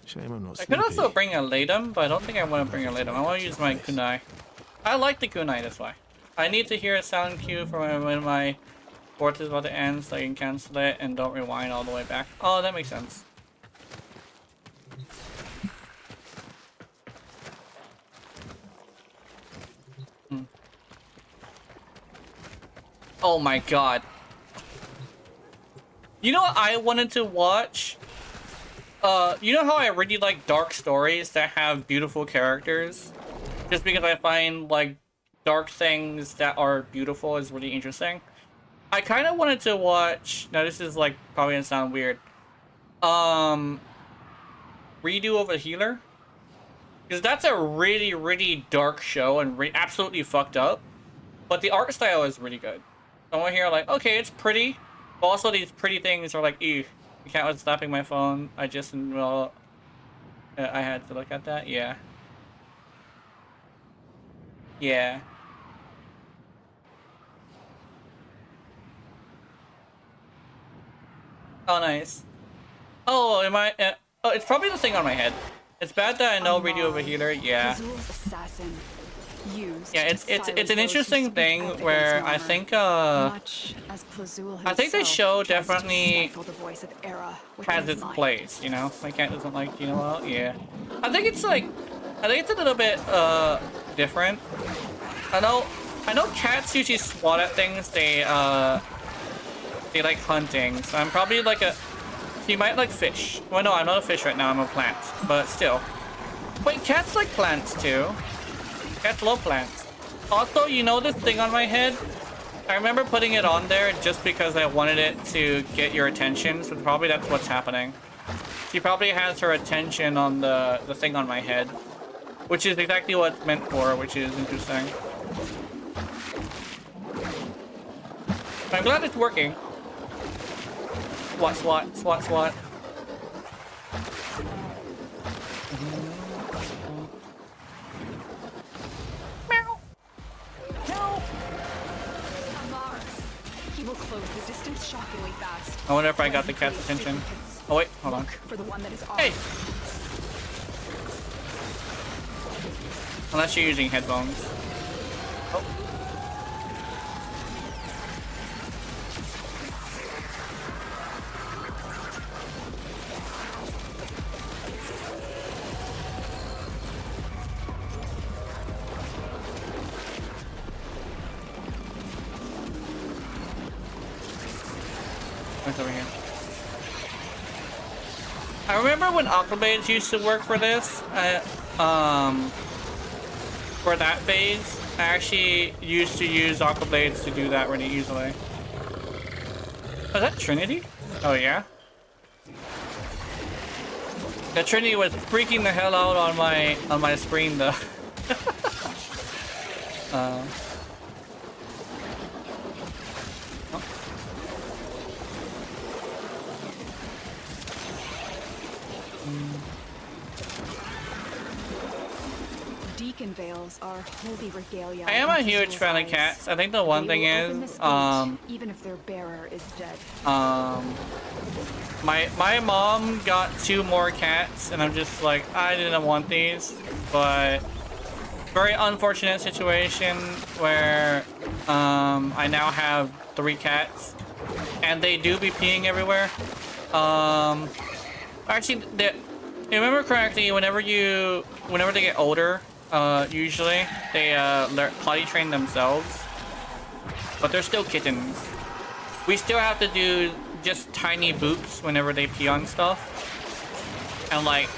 Shame I'm not I sleepy. could also bring a Latum, but I don't think I want to bring a Latum. I want to use my kunai. I like the kunai this way. I need to hear a sound cue for when my fourth is about to end so I can cancel it and don't rewind all the way back. Oh, that makes sense. Oh my god. You know what I wanted to watch? You know how I really like dark stories that have beautiful characters? Just because I find, like, dark things that are beautiful is really interesting. I kind of wanted to watch... Now, this is, like, probably gonna sound weird. Redo of a Healer? Because that's a really, really dark show and absolutely fucked up. But the art style is really good. Someone here like, okay, it's pretty. But also these pretty things are like, ew. The cat was slapping my phone. I just, well, I had to look at that. Yeah. Yeah. Oh, nice. Oh, am I? Oh, it's probably the thing on my head. It's bad that I know redo of a healer. Yeah. Plazul's assassin. Used Yeah, to it's silence an those who interesting speak thing out where against I Marmor. think Much as Plazul I think the himself show tries to definitely stifle the voice of Era within has his its mind. place, you know? My cat doesn't like Gina well, yeah. I think it's like, I think it's a little bit different. I know cats usually swat at things. They like hunting, so I'm probably like a, you might like fish. Well, no, I'm not a fish right now, I'm a plant, but still. Wait, cats like plants too. Cats love plants. Also, you know this thing on my head? I remember putting it on there just because I wanted it to get your attention, so probably that's what's happening. She probably has her attention on the thing on my head, which is exactly what it's meant for, which is interesting. I'm glad it's working. Swat, swat, swat, swat. Meow. Meow. He will close the distance shockingly fast. I wonder if I got the cat's attention. Oh wait, hold on. For the one that is Hey! Unless you're using headphones. Oh. What's over here? I remember when Aquablades used to work for this. For that phase, I actually used to use Aquablades to do that really easily. Oh, is that Trinity? Oh yeah. The Trinity was freaking the hell out on my screen though. Deacon veils are holy regalia. I am a in huge Plazul's fan of eyes. cats. I think the one They thing will open is, this gate, even if their bearer is dead. my mom got 2 more cats, and I'm just like, I didn't want these, but very unfortunate situation where I now have 3 cats, and they do be peeing everywhere. Actually, you remember correctly, whenever they get older, usually they potty train themselves, but they're still kittens. We still have to do just tiny boops whenever they pee on stuff, and like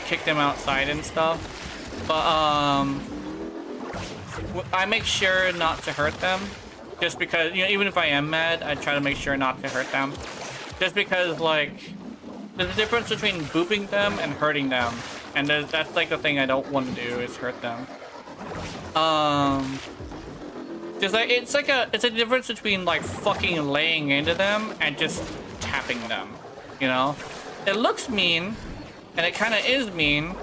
kick them outside and stuff. But I make sure not to hurt them, just because, you know, even if I am mad, I try to make sure not to hurt them, just because like there's a difference between booping them and hurting them, and that's like the thing I don't want to do, is hurt them. Just like it's a difference between like fucking laying into them and just tapping them, you know? It looks mean, and it kind of is mean.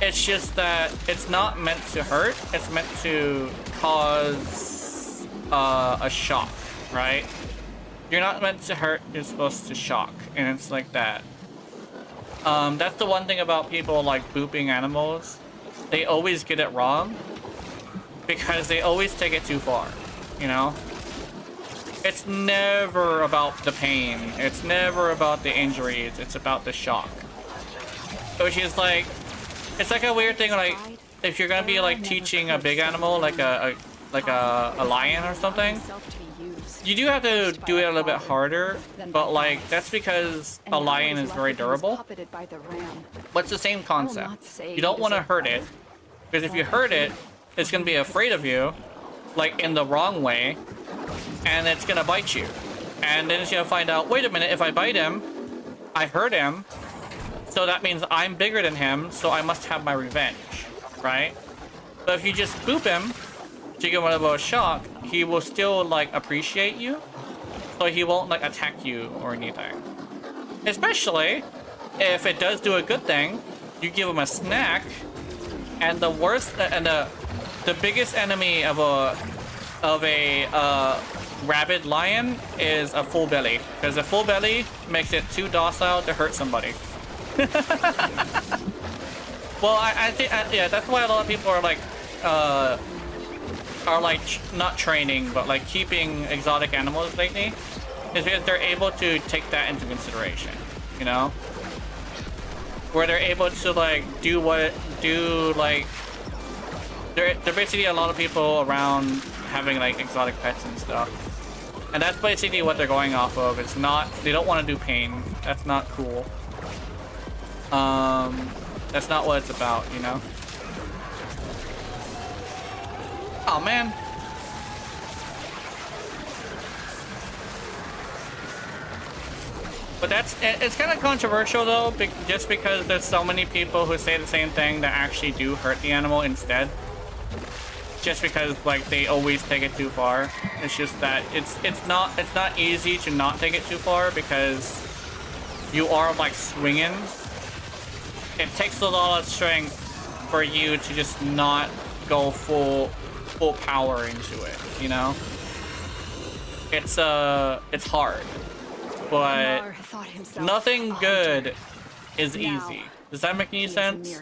It's just that it's not meant to hurt. It's meant to cause a shock, right? You're not meant to hurt. You're supposed to shock, and it's like that. That's the one thing about people like booping animals. They always get it wrong because they always take it too far, you know? It's never about the pain. It's never about the injuries. It's about the shock. Which is like, it's like a weird thing, like if you're gonna be like teaching a big animal, like a lion or something, you do have to do it a little bit harder, but like that's because a lion is very durable. But it's the same concept. You don't want to hurt it, because if you hurt it, it's gonna be afraid of you, like in the wrong way, and it's gonna bite you. And then it's gonna find out, wait a minute, if I bite him, I hurt him, so that means I'm bigger than him, so I must have my revenge, right? But if you just boop him to give him a little shock, he will still like appreciate you, so he won't like attack you or anything. Especially if it does do a good thing, you give him a snack, and the worst and the biggest enemy of a rabid lion is a full belly, because a full belly makes it too docile to hurt somebody. Well, I think yeah, that's why a lot of people are like not training, but like keeping exotic animals lately, is because they're able to take that into consideration, you know, where they're able to like do like they're basically a lot of people around having like exotic pets and stuff, and that's basically what they're going off of. It's not, they don't want to do pain. That's not cool. That's not what it's about, you know? Oh, man. But it's kind of controversial, though, just because there's so many people who say the same thing that actually do hurt the animal instead. Just because, like, they always take it too far. It's just that it's not easy to not take it too far, because you are, like, swinging. It takes a lot of strength for you to just not go full power into it, you know? It's hard, but nothing good is easy. Does that make any sense?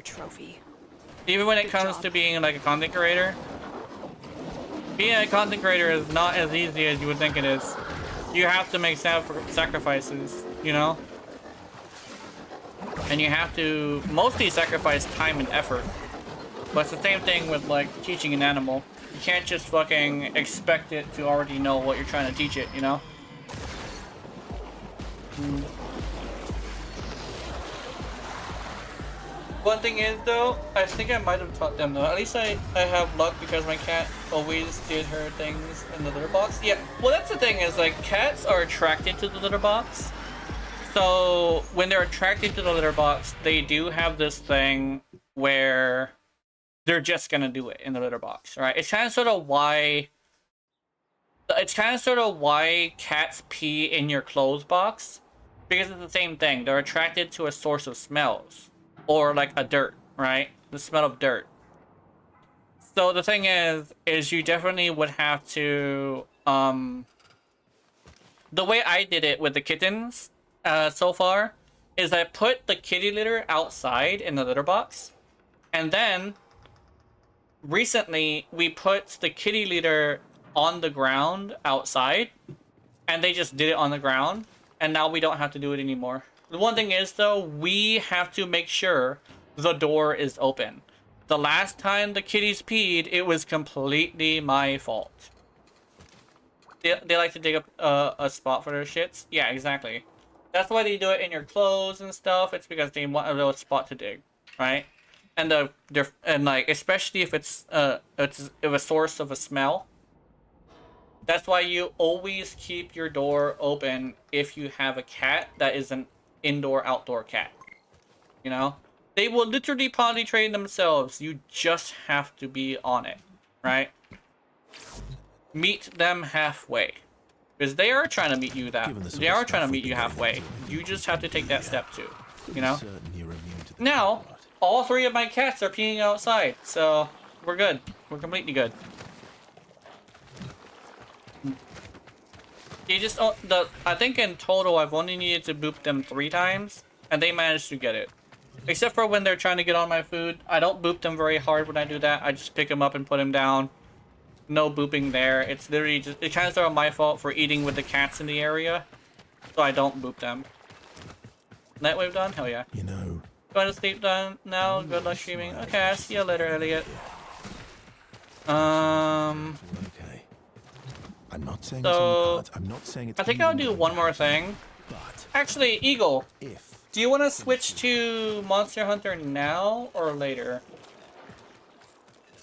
Even when it comes to being like a content creator, being a content creator is not as easy as you would think it is. You have to make sacrifices, you know? And you have to mostly sacrifice time and effort. But it's the same thing with like teaching an animal. You can't just fucking expect it to already know what you're trying to teach it, you know? One thing is though, I think I might have taught them though. At least I have luck because my cat always did her things in the litter box. Yeah, well that's the thing, is like cats are attracted to the litter box. So when they're attracted to the litter box, they do have this thing where they're just gonna do it in the litter box, right? It's kind of sort of why cats pee in your clothes box, because it's the same thing. They're attracted to a source of smells, or like a dirt, right? The smell of dirt. So the thing is you definitely would have to the way I did it with the kittens so far is I put the kitty litter outside in the litter box, and then recently we put the kitty litter on the ground outside, and they just did it on the ground, and now we don't have to do it anymore. The one thing is though, we have to make sure the door is open. The last time the kitties peed, it was completely my fault. They like to dig up a spot for their shits. Yeah, exactly. That's why they do it in your clothes and stuff. It's because they want a little spot to dig, right? And like especially if it's a source of a smell. That's why you always keep your door open if you have a cat that is an indoor-outdoor cat. You know? They will literally potty train themselves. You just have to be on it, right? Meet them halfway. Because they are trying to meet you they are trying to meet you halfway. You just have to take that step too, you know? Now, all 3 of my cats are peeing outside, so we're good. We're completely good. You just I think in total I've only needed to boop them 3 times, and they managed to get it. Except for when they're trying to get on my food. I don't boop them very hard when I do that. I just pick them up and put them down. No booping there. It's literally just, it's kind of my fault for eating with the cats in the area, so I don't boop them. Night wave done? Hell yeah. You know. Going to sleep done now. Good luck streaming. Okay, I'll see you later, Elliot. Okay. I'm not saying it's on the cards. I'm not saying it's. I think I'll do one more thing. But Actually, Eagle, if do you want to switch to Monster Hunter now or later?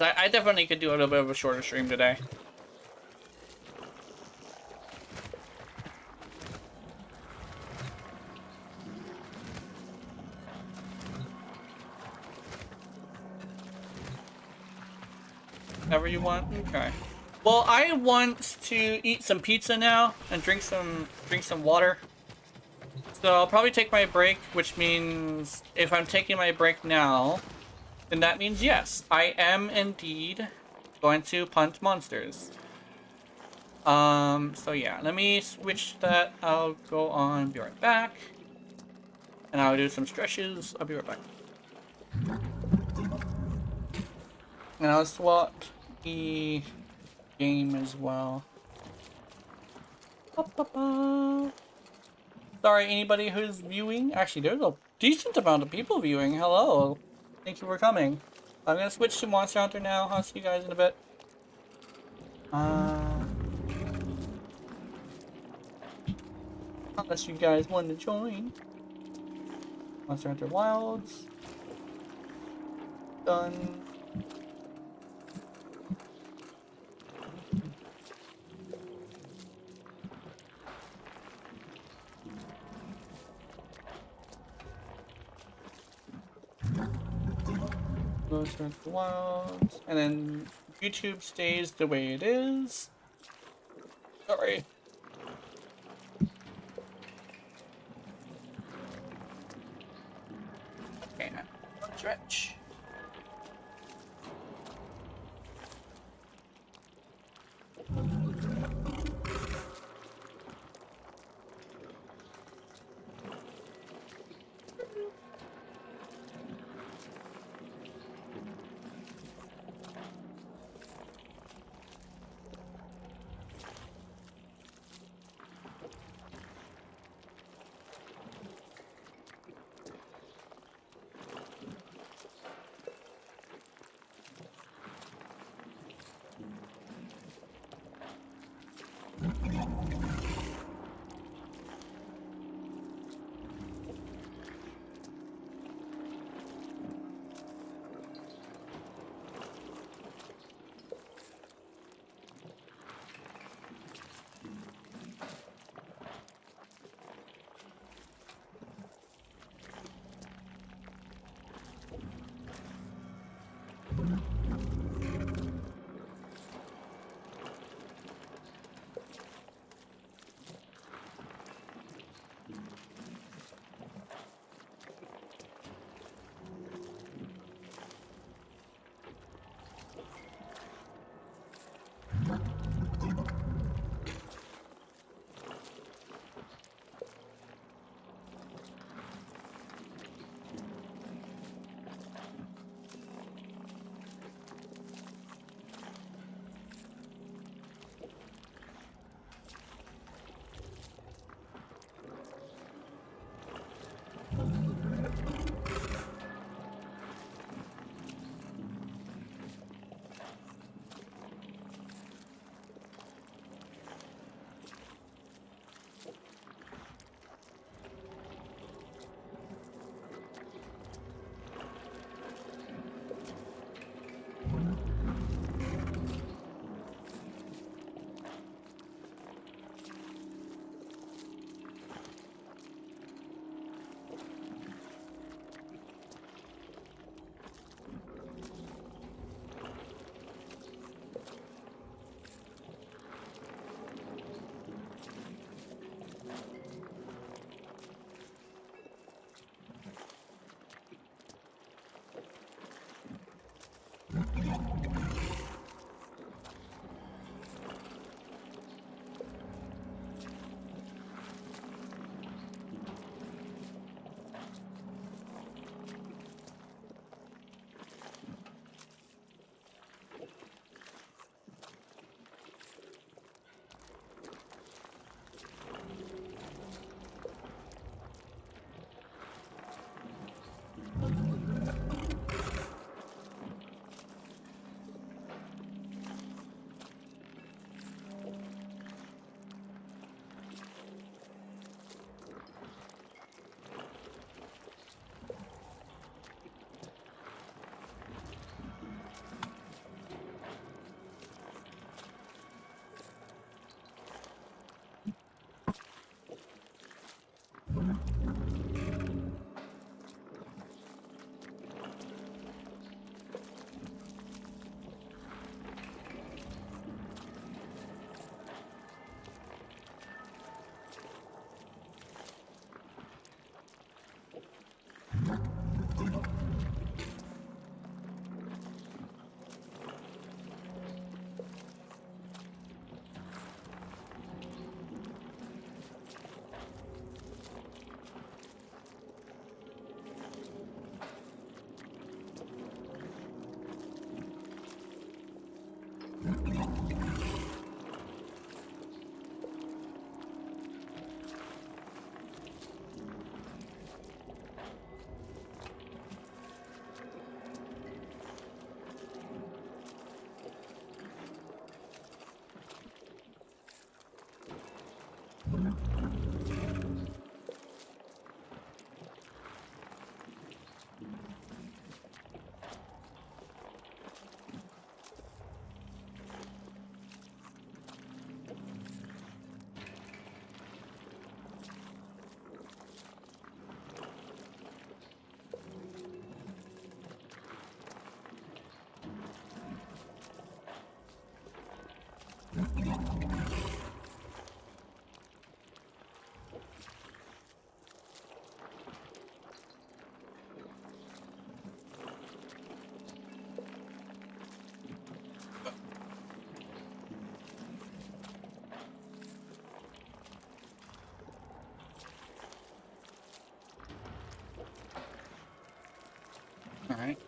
I definitely could do a little bit of a shorter stream today. Whatever you want? Okay. Well, I want to eat some pizza now and drink some water. So I'll probably take my break, which means if I'm taking my break now, then that means yes, I am indeed going to punt monsters. So yeah, let me switch that. I'll go on, be right back. And I'll do some stretches. I'll be right back. And I'll swap the game as well. Sorry, anybody who's viewing. Actually, there's a decent amount of people viewing. Hello. Thank you for coming. I'm gonna switch to Monster Hunter now. I'll see you guys in a bit. Unless you guys want to join. Monster Hunter Wilds. Done. Monster Hunter Wilds. And then YouTube stays the way it is. Sorry. Okay, now stretch. Alright.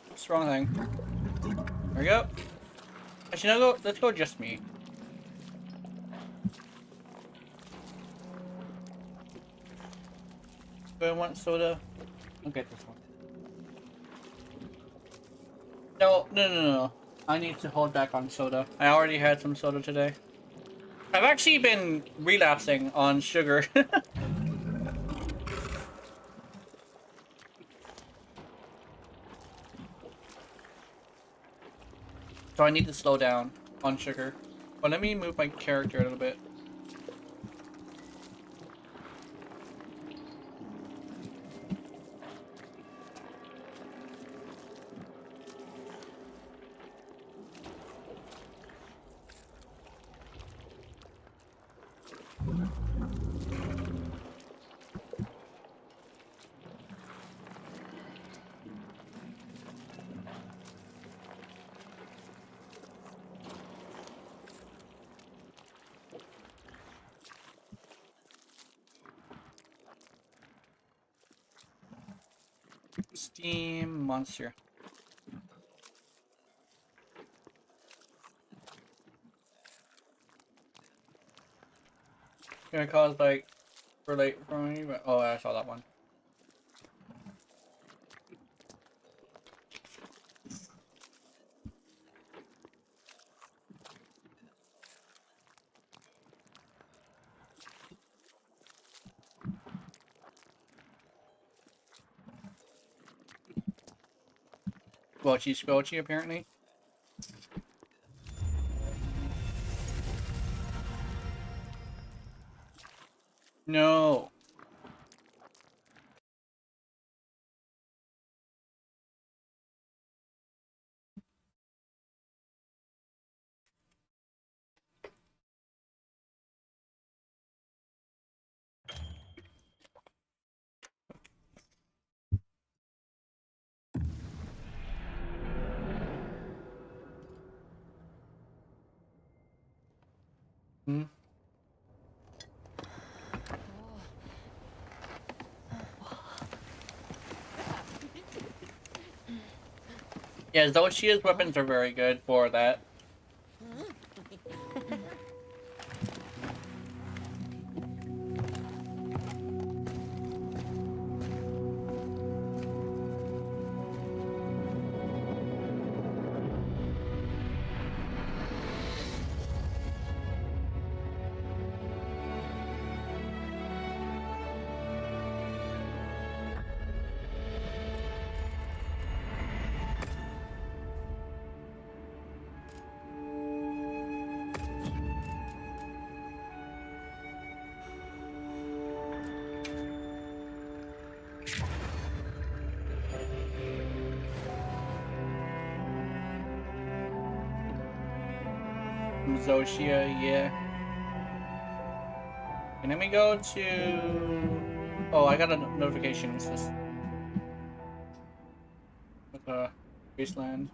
What's the wrong thing? There we go. Actually, no, let's go just me. Do I want soda? I'll get this one. No. I need to hold back on soda. I already had some soda today. I've actually been relapsing on sugar. So I need to slow down on sugar. But let me move my character a little bit. Steam monster. Gonna cause like relate for me, but oh, I saw that one. Squelchy Squelchy apparently. No. Hmm. Yeah, Zoshia's weapons are very good for that. Zoshia, yeah. And let me go to... Oh, I got a notification. What's this? With Wasteland.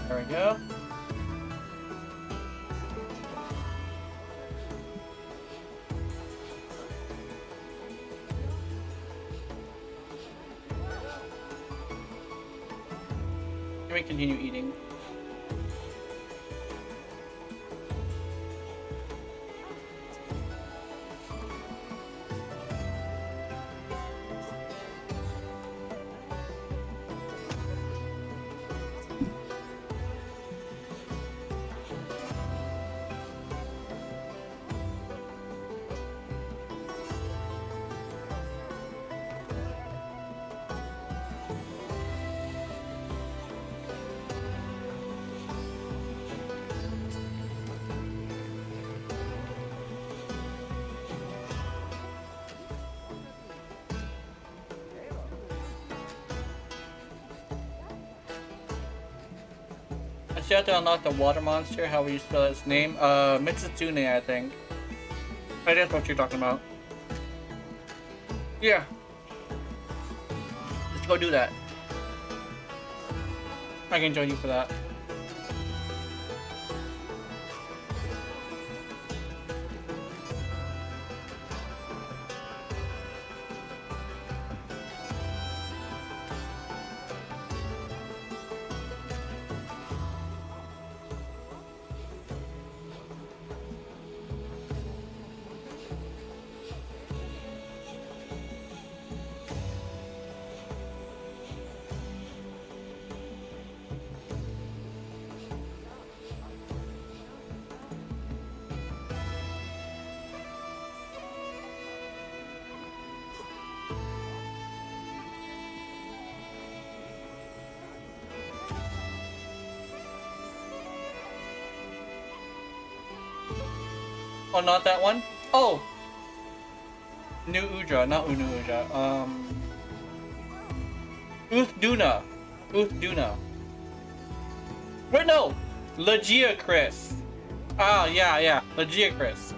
There we go. Let me continue eating. I still have to unlock the water monster. How will you spell its name? Mitsutune, I think. I guess what you're talking about. Yeah. Let's go do that. I can join you for that. Oh, not that one? Oh! New Udra, not Unu Udra. Uthduna. Uthduna. Wait, no! Legiacris. Ah, yeah. Legiacris.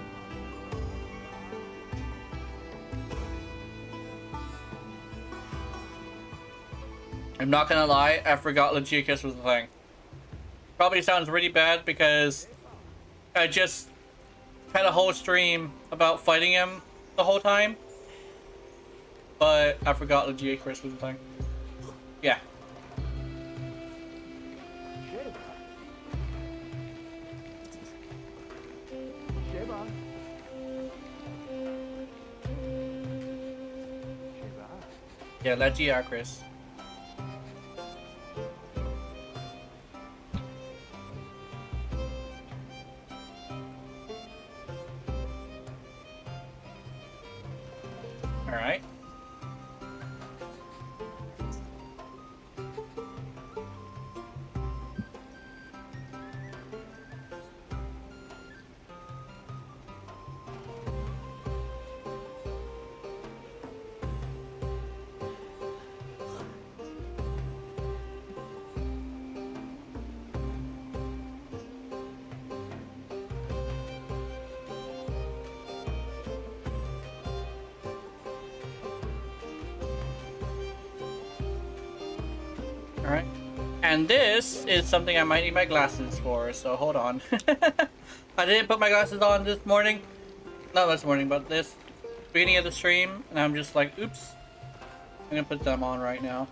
I'm not gonna lie, I forgot Legiacris was the thing. Probably sounds really bad because I just had a whole stream about fighting him the whole time, but I forgot Legiacris was the thing. Yeah. Yeah, Legiacris. Alright. Alright. And this is something I might need my glasses for, so hold on. I didn't put my glasses on this morning. Not this morning, but this beginning of the stream, and I'm just like, oops. I'm gonna put them on right now.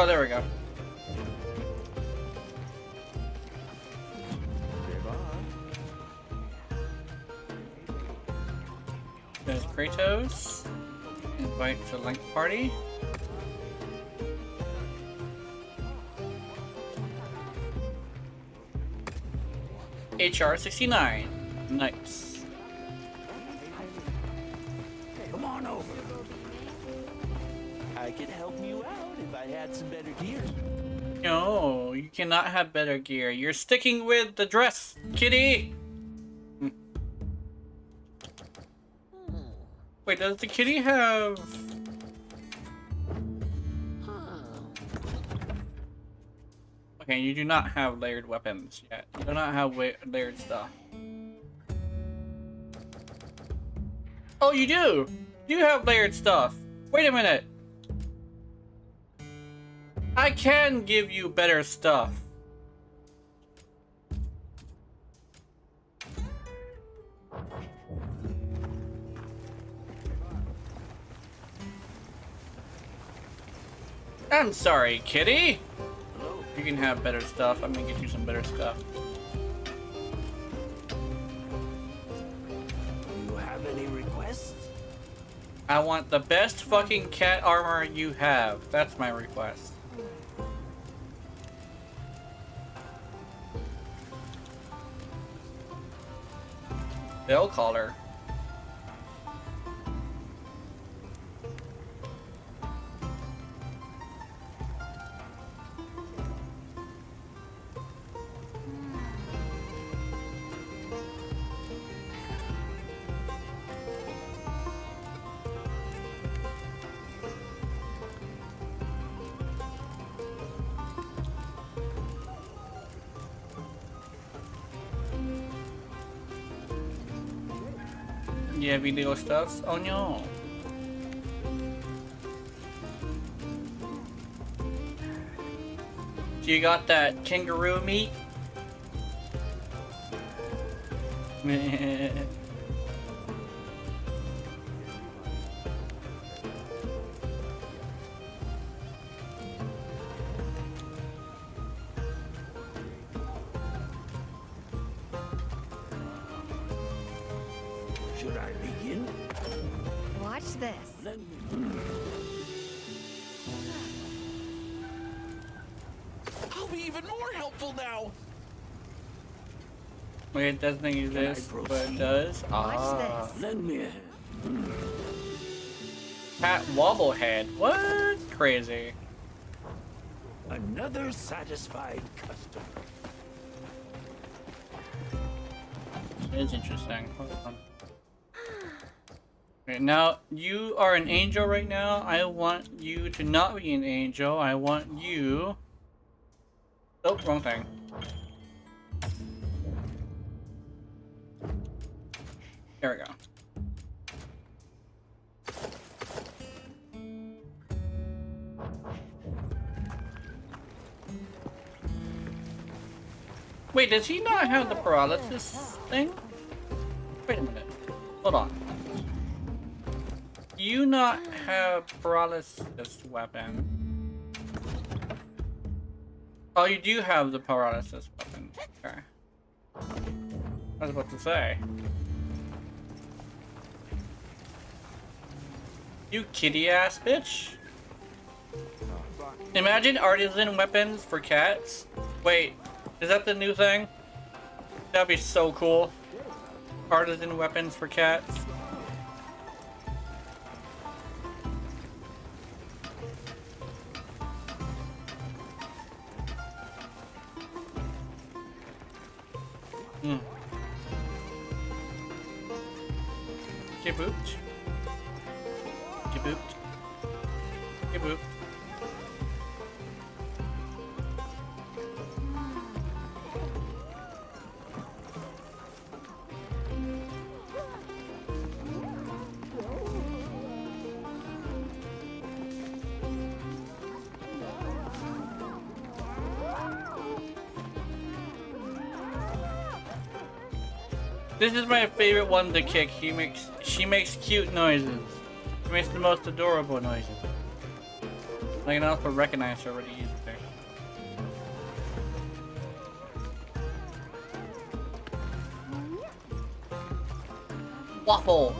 Oh, there we go. There's Kratos. Invite to Link Party. HR-69. Nice. Come on over. I could help you out if I had some better gear. No, you cannot have better gear. You're sticking with the dress, kitty! Wait, does the kitty have... Okay, you do not have layered weapons yet. You do not have layered stuff. Oh, you do! You have layered stuff. Wait a minute. I can give you better stuff. I'm sorry, kitty. You can have better stuff. I'm gonna get you some better stuff. Do you have any requests? I want the best fucking cat armor you have. That's my request. Bell collar. Yeah, video stuffs. Oh no. So you got that kangaroo meat? Should I begin? Watch this. Let me... I'll be even more helpful now. Wait, it doesn't exist, but it does. Watch this. Let me... Cat wobblehead. What? Crazy. Another satisfied customer. It is interesting. Hold on. Okay, now you are an angel right now. I want you to not be an angel. I want you. Oh, wrong thing. There we go. Wait, does he not have the paralysis thing? Wait a minute. Hold on. Do you not have paralysis weapon? Oh, you do have the paralysis weapon. Okay. I was about to say. You kitty ass bitch. Imagine artisan weapons for cats. Wait, is that the new thing? That'd be so cool. Artisan weapons for cats. Get booped. Get booped. Get booped. This is my favorite one to kick. She makes cute noises. She makes the most adorable noises. I can also recognize her really easily. Waffle.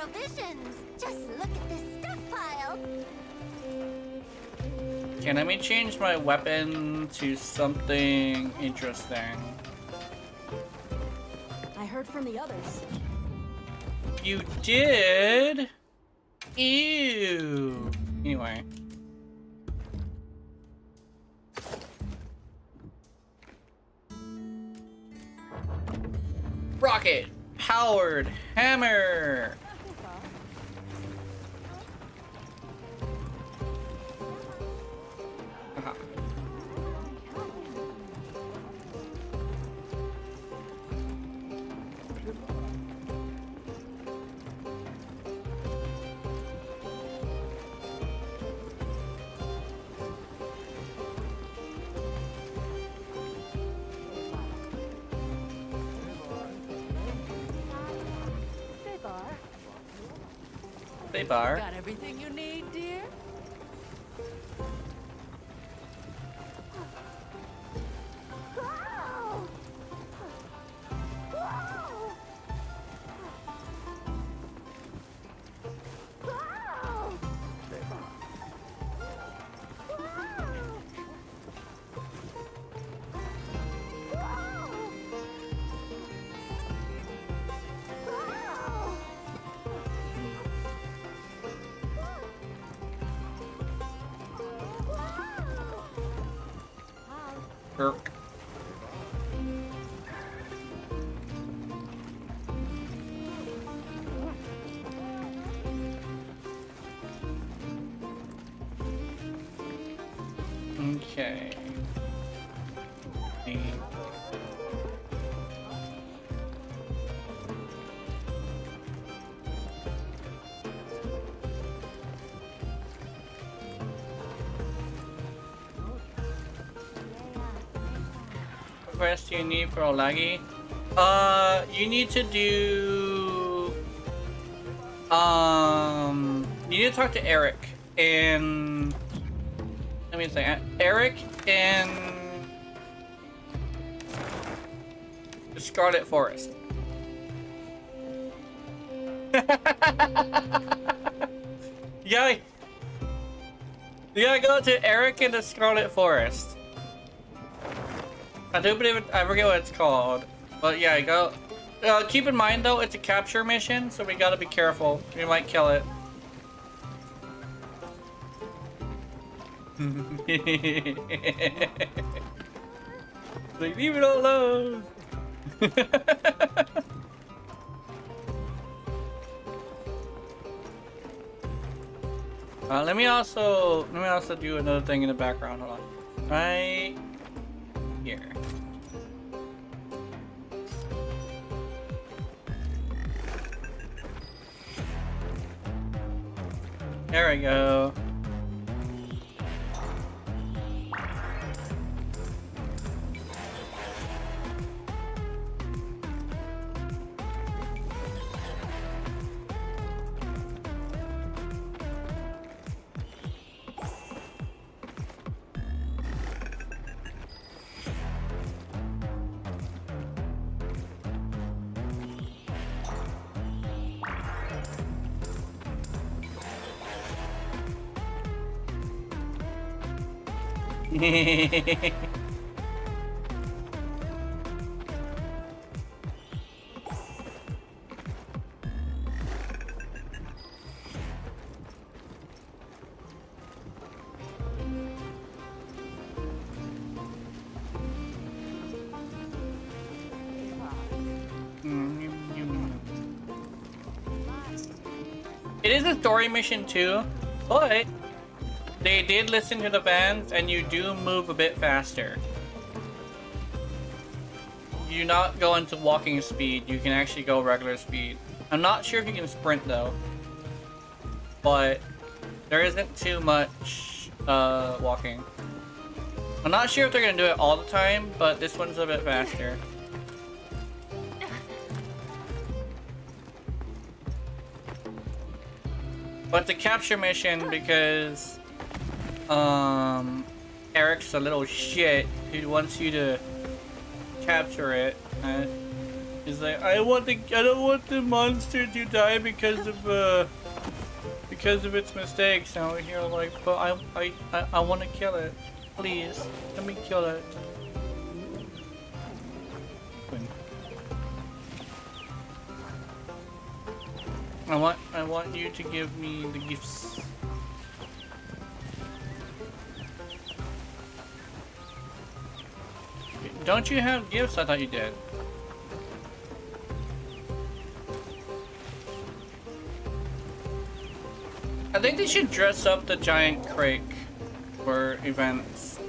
provisions. Just look at this stockpile. Okay, let me change my weapon to something interesting. I heard from the others. You did? Ew. Anyway. Rocket powered hammer. Aha. Say bar. Got everything you need, dear? Irk. Okay. What quest do you need for Olagi? You need to do... You need to talk to Eric in... Let me say, Eric in... the Scarlet Forest. You gotta go to Eric in the Scarlet Forest. I do believe I forget what it's called, but yeah, go. Keep in mind though, it's a capture mission, so we gotta be careful. We might kill it. Like, leave it alone. Let me also do another thing in the background. Hold on. Right here. There we go. It is a story mission too, but they did listen to the fans and you do move a bit faster. You not go into walking speed, you can actually go regular speed. I'm not sure if you can sprint though, but there isn't too much walking. I'm not sure if they're gonna do it all the time, but this one's a bit faster. But it's a capture mission because Eric's a little shit who wants you to capture it. He's like, I don't want the monster to die because of its mistakes. And we're here like, but I want to kill it. Please, let me kill it. I want you to give me the gifts. Don't you have gifts? I thought you did. I think they should dress up the giant crate for events.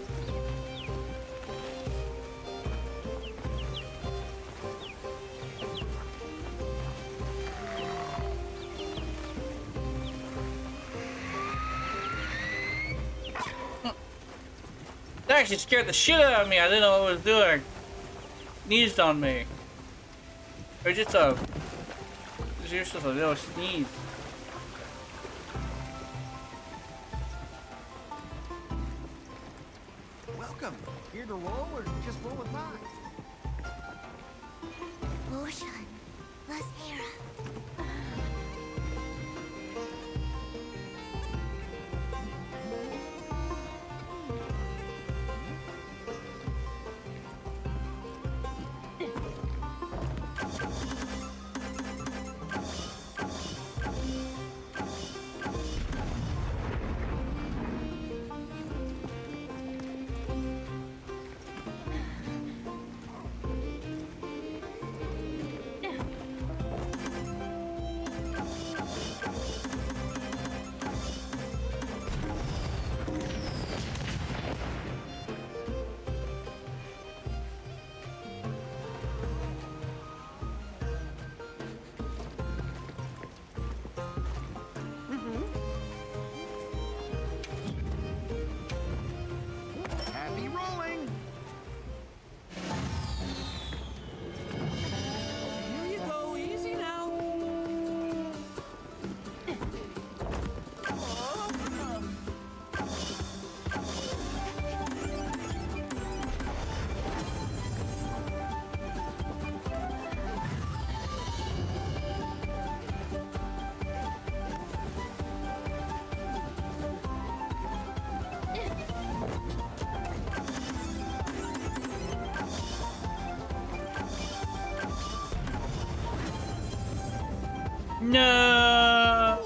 That actually scared the shit out of me. I didn't know what it was doing. Sneezed on me. Or just a... It's just a little sneeze. Welcome. Here to roll or just roll with mine? Ocean. Las Hera. Happy rolling. Here you go, easy now. No.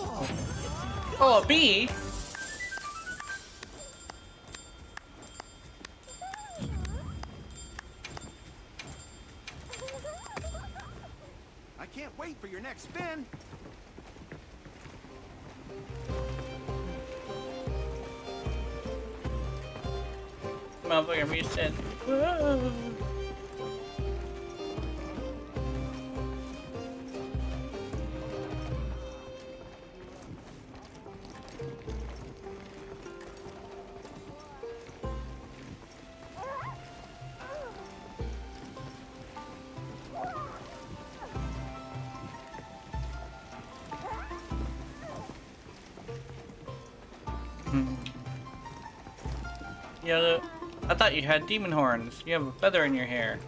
Oh, a bee. I can't wait for your next spin. Motherfucker reset. Whoa. Yeah, I thought you had demon horns. You have a feather in your hair.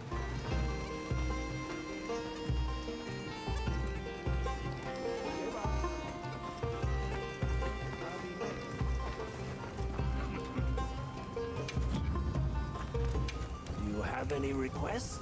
Do you have any requests?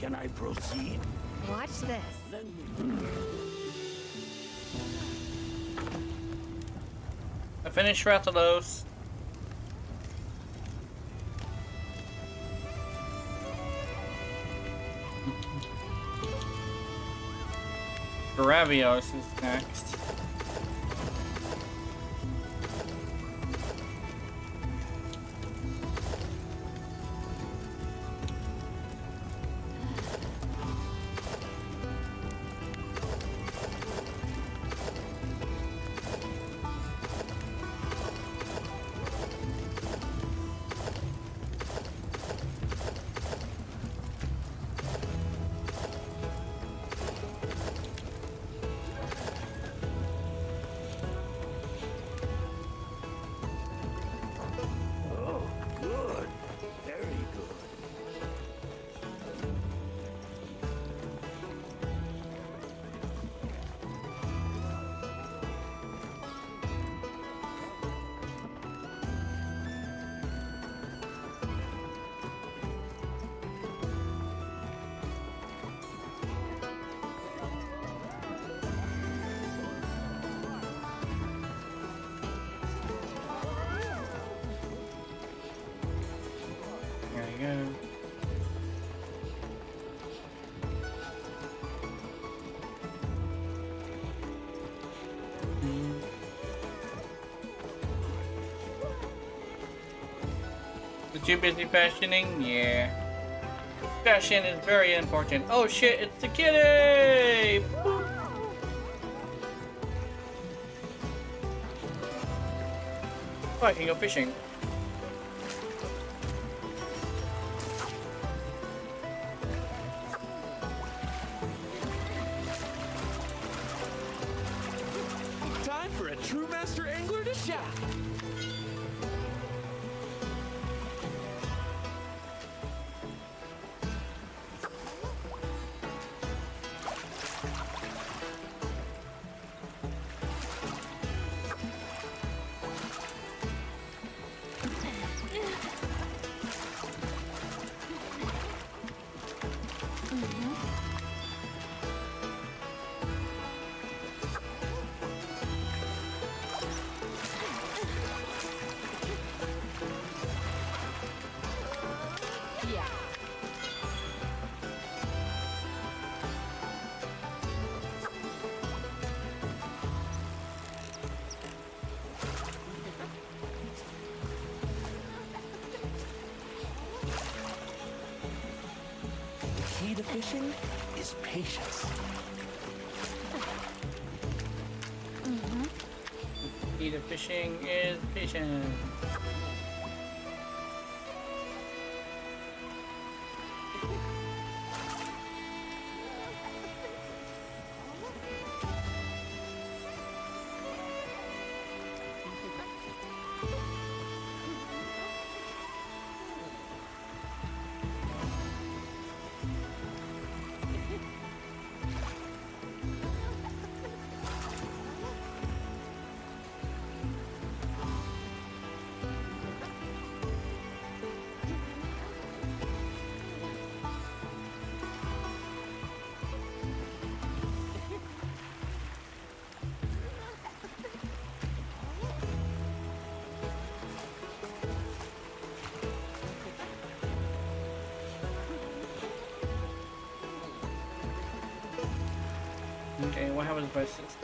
Can I proceed? Watch this. I finished Rathalos. Gravios is next. Oh, good. Very good. There you go. So too busy fashioning? Yeah. Fashion is very important. Oh shit, it's the kitty! Boop. Oh, I can go fishing. Time for a true master angler to shine. The key to fishing is patience. Key to fishing is patience. Okay, what happens if I assist?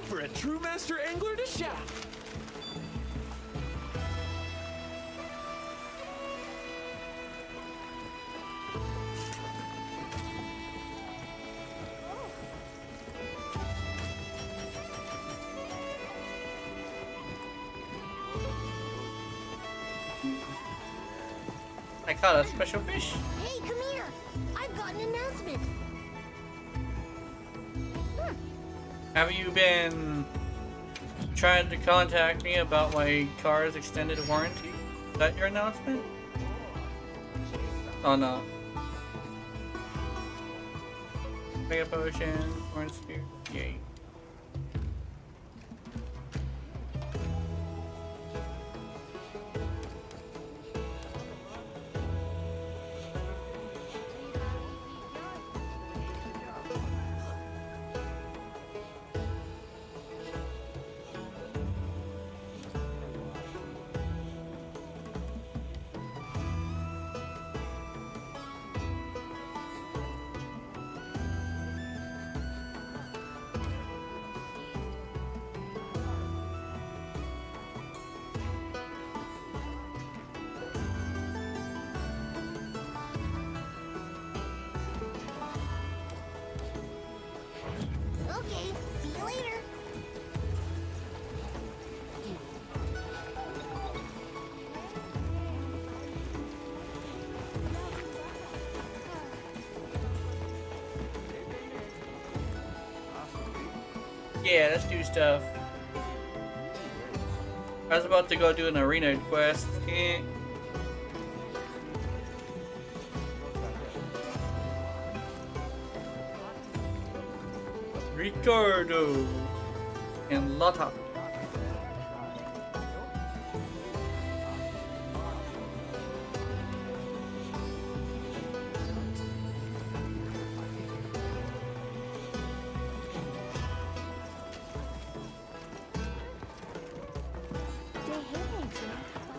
for a true master angler to shout. I caught a special fish. Hey, come here! I've got an announcement! Have you been trying to contact me about my car's extended warranty? Is that your announcement? Oh no. Mega potion, orange spear, yay. Okay, see you later! Yeah, let's do stuff. I was about to go do an arena quest. Ricardo and Lotta.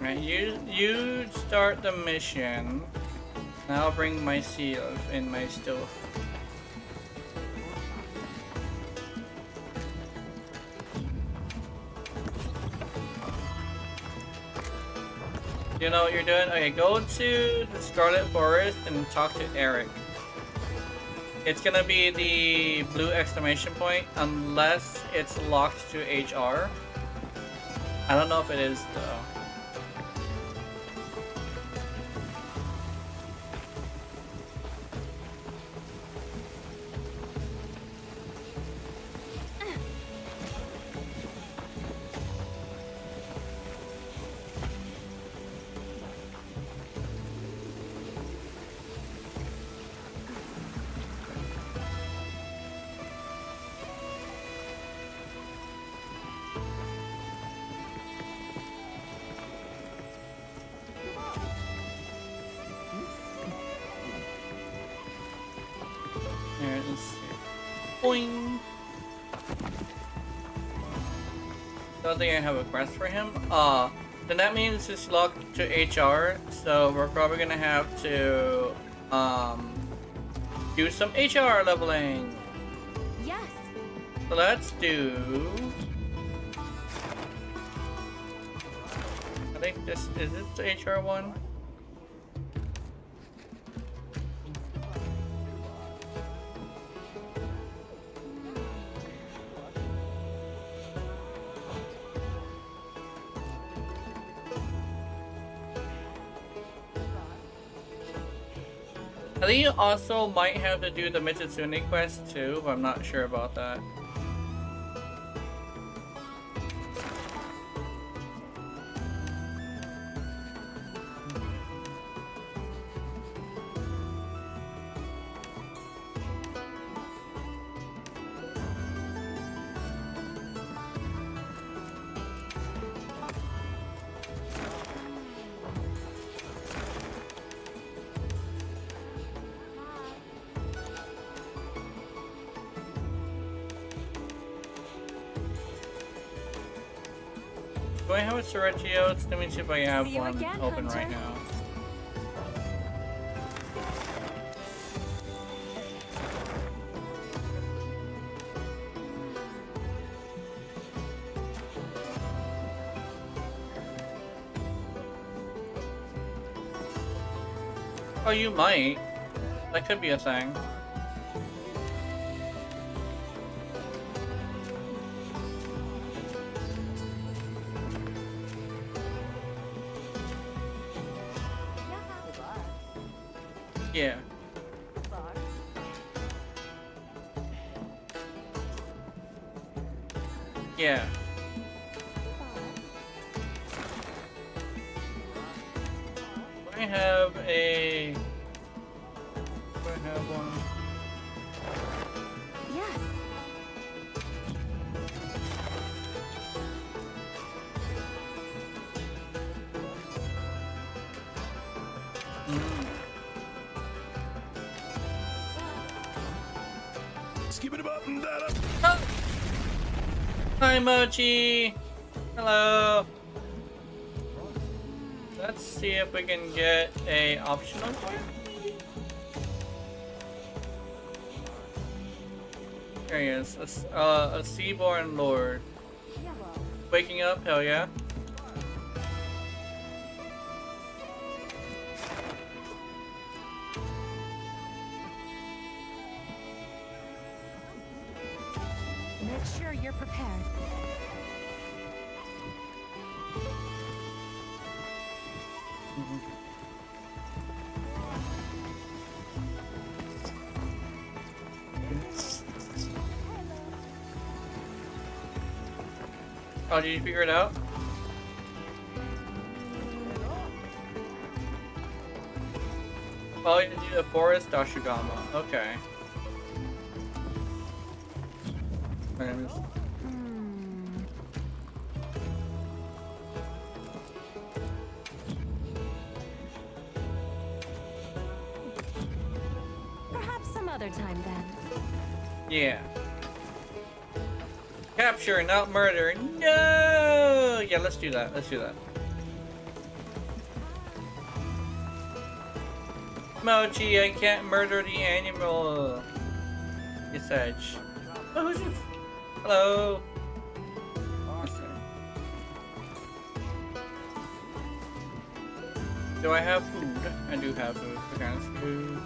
Right, you start the mission. And I'll bring my seals and my stove. You know what you're doing? Okay, go to the Scarlet Forest and talk to Eric. It's gonna be the blue exclamation point unless it's locked to HR. I don't know if it is though. Here, let's see. Boing! Don't think I have a quest for him. Then that means it's locked to HR, so we're probably gonna have to do some HR leveling. Yes. So let's do. I think this is it the HR one. I think you also might have to do the Mitsune quest too, but I'm not sure about that. Do I have a Sergio's? Let me see if I have See you one again, open Hunter. right now. Oh, you might. That could be a thing. Yeah. Yeah. I have a... Do I have one? Yes. Skip it up and that up. Oh. Hi, Mochi. Hello. Let's see if we can get a optional here. There he is. A Seaborn Lord. Waking up? Hell yeah. Make sure you're prepared. Oh, did you figure it out? Oh, you do the Forest Dashugama. Okay. My name is... Perhaps some other time then. Yeah. Capture, not murder. No! Yeah, let's do that. Let's do that. Mochi, I can't murder the animal. You said. Oh, who's this? Hello. Do I have food? I do have food. What kind of food?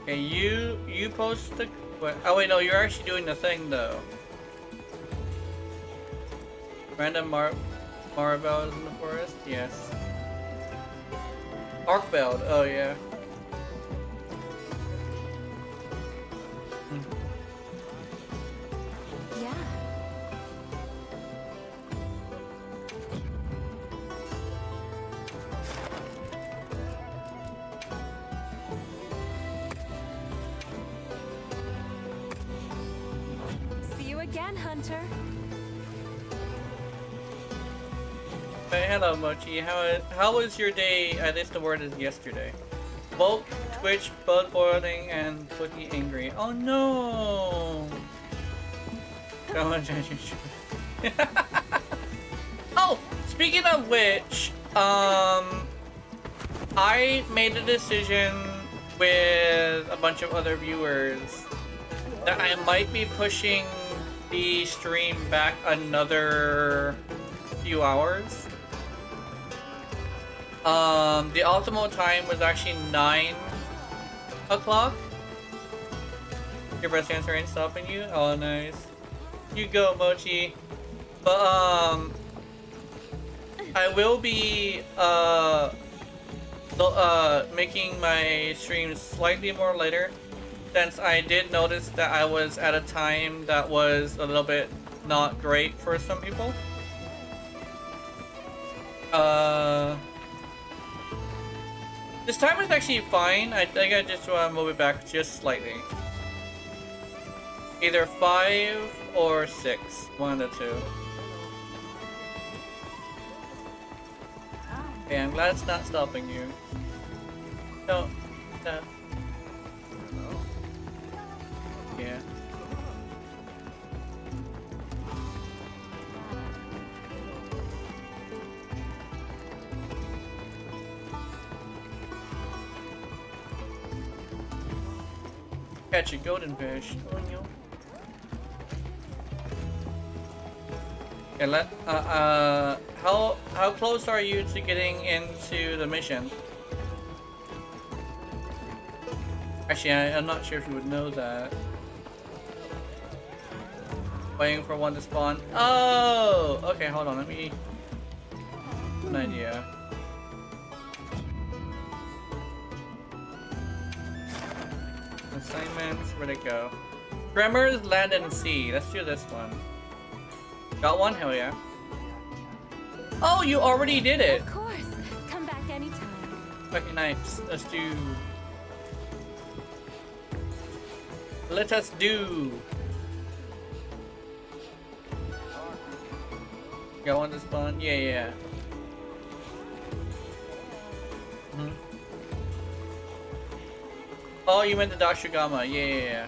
Okay, you post the... What? Oh wait, no, you're actually doing the thing though. Random Maribel is in the forest? Yes. Arkveld, oh yeah. Yeah. See you again, Hunter. Hey, hello Mochi, how was your day, at least the word is yesterday? Bulk, twitch, blood boiling, and pretty angry. Oh no! Oh, speaking of which, I made a decision with a bunch of other viewers that I might be pushing the stream back another few hours. The optimal time was actually 9 o'clock. Your breast cancer ain't stopping you? Oh, nice. You go, Mochi. But, I will be, making my streams slightly more later, since I did notice that I was at a time that was a little bit not great for some people. This time is actually fine. I think I just want to move it back just slightly. Either 5 or 6. One of the two. Okay, I'm glad it's not stopping you. No. No. Yeah. Catch a golden fish. Oh, no. Okay, how close are you to getting into the mission? Actually, I'm not sure if you would know that. Waiting for one to spawn. Oh, okay. Hold on. Let me. An idea. Assignments. Where'd it go? Tremors, Land, and Sea. Let's do this one. Got one? Hell yeah. Oh, you already did it. Of course. Come back anytime. Okay, nice. Let's do. Let us do. Got one to spawn? Yeah, yeah. Mm-hmm. Oh, you meant the Dashugama. Yeah, yeah, yeah.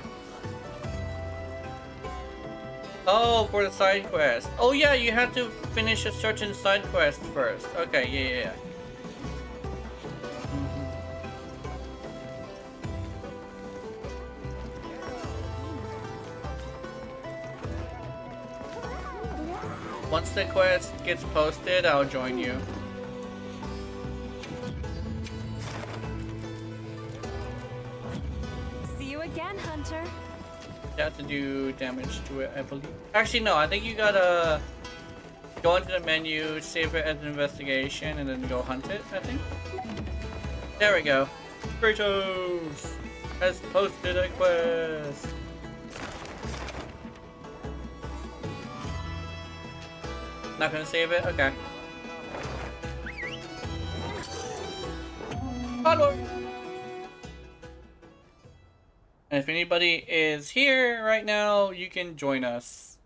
Oh, for the side quest. Oh yeah, you have to finish a certain side quest first. Okay, yeah, yeah, yeah. Once the quest gets posted, I'll join you. See you again, Hunter. You have to do damage to it, I believe. Actually, no, I think you gotta go into the menu, save it as an investigation, and then go hunt it, I think. There we go. Kratos has posted a quest. Not gonna save it? Okay. Onward! And if anybody is here right now, you can join us.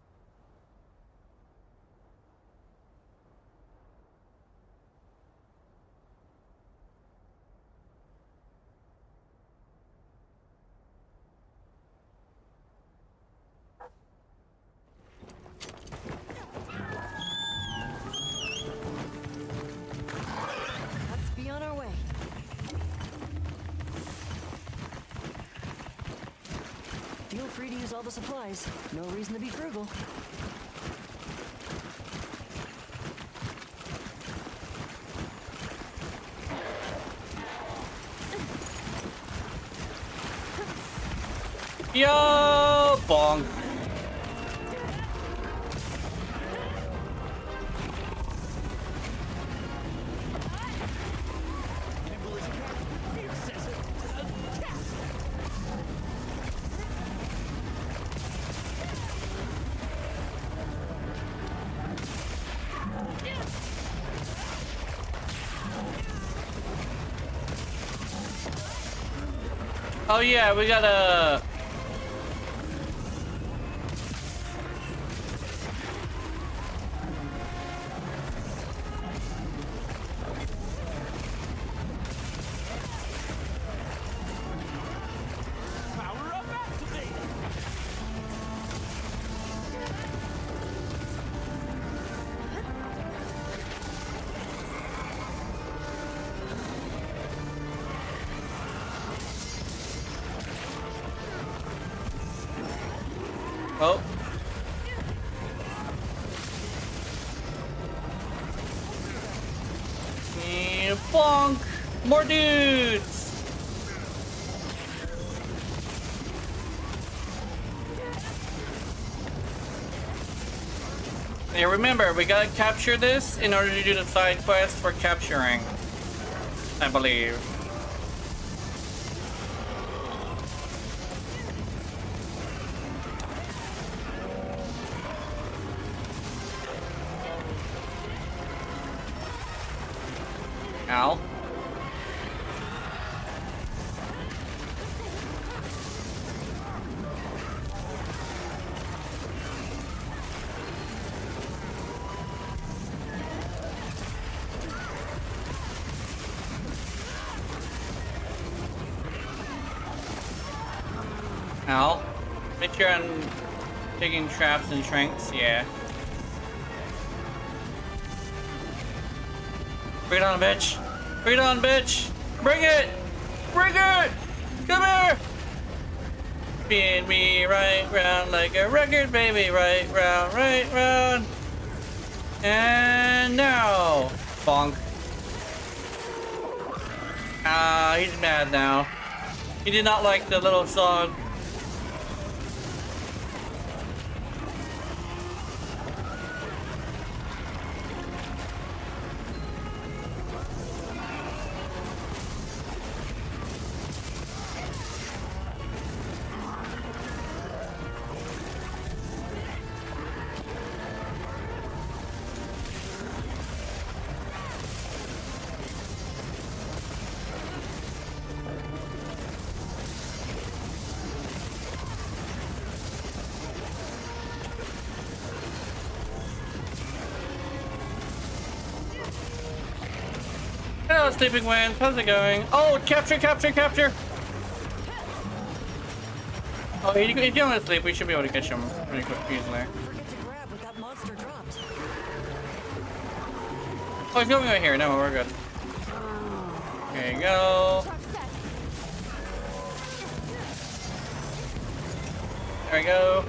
Let's be on our way. Feel free to use all the supplies. No reason to be frugal. Yo, bong. Oh yeah, we gotta. Power up activated. Oh. Yeah, bonk! More dudes! Hey, remember, we gotta capture this in order to do the side quest for capturing, I believe. Ow. Ow. Make sure I'm taking traps and tranks, yeah. Bring it on, bitch! Bring it on, bitch! Bring it! Bring it! Come here! Spin me right round like a record, baby. Right round, right round. And now, bonk. Ah, he's mad now. He did not like the little song. Hello, Sleeping Wind. How's it going? Oh, capture, capture, capture! Oh, he's going to sleep. We should be able to catch him pretty quick, easily. Forget to grab what that monster dropped. Oh, he's going right here. No, we're good. There you go. There we go.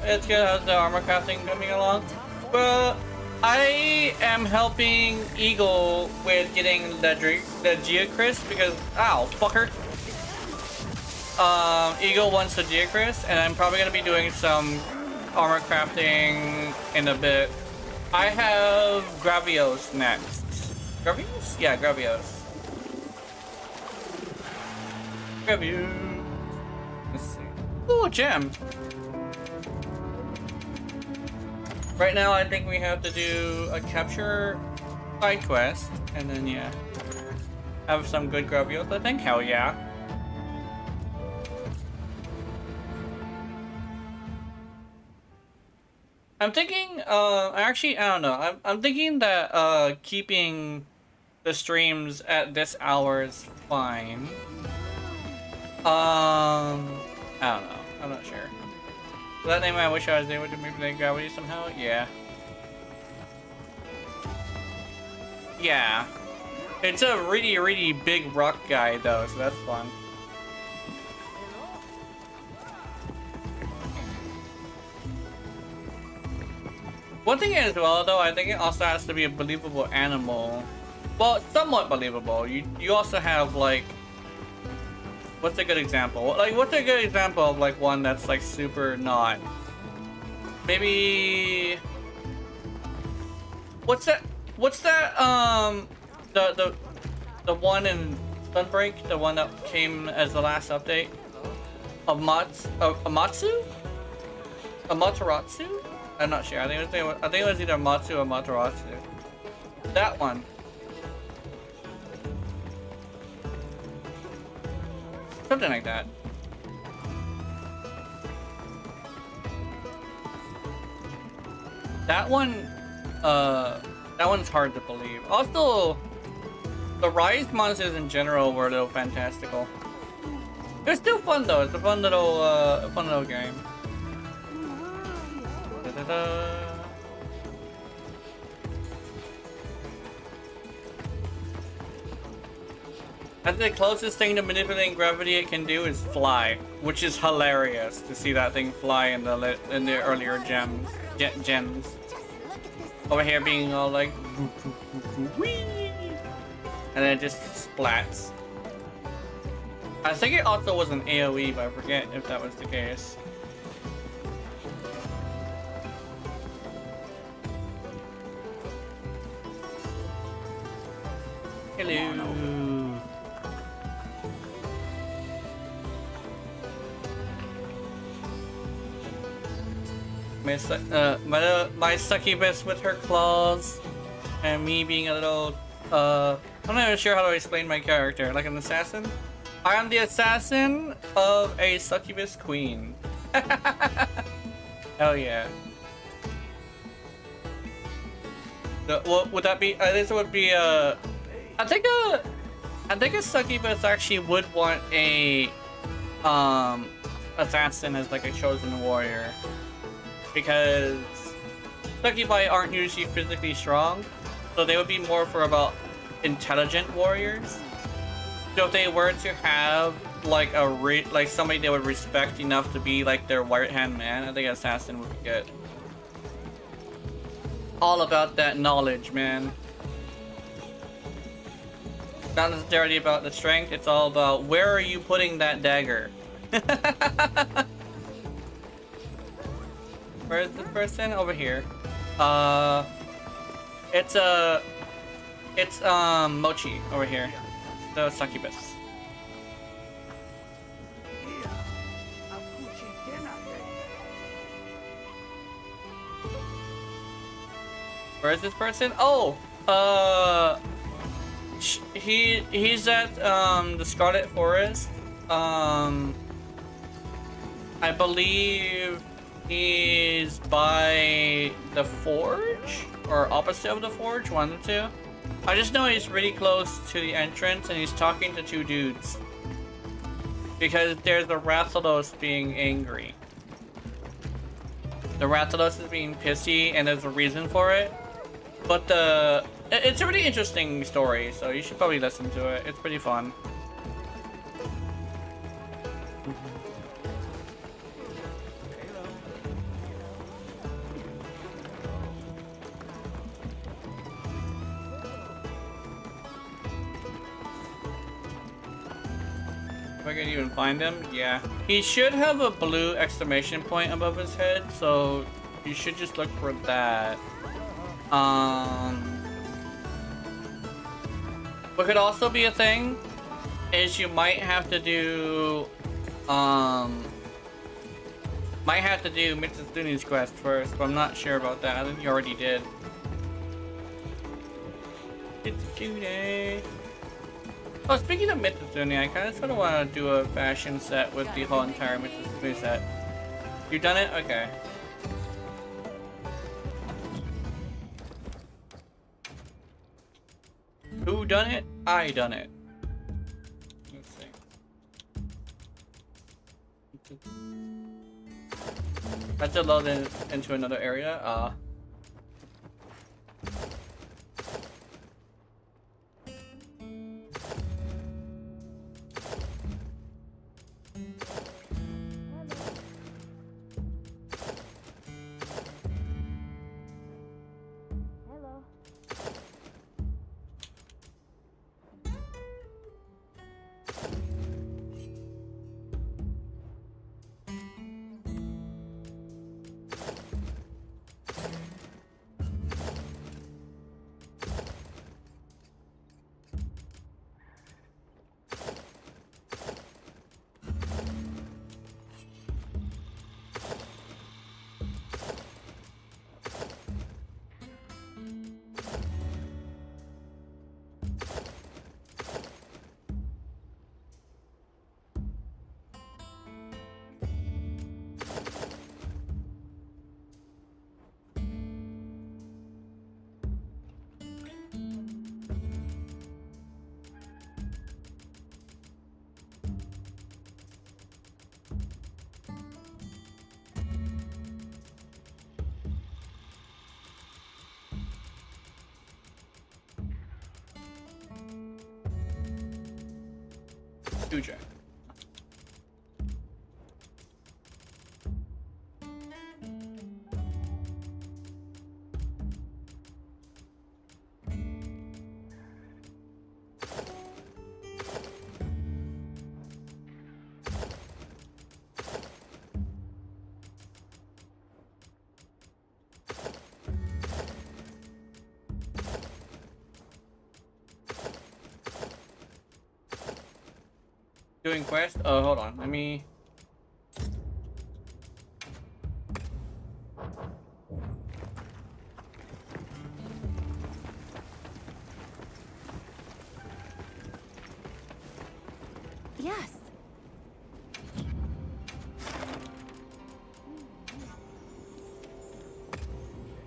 It's good. How's the armor crafting coming along? Well, I am helping Eagle with getting the Geocryst because, ow, fucker. Eagle wants the Geocryst, and I'm probably gonna be doing some armor crafting in a bit. I have Gravios next. Gravios? Yeah, Gravios. Gravios. Let's see. Ooh, gem. Right now, I think we have to do a capture side quest, and then yeah, have some good Gravios. I think. Hell yeah. I'm thinking. Actually, I don't know. I'm thinking that keeping the streams at this hour is fine. I don't know. I'm not sure. That name I wish I was able to manipulate gravity somehow? Yeah. Yeah. It's a really, really big rock guy though, so that's fun. One thing as well though, I think it also has to be a believable animal. Well, somewhat believable. You also have like, what's a good example? Like, what's a good example of like one that's like super not? Maybe. What's that? What's that? The one in Sunbreak, the one that came as the last update. Amatsu? Amaterasu? I'm not sure. I think it was either Matsu or Amaterasu. That one. Something like that. That one's hard to believe. Also, the Rise monsters in general were a little fantastical. It was still fun though. It's a fun little game. Da-da-da. I think the closest thing to manipulating gravity it can do is fly, which is hilarious to see that thing fly in the earlier gens. Over here being all like, whee, and then it just splats. I think it also was an AOE, but I forget if that was the case. Hello. My succubus with her claws, and me being a little, I'm not even sure how to explain my character, like an assassin? I am the assassin of a succubus queen. Hell yeah. What would that be? This would be I think a succubus actually would want a assassin as like a chosen warrior, because succubi aren't usually physically strong, so they would be more for about intelligent warriors. So if they were to have like like somebody they would respect enough to be like their right hand man, I think assassin would be good. all about that knowledge, man. Not necessarily about the strength, it's all about where are you putting that dagger. Where's the person? Over here. It's Mochi over here. The succubus. Where is this person? Oh, he's at the Scarlet Forest. I believe he's by the Forge or opposite of the Forge, one of the two. I just know he's really close to the entrance and he's talking to two dudes because there's the Rathalos being angry. The Rathalos is being pissy and there's a reason for it. But it's a really interesting story, so you should probably listen to it. It's pretty fun. If I can even find him, yeah. He should have a blue exclamation point above his head, so you should just look for that. What could also be a thing is you might have to do Mitsutsune's quest first, but I'm not sure about that. I think you already did. Mitsutune. Oh, speaking of Mitsutune, I kind of sort of want to do a fashion set with the whole entire Mitsutune set. You done it? Okay. Who done it? I done it. Let's see. I have to load into another area. Uja. Doing quest? Oh, hold on. Let me... Yes.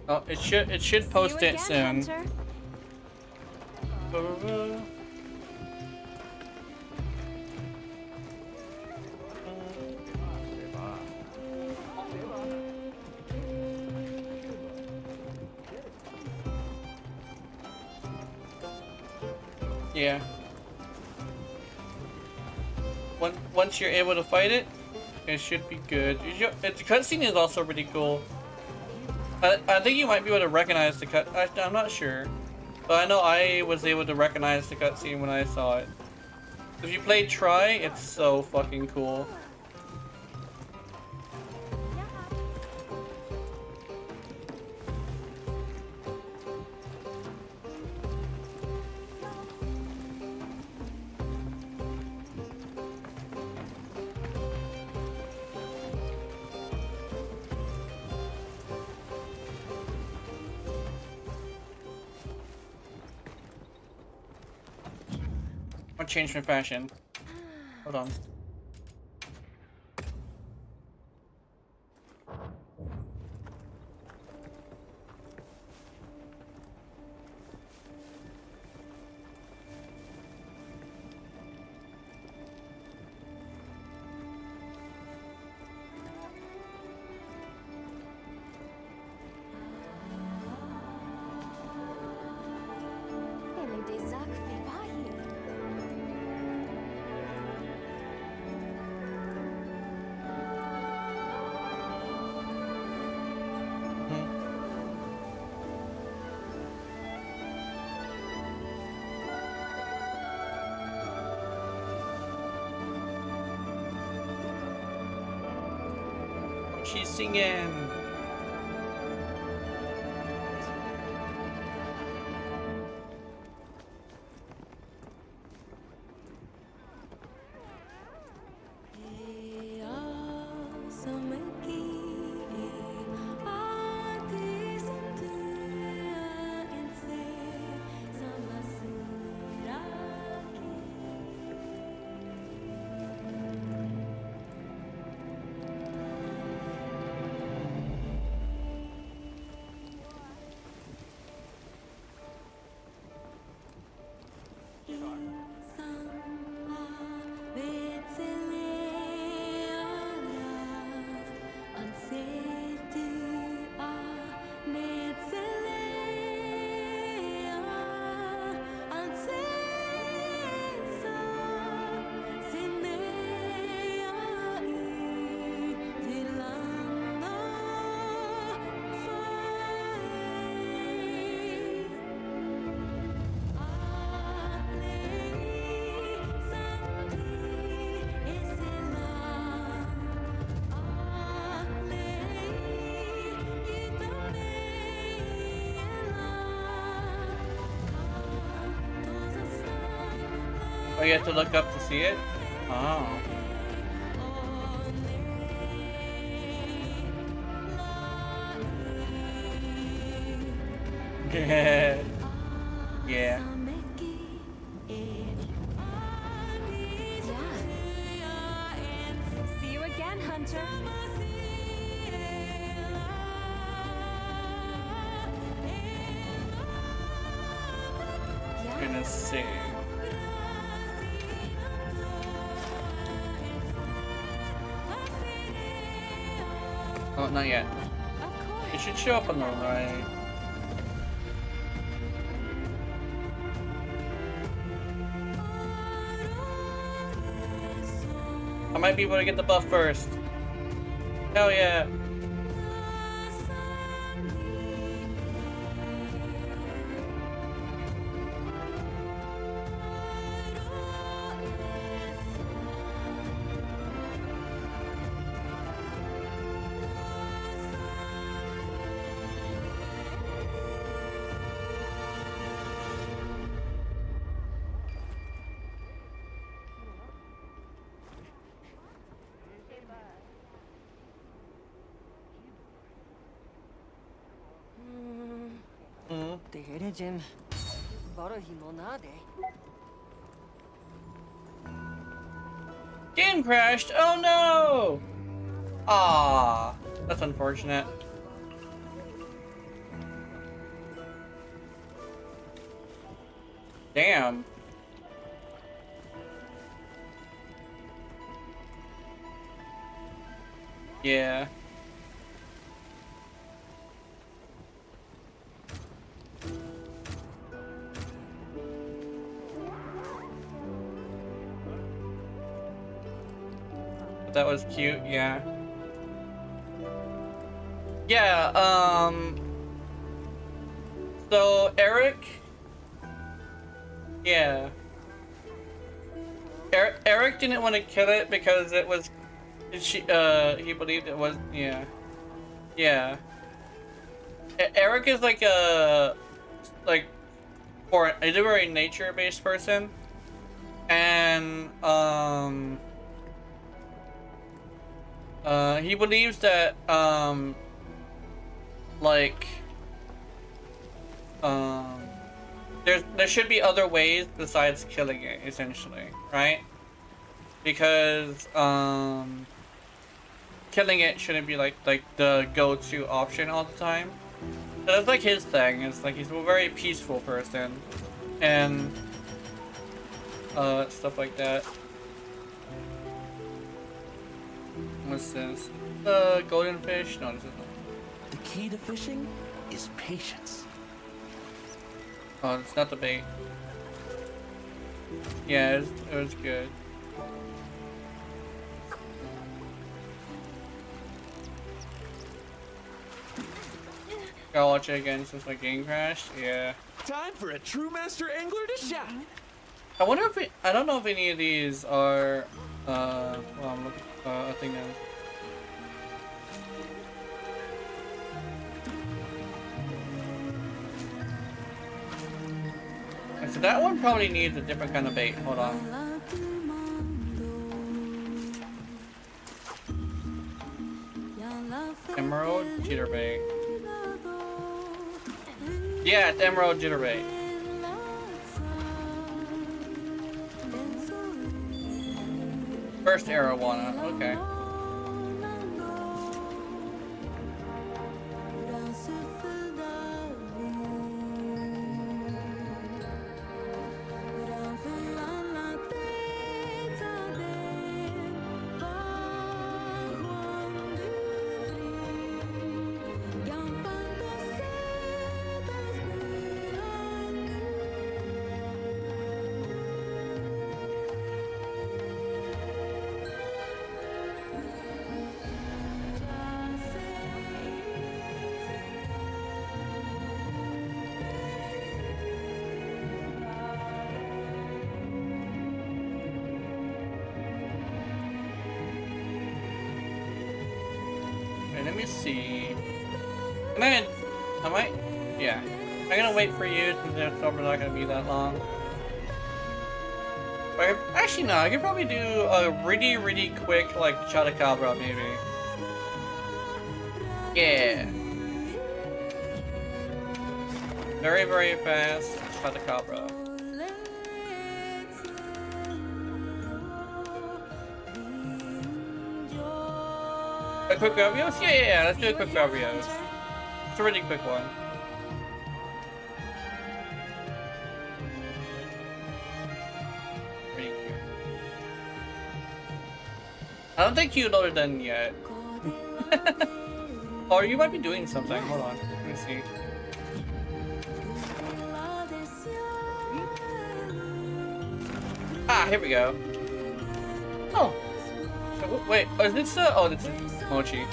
Oh, it should post See you it again, soon. Hunter. Yeah. Once you're able to fight it, it should be good. The cutscene is also really cool. I think you might be able to recognize the cut. I'm not sure. But I know I was able to recognize the cutscene when I saw it. If you play Try, it's so fucking cool. I'll change my fashion. Hold on. Elle est des arcs fait pas hier. She's singing. Oh, you have to look up to see it? Oh. Yeah. Yeah. See you again, Hunter. Gonna sing. Oh, not yet. It should show up on the right. I might be able to get the buff first. Hell yeah. तेरे gym बड़ा ही मोना दे. Game crashed. Oh no. Ah, that's unfortunate. Damn. Yeah. That was cute, yeah. Yeah, so Eric, yeah. Eric didn't want to kill it because it was, he believed it was, yeah. Yeah. Eric is like a, he's a very nature-based person. And, he believes that, there should be other ways besides killing it, essentially, right? Because killing it shouldn't be like the go-to option all the time. So that's like his thing. It's like he's a very peaceful person, and stuff like that. What's this? Golden fish? No, this isn't. The key to fishing is patience. Oh, it's not the bait. Yeah, it was good. Gotta watch it again since my game crashed. Yeah. Time for a true master angler to shine. I wonder if I don't know if any of these are. Well, I'm looking. I think now. So that one probably needs a different kind of bait. Hold on. Emerald jitterbait. Yeah, it's emerald jitterbait. First arowana. Okay. Let me see. I might, yeah. I'm gonna wait for you since it's probably not gonna be that long. But actually, no, I could probably do a really quick, like, Chotacabra, maybe. Yeah. Very fast Chotacabra. A quick Gravios? Yeah, let's do a quick Gravios. It's a really quick one. Pretty quick. I don't think you loaded done yet. Or you might be doing something. Hold on. Let me see. Ah, here we go. Oh. Wait, is this oh, this is Mochi.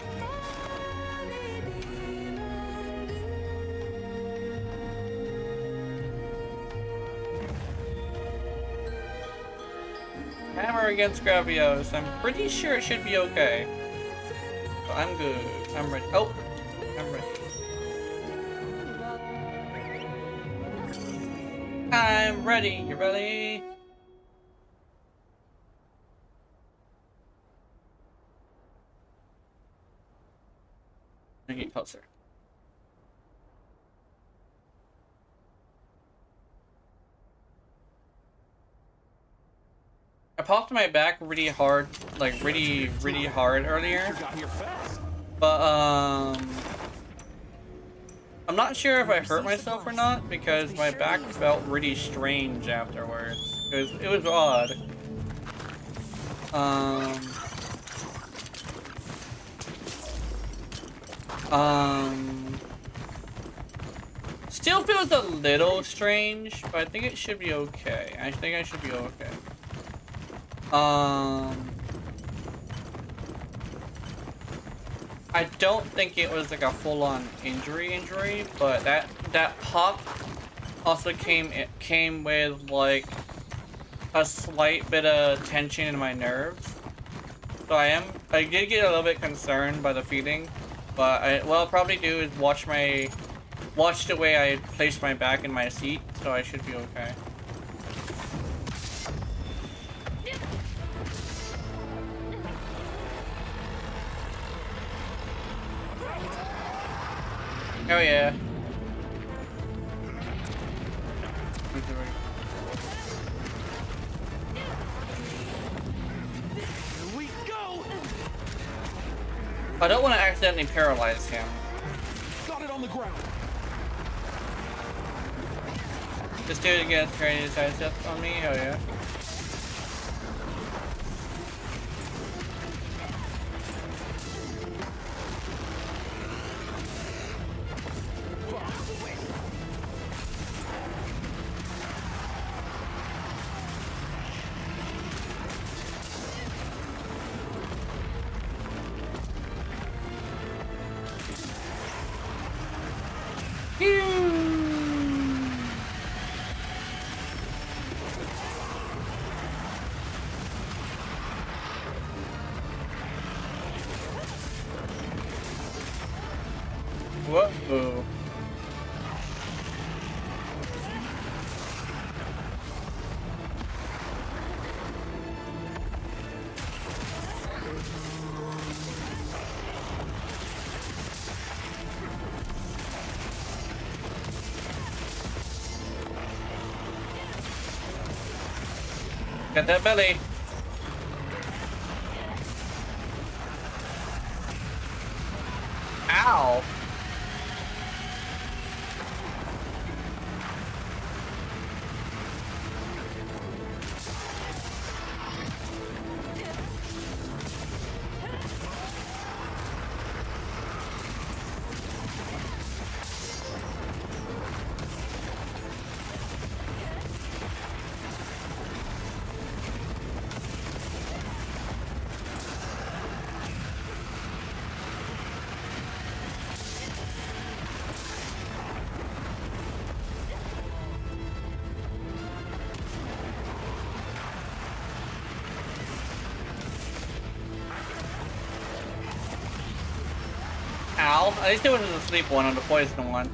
Hammer against Gravios. I'm pretty sure it should be okay. So I'm good. I'm ready. Oh, I'm ready. I'm ready. You ready? Get closer. I popped my back really hard, like really hard earlier. But I'm not sure if I hurt myself or not because my back felt really strange afterwards. It was odd. Still feels a little strange, but I think it should be okay. I think I should be okay. I don't think it was like a full-on injury, but that pop also came with like a slight bit of tension in my nerves. So I did get a little bit concerned by the feeding, but what I'll probably do is watch the way I place my back in my seat, so I should be okay. Oh yeah. Here we go! I don't want to accidentally paralyze him. Got it on the ground. This dude again trying to sidestep on me? Oh yeah. Whoa. Get that belly. Ow. Ow. At least it wasn't the sleep one or the poison one.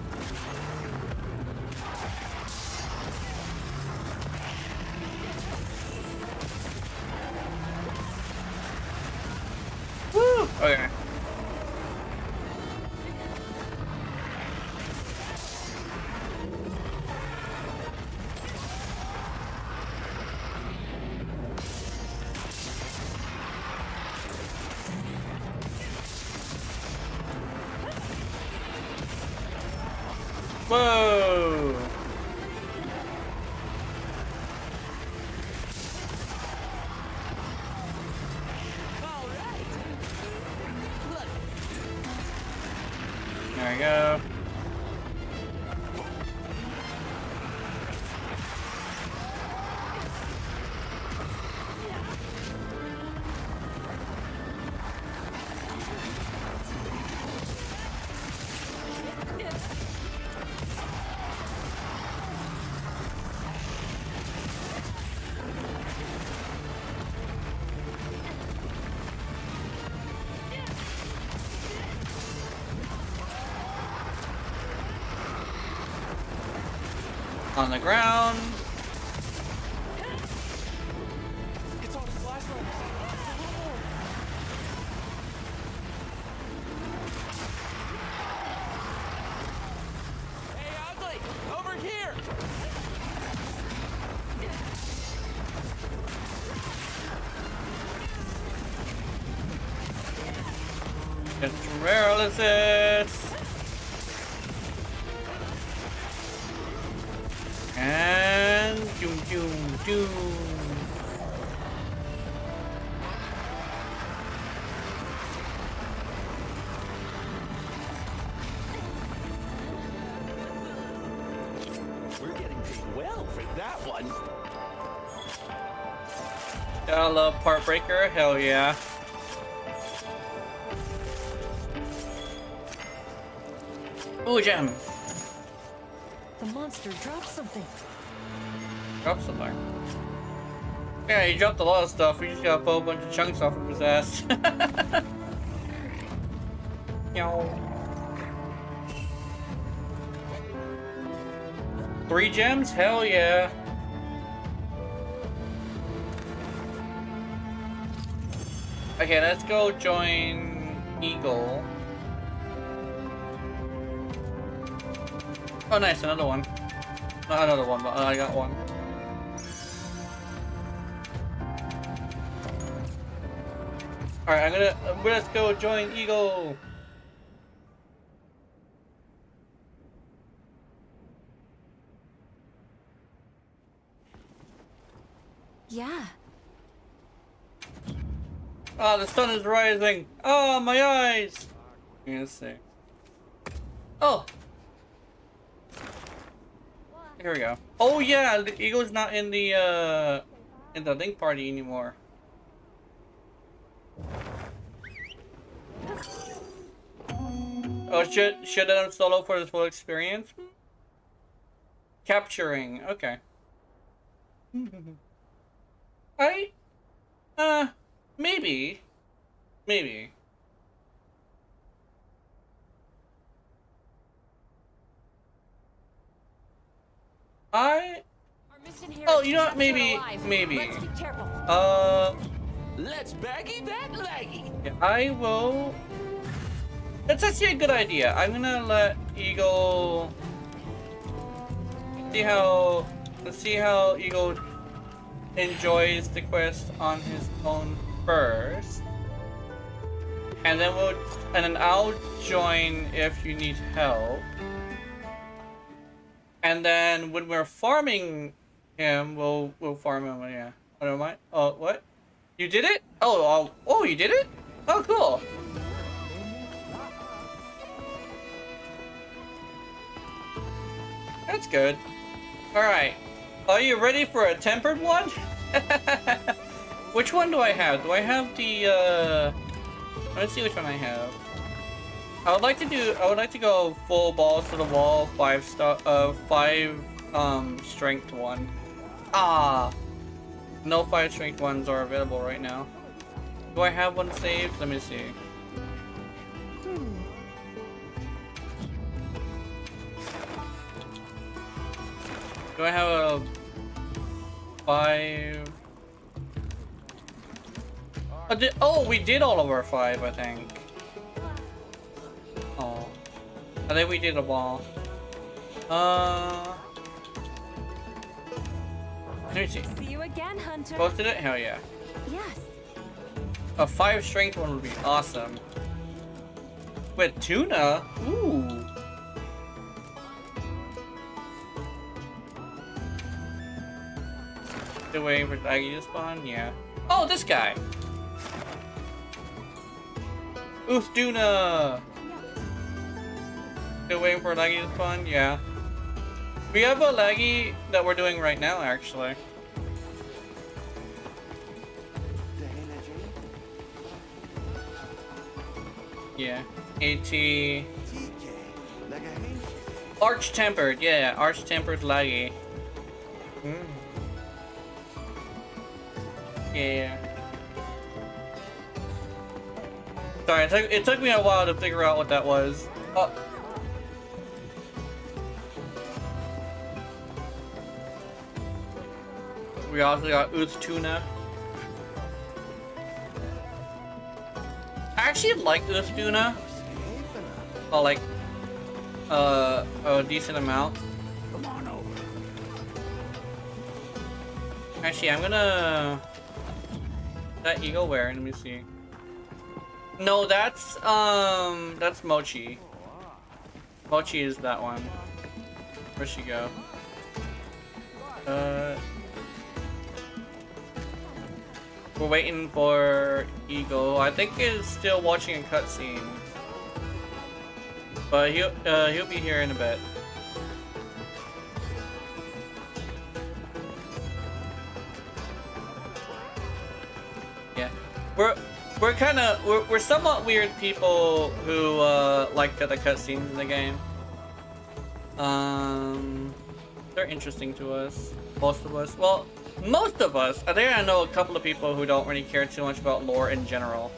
Woo! Okay. Whoa! There we go. On the ground. It's on its last legs. Hey, Ugly! Over here! It's paralysis. And doom doom doom. We're getting paid well for that one. I love Part Breaker, hell yeah. Ooh, gem. The monster dropped something. Drop somewhere. Yeah, he dropped a lot of stuff. We just gotta pull a bunch of chunks off of his ass. Yo. 3 gems? Hell yeah. Okay, let's go join Eagle. Oh nice, another one. Not another one, but I got one. Alright, let's go join Eagle. Yeah. Ah, the sun is rising. Oh, my eyes. Let's see. Oh. Here we go. Oh yeah, the Eagle's not in the link party anymore. Oh, should I solo for the full experience? Capturing. Okay. Maybe. Maybe. Oh, you know what? Maybe. Let's be careful. Let's baggy that laggy. Yeah, I will. That's actually a good idea. I'm gonna let Eagle let's see how Eagle enjoys the quest on his own first. And then I'll join if you need help. And then when we're farming him, we'll farm him, yeah. I don't mind. Oh, what? You did it? Oh, you did it? Oh, cool. That's good. Alright. Are you ready for a tempered one? Which one do I have? Do I have the, let's see which one I have. I would like to go full balls to the wall, 5 strength one. Ah! No 5 strength ones are available right now. Do I have one saved? Let me see. Do I have a 5? Oh, we did all of our 5, I think. Oh. I think we did a ball. Let me see. See you again, Hunter. Posted it? Hell yeah. Yes. A 5 strength one would be awesome. With tuna? Ooh. Still waiting for Daggy to spawn? Yeah. Oh, this guy! Uthduna! Still waiting for Laggy to spawn? Yeah. We have a Laggy that we're doing right now, actually. Yeah. AT. Arch tempered, yeah, arch tempered Laggy. Yeah. Sorry, it took me a while to figure out what that was. We also got Uthduna. I actually like Uthduna. Oh, like a decent amount. Come on over. Actually, I'm gonna. That Eagle where? Let me see. No, that's Mochi. Mochi is that one. Where'd she go? We're waiting for Eagle. I think he's still watching a cutscene, but he'll be here in a bit. Yeah, we're somewhat weird people who like the cutscenes in the game. They're interesting to us. Most of us. Well, most of us. I think I know a couple of people who don't really care too much about lore in general.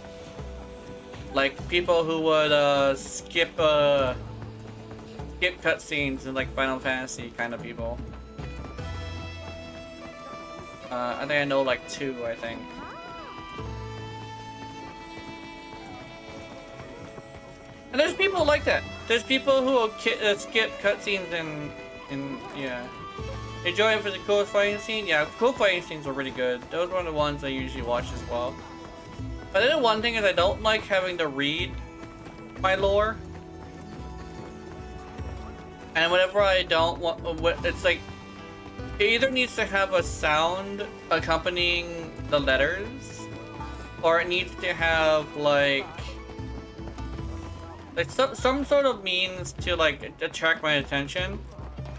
Like people who would skip cutscenes in like Final Fantasy kind of people. I think I know like 2, I think. And there's people like that. There's people who will skip cutscenes and yeah. Enjoy it for the cool fighting scene? Yeah, cool fighting scenes are really good. Those are one of the ones I usually watch as well. But then the one thing is I don't like having to read my lore. And whenever I don't want, it's like, it either needs to have a sound accompanying the letters, or it needs to have like some sort of means to like attract my attention,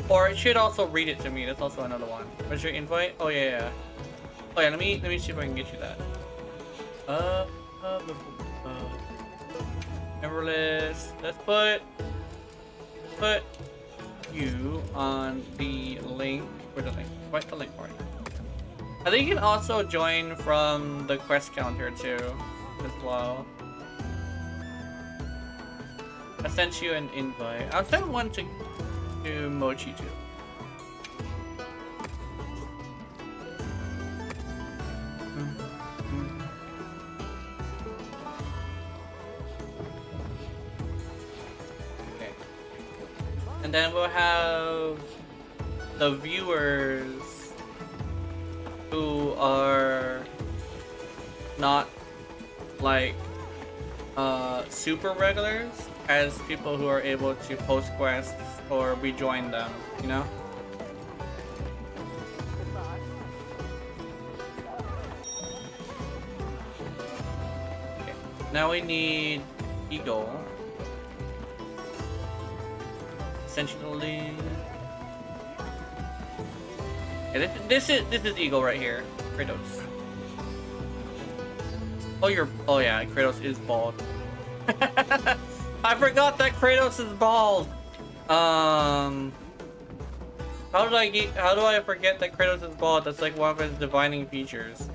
or it should also read it to me. That's also another one. What's your invite? Oh yeah. Oh yeah. Let me see if I can get you that. Member list. Let's put you on the link. Where's the link? What's the link for it? I think you can also join from the quest counter too, as well. I sent you an invite. I'll send one to Mochi too. Okay. And then we'll have the viewers who are not like super regulars as people who are able to post quests or rejoin them, you know? Okay. Now we need Eagle. Essentially. Yeah, this is Eagle right here. Kratos. Oh yeah, Kratos is bald. I forgot that Kratos is bald. How do I forget that Kratos is bald? That's like one of his defining features.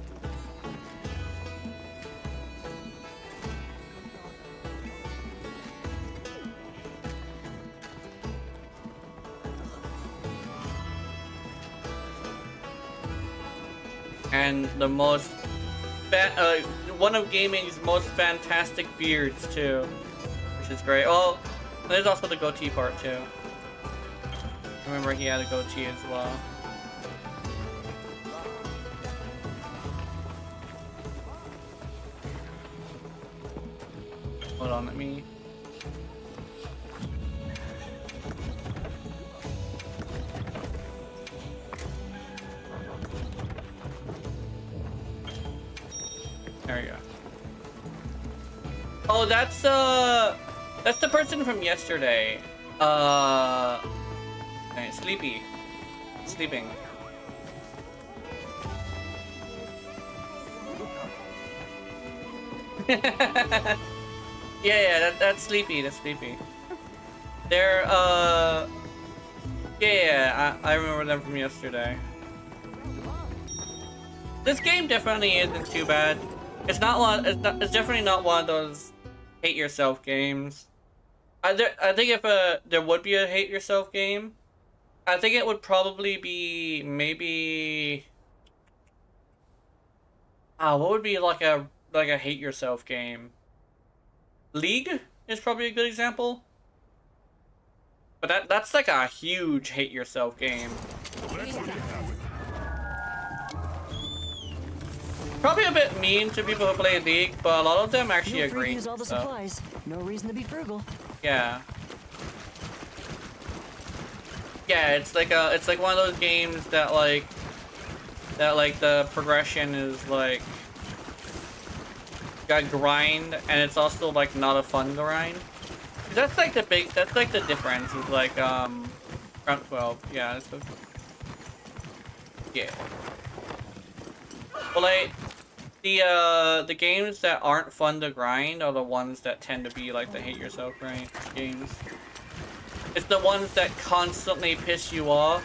And the most one of gaming's most fantastic beards too, which is great. Oh, there's also the goatee part too. Remember he had a goatee as well. Hold on, let me. There you go. Oh, that's the person from yesterday. Sleeping. yeah, that's Sleepy. They're yeah, I remember them from yesterday. This game definitely isn't too bad. It's it's definitely not one of those hate yourself games. I think if there would be a hate yourself game, I think it would probably be maybe what would be like a hate yourself game? League is probably a good example. But that's like a huge hate yourself game. Probably a bit mean to people who play League, but a lot of them actually agree. Use all the supplies. No reason to be frugal. Yeah. Yeah, it's like one of those games that like the progression is like got grind, and it's also like not a fun grind. That's like the difference is like round 12. Yeah, yeah. But like the games that aren't fun to grind are the ones that tend to be like the hate yourself games. It's the ones that constantly piss you off.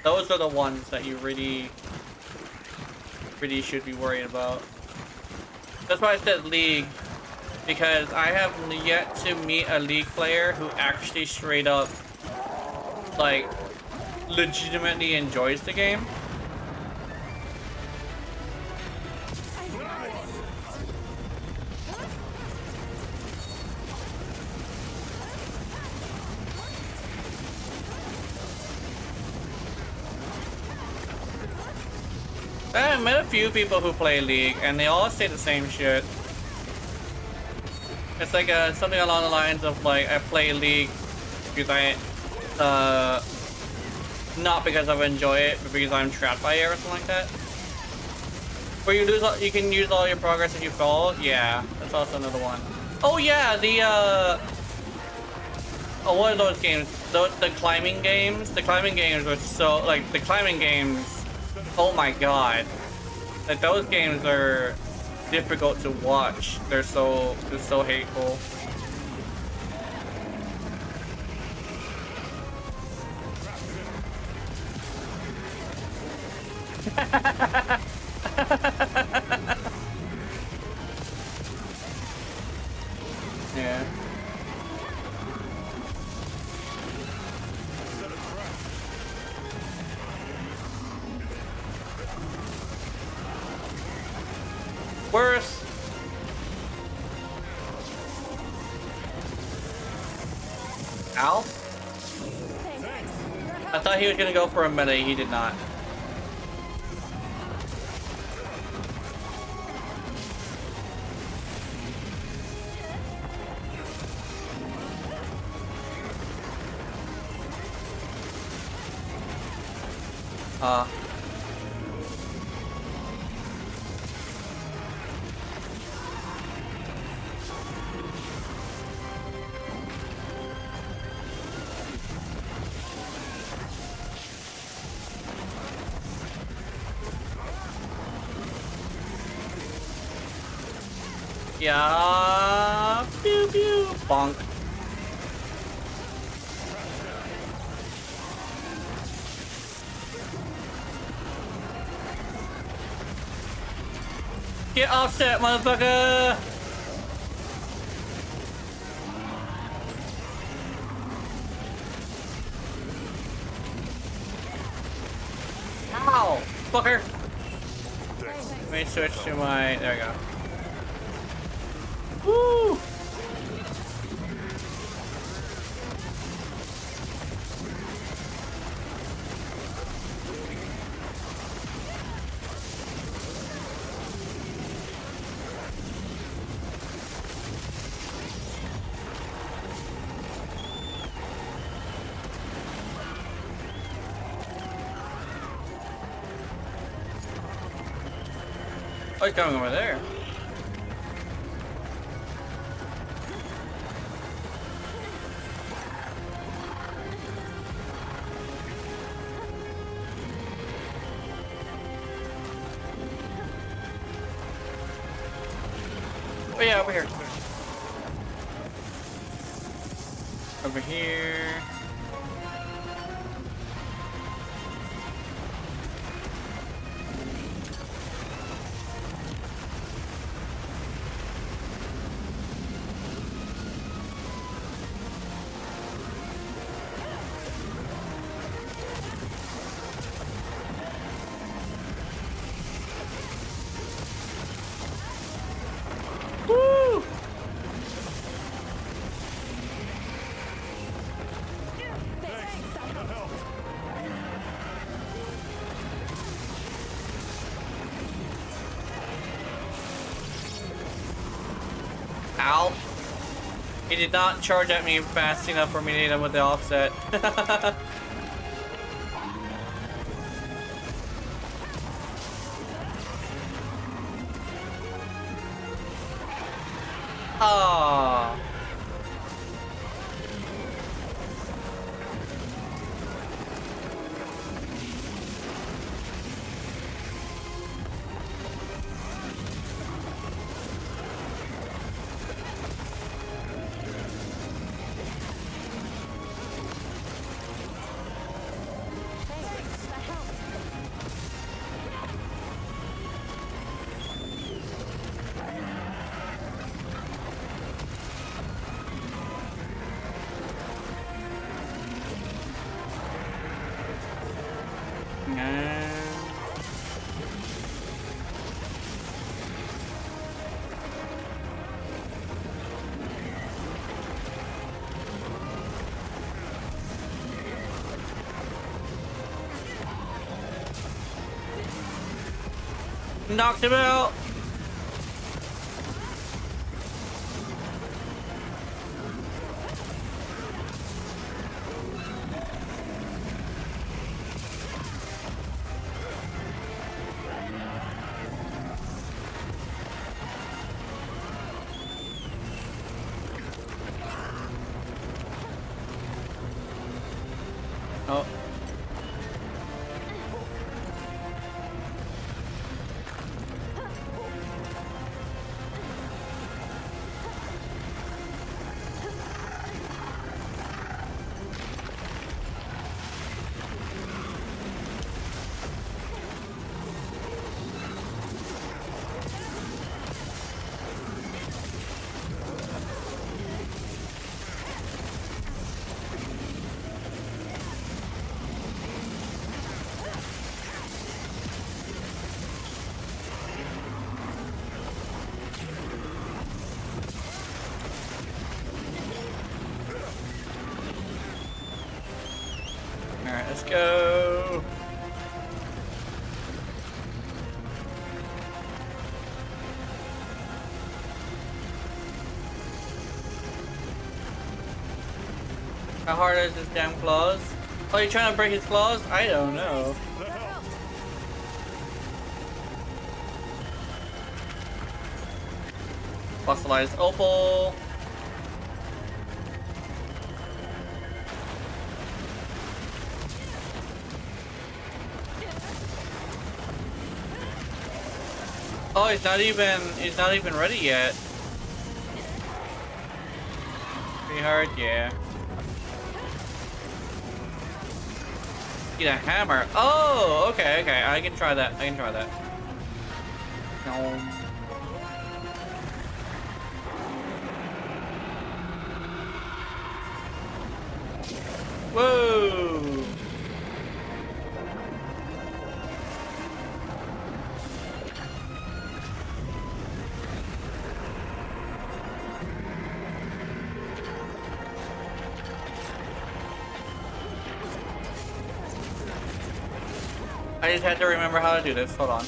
Those are the ones that you really should be worried about. That's why I said League, because I have yet to meet a League player who actually straight up, like, legitimately enjoys the game. I met a few people who play League, and they all say the same shit. It's like something along the lines of like, I play League because I, not because I enjoy it, but because I'm trapped by it or something like that. Where you lose, you can use all your progress if you fall. Yeah, that's also another one. Oh yeah, the oh, what are those games? The climbing games. The climbing games are so like the climbing games. Oh my god, like those games are difficult to watch. They're so hateful. Yeah. Worse. Ow. I thought he was gonna go for a melee, he did not. Yeah, pew pew, bonk. Get offset, motherfucker! Ow, fucker! Let me switch to my. There we go. Woo! Oh, he's going over there. Oh yeah, over here. Over here. Woo! Ow. He did not charge at me fast enough for me to hit him with the offset. Ah. Knocked him out. Oh. Alright, let's go. How hard is this damn claws? Oh, you trying to break his claws? I don't know. Fossilized opal. Oh, he's not even ready yet. Pretty hard, yeah. Get a hammer. Oh, okay, okay. I can try that. I can try that. No. Whoa. I just had to remember how to do this. Hold on.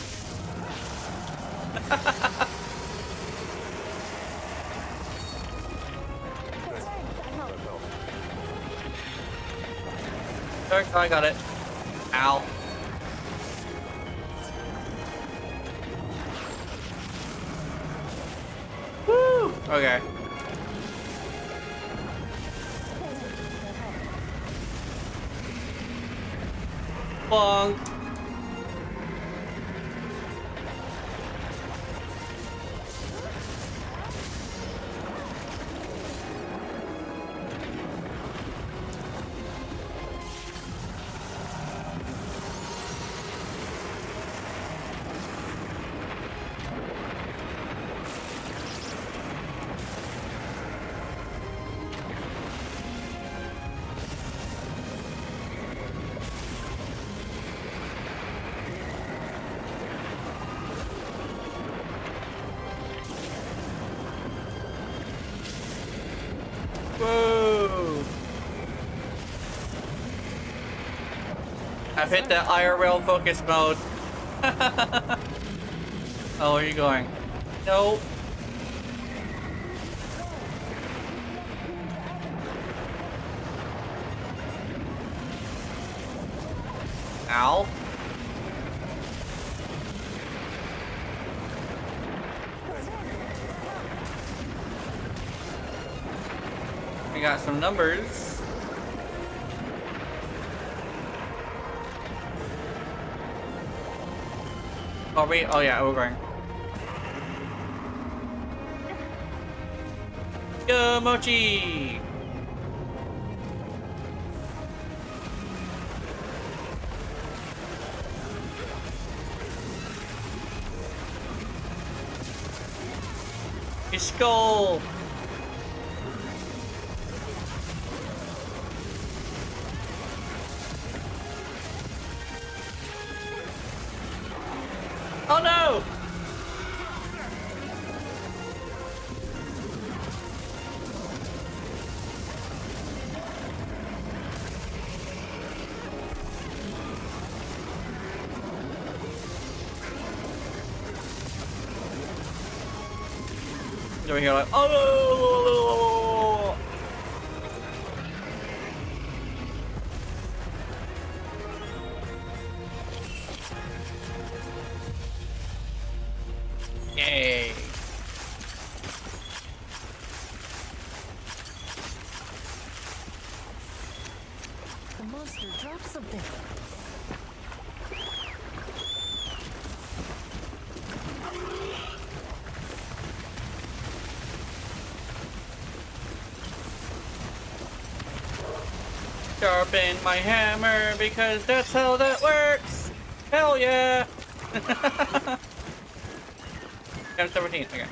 I got it. Ow. Woo! Okay. Bonk. Whoa! I've hit the IRL focus mode. Oh, where are you going? No. Ow. We got some numbers. Are we? Oh yeah, we're going. Go Mochi! His skull! He's over here like, oh. Yay. The monster dropped something. Sharpen my hammer because that's how that works. Hell yeah. I'm 17. Okay.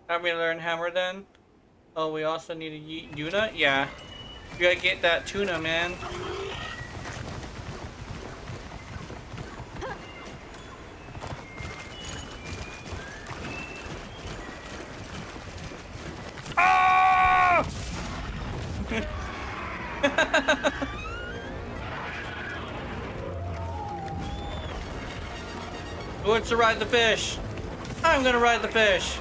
How do we learn hammer then? Oh, we also need a Yuna? Yeah. You gotta get that tuna, man. Ah! Who wants to ride the fish? I'm gonna ride the fish.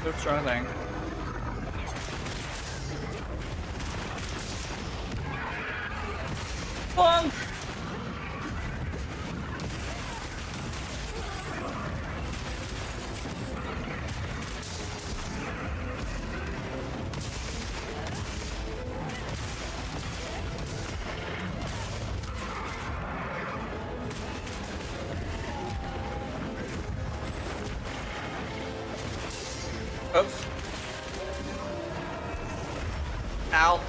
Oops, wrong thing. Bonk! Oops. Ow.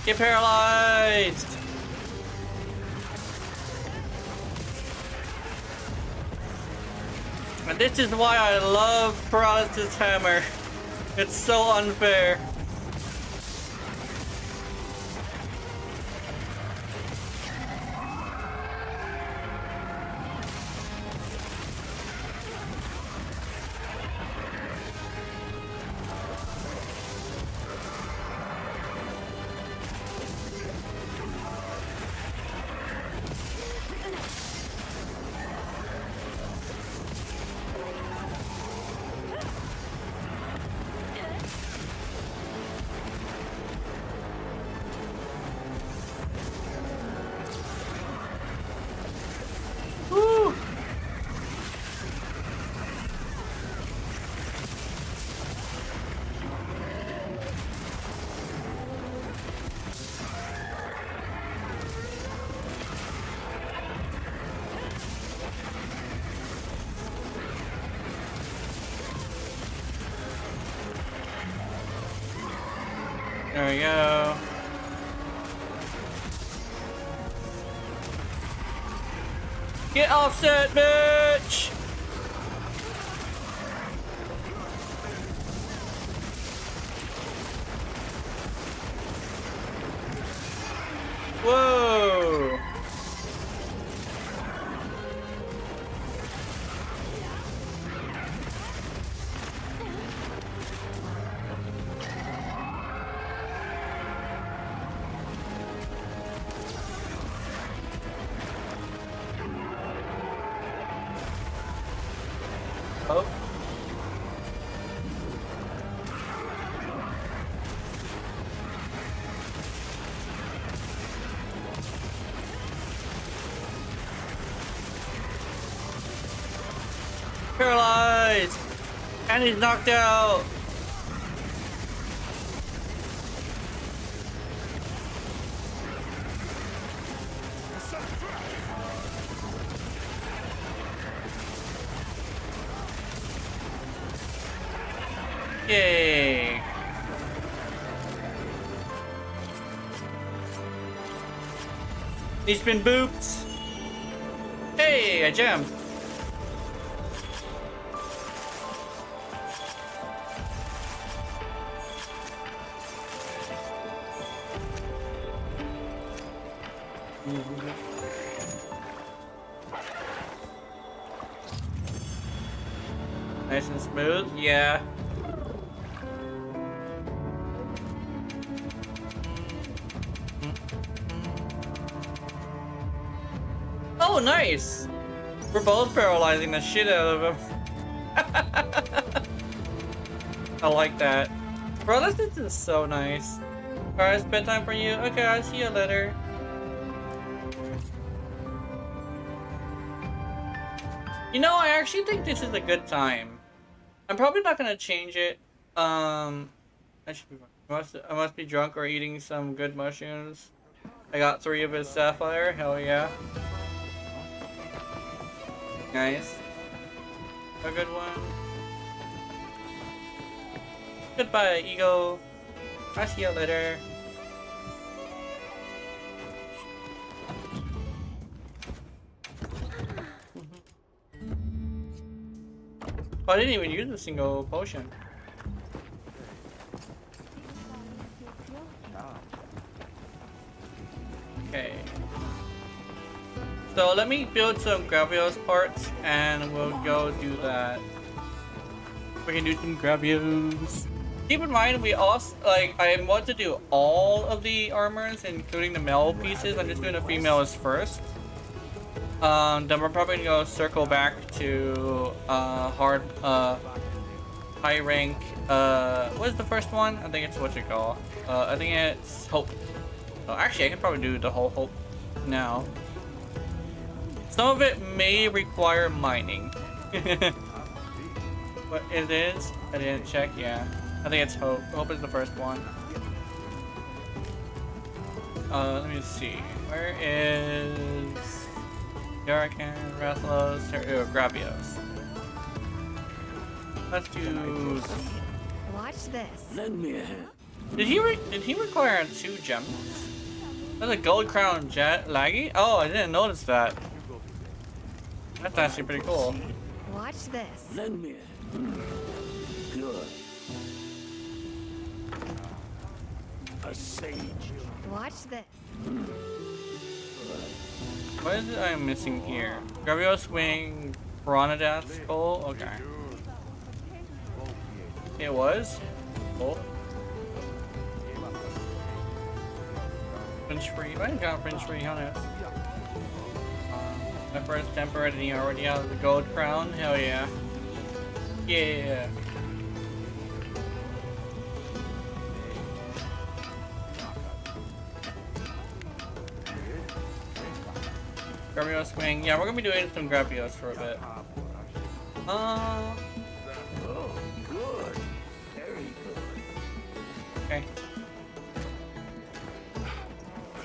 Get paralyzed. And this is why I love Paralysis Hammer. It's so unfair. Woo! There we go. Get offset, bitch! Whoa! Oh. Paralyzed! And he's knocked out! Yay! He's been booped. Hey, I jammed. Nice and smooth, yeah. Oh, nice! We're both paralyzing the shit out of him. I like that. Bro, this is so nice. Alright, it's bedtime for you. Okay, I'll see you later. You know, I actually think this is a good time. I'm probably not gonna change it. I must be drunk or eating some good mushrooms. I got 3 of his sapphire. Hell yeah. Nice. A good one. Goodbye, Ego. I'll see you later. Oh, I didn't even use a single potion. Okay. So let me build some Gravios parts and we'll go do that. We can do some Gravios. Keep in mind, we also, like, I want to do all of the armors, including the male pieces. I'm just doing the females first. Then we're probably gonna go circle back to high rank. What is the first one? I think it's what you call. I think it's Hope. Oh, actually, I can probably do the whole Hope now. Some of it may require mining. But it is. I didn't check. Yeah, I think it's Hope. Hope is the first one. Let me see. Where is Yarakan, Rathalos, Gravios? Let's do. Watch this. Lend me a hand. Did he require 2 gems? That's a gold crown jet laggy? Oh, I didn't notice that. That's actually pretty cool. Watch this. Lend me a hand. Good. A sage. Watch this. What is it I'm missing here? Gravios wing, Piranada's skull? Okay. It was? Cool. French free. I got French free on it. My first temper and he already has the gold crown. Hell yeah. Yeah. Gravios wing. Yeah, we're gonna be doing some Gravios for a bit. Oh, good. Very good. Okay.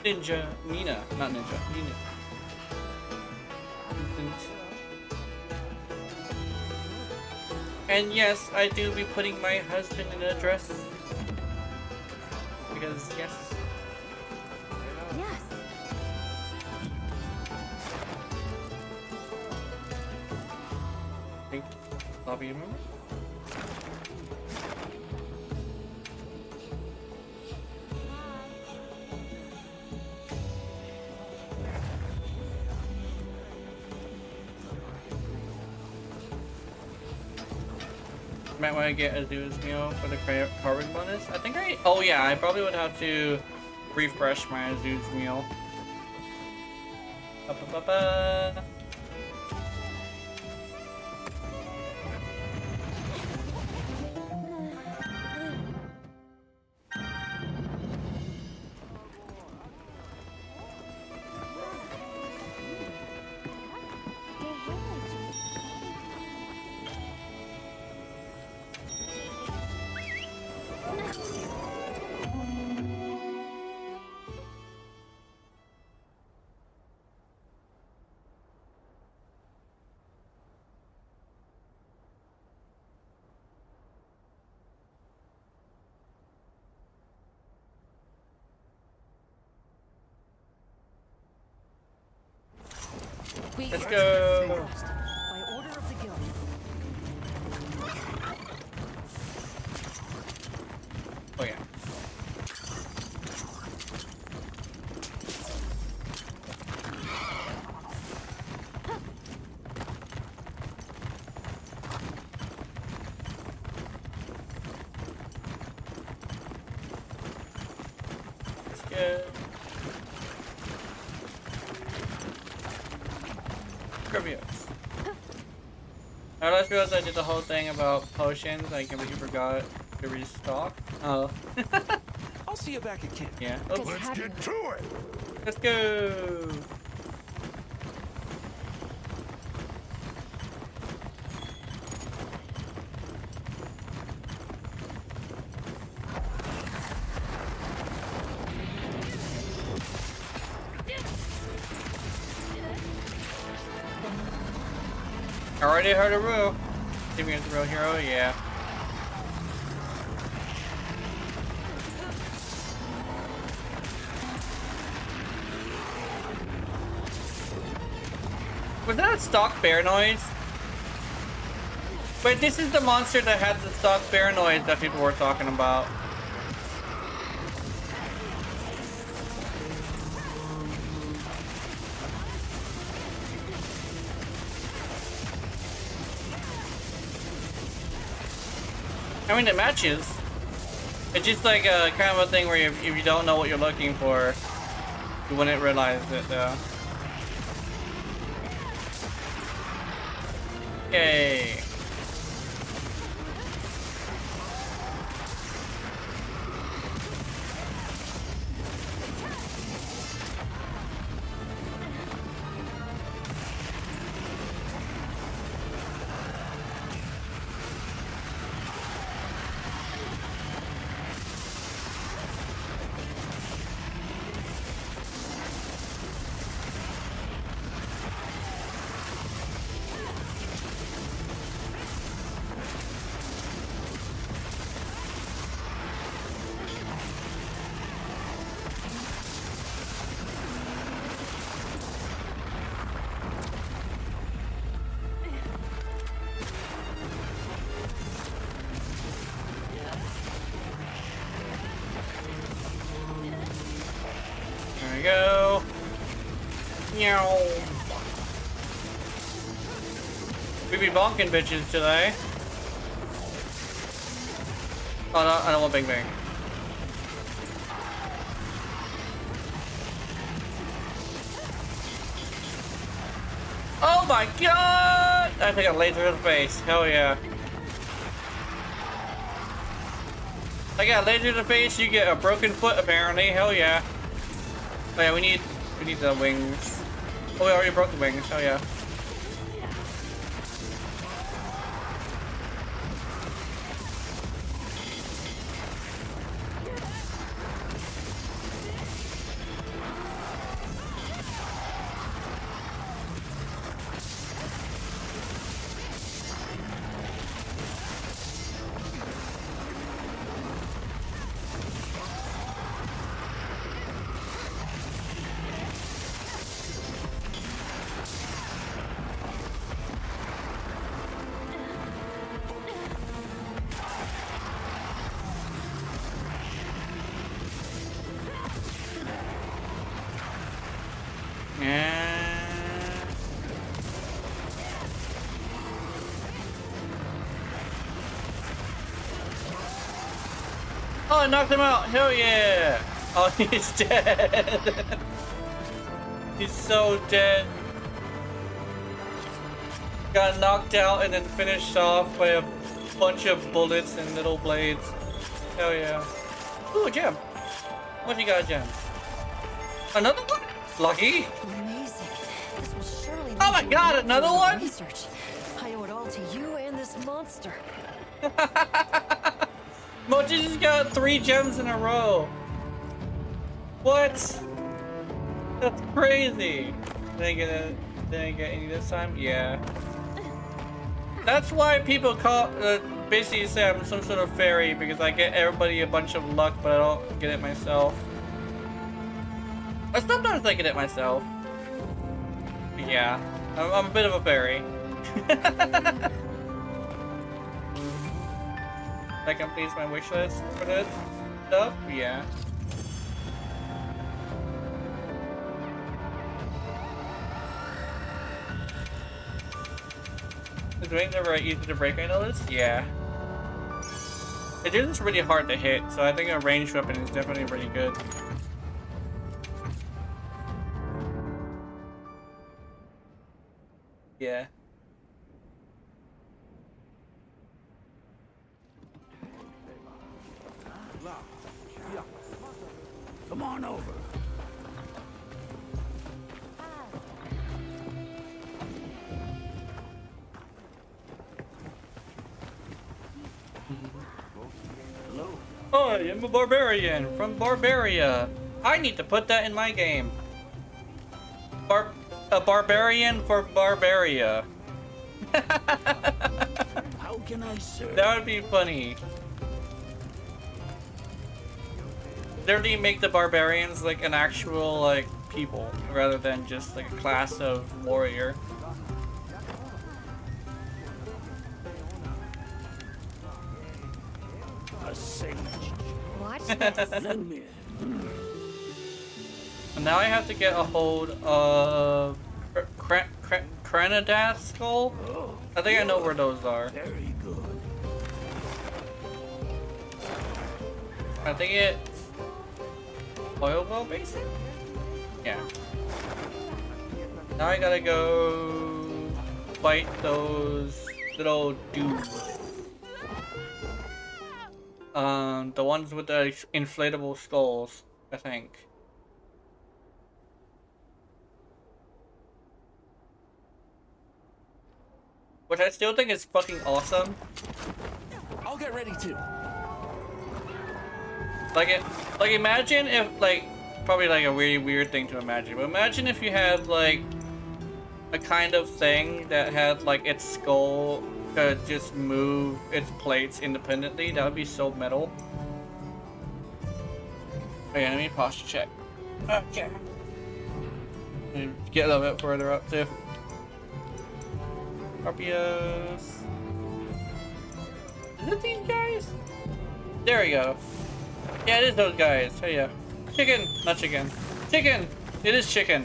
Ninja. Nina. Not Ninja. Nina. And yes, I do be putting my husband in a dress. Because, yes. Yes. Think lobby member? Might want to get a dude's meal for the carbon bonus. I think oh yeah, I probably would have to refresh my dude's meal. Ba-ba-ba-ba. Let's go. By order of the guild. Oh yeah. Let's go. Trivia. I just realized I did the whole thing about potions. I completely forgot to restock. Oh. I'll see you back at camp. Yeah. Oh, Let's get to it! let's go. Already heard a Rue. Give me a real hero, yeah. Was that a stock bear noise? Wait, this is the monster that had the stock bear noise that people were talking about. I mean, it matches. It's just like a kind of a thing where if you don't know what you're looking for, you wouldn't realize it though. Yay. There we go. Meow. We be bonking bitches today. Oh no, I don't want Bing Bang. Oh my god! I think I laser in the face. Hell yeah. I got a laser in the face, you get a broken foot apparently. Hell yeah. Oh yeah, we need the wings. Oh, we already broke the wings. Oh yeah. Oh, I knocked him out! Hell yeah! Oh, he's dead! He's so dead. Got knocked out and then finished off by a bunch of bullets and little blades. Hell yeah. Ooh, a gem. What you got, a gem? Another one? Lucky. Amazing. This was surely Oh my god, another one? research. I owe it all to you and this monster. Mochi just got 3 gems in a row. What? That's crazy. Did I get any this time? Yeah. That's why people call basically say I'm some sort of fairy, because I get everybody a bunch of luck, but I don't get it myself. But sometimes I get it myself. But yeah. I'm a bit of a fairy. I complete my wish list for this stuff? Yeah. Is Wayne never easy to break, I noticed? Yeah. It is really hard to hit, so I think a ranged weapon is definitely really good. Yeah. Come on over. I am a barbarian from Barbaria. I need to put that in my game. A barbarian for Barbaria. How can I serve? That would be funny. Literally make the barbarians like an actual like people rather than just like a class of warrior. A sage. Watch this. Lend me. And now I have to get a hold of Krenadath skull. I think I know where those are. Very good. I think it's Oil Well Basin? Yeah. Now I gotta go fight those little dudes. The ones with the inflatable skulls, I think. Which I still think is fucking awesome. I'll get ready too. Like imagine if probably like a really weird thing to imagine, but imagine if you had like a kind of thing that had like its skull could just move its plates independently. That would be so metal. Okay, let me posture check. Okay. Get a little bit further up too. Harpios. Is it these guys? There we go. Yeah, it is those guys. Oh yeah. Chicken! Not chicken. Chicken! It is chicken.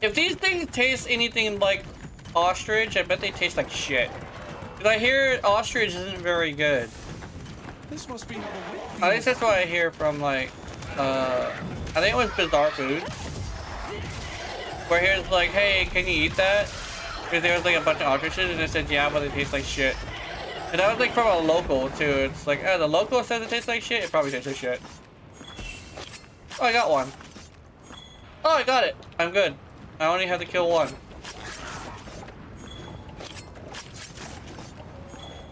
If these things taste anything like ostrich, I bet they taste like shit. Cause I hear ostrich isn't very good. This must be how the wind At least that's what I hear from like, I think it was Bizarre Food. Where he was like, hey, can you eat that? Because there was like a bunch of ostriches and they said, yeah, but it tastes like shit. And that was like from a local too. It's like, oh, the local says it tastes like shit, it probably tastes like shit. Oh, I got one. Oh, I got it. I'm good. I only have to kill one.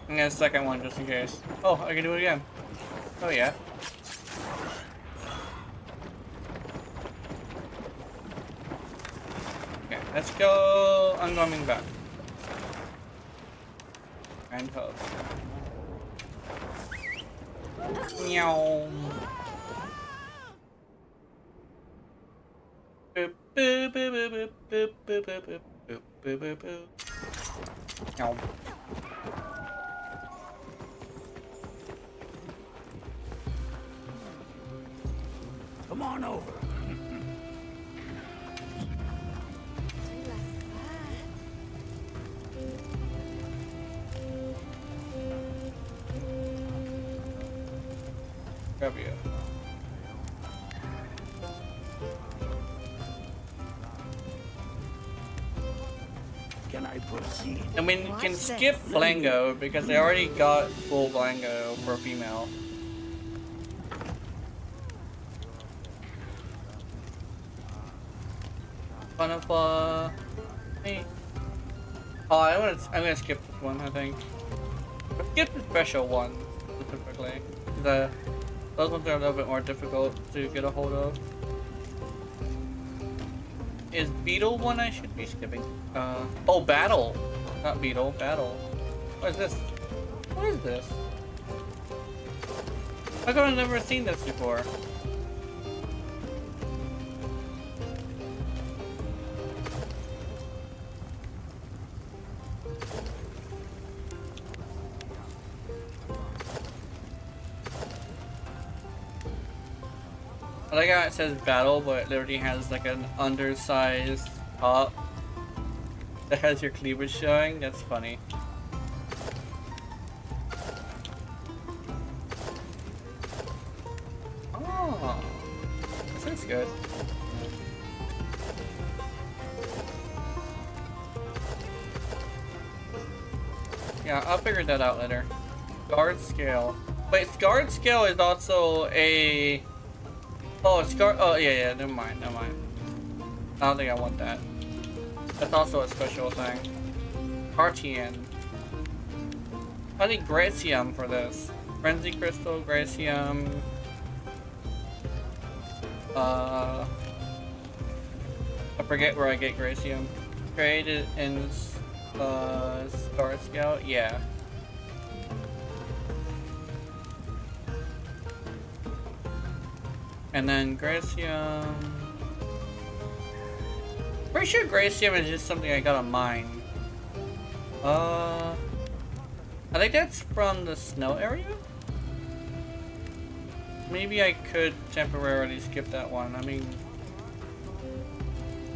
I'm gonna second one just in case. Oh, I can do it again. Oh yeah. Okay, let's go. I'm coming back. And hug. Meow. Boop boop boop boop boop boop boop boop boop boop boop. Meow. Come on over. Grab you. Can I proceed? I mean, you can skip Blango because they already got full Blango for a female. Fun of me. Oh, I'm gonna skip this one. I think. Skip the special one specifically. Those ones are a little bit more difficult to get a hold of. Is Beetle one I should be skipping? Oh, Battle, not Beetle. Battle. What is this? What is this? How come I've never seen this before? I like how it says battle, but it literally has like an undersized top that has your cleavage showing. That's funny. Oh, this is good. Yeah, I'll figure that out later. Guard scale. Wait, guard scale is also a... Oh, it's guard... Oh, yeah, never mind. I don't think I want that. That's also a special thing. Artian. I need Gracium for this. Frenzy Crystal, Gracium... I forget where I get Gracium. Created in Star Scout? Yeah. And then Gracium... Pretty sure Gracium is just something I got on mine. I think that's from the snow area? Maybe I could temporarily skip that one. I mean,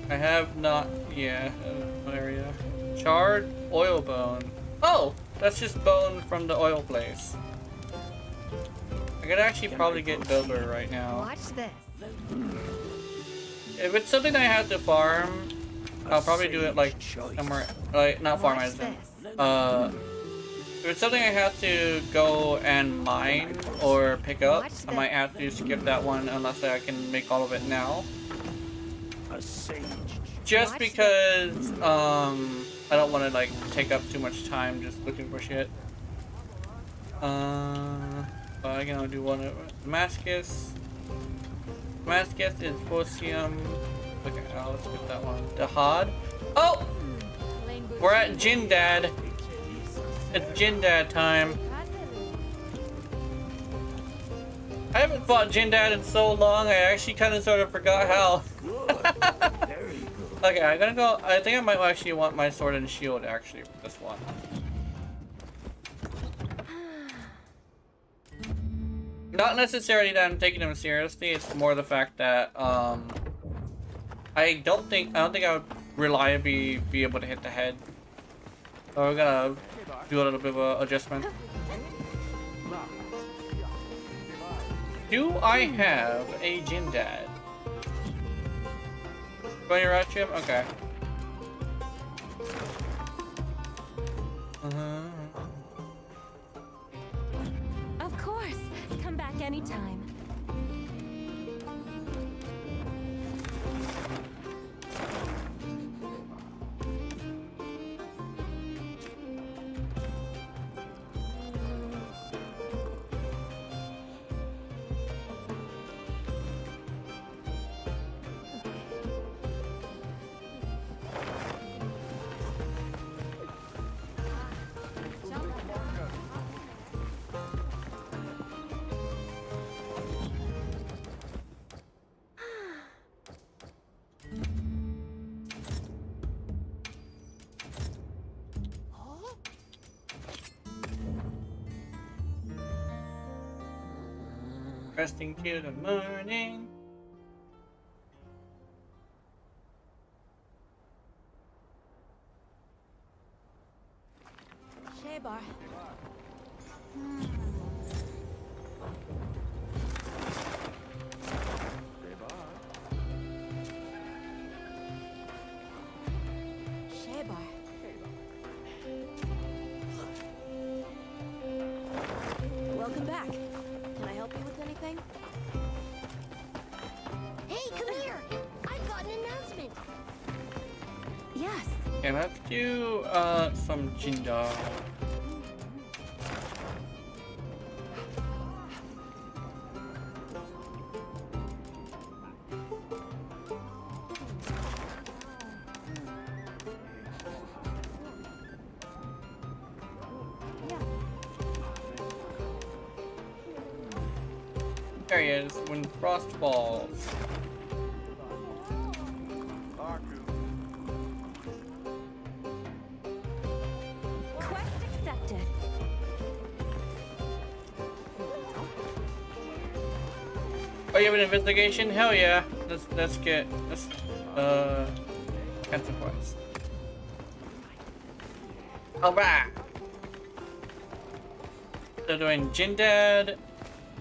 I have not, yeah, area. Charred oil bone. Oh, that's just bone from the oil place. I could actually probably get Builder right now. Watch this. If it's something I have to farm, I'll probably do it like somewhere, like not farm as in, if it's something I have to go and mine or pick up, I might have to skip that one unless I can make all of it now. Just because I don't want to like take up too much time just looking for shit. But I can only do one of Damascus. Damascus is Phocium. Okay, let's get that one. Dahad. Oh! We're at Jindad. It's Jindad time. I haven't fought Jindad in so long, I actually kind of sort of forgot how. Okay, I'm gonna go. I think I might actually want my sword and shield actually for this one. Not necessarily that I'm taking them seriously, it's more the fact that I don't think I would reliably be able to hit the head. So we're gonna do a little bit of a adjustment. Do I have a Jindad? Going your right chip? Okay. Of course. Come back anytime. Resting till the morning. Shebar. Shebar. Welcome back. Can I help you with anything? Hey, come here! I've got an announcement. Yes. Okay, let's do some Jindal. There he is. When frost falls. Quest accepted. Oh, you have an investigation? Hell yeah. Let's get cancel quest. Alright. So doing Jindad.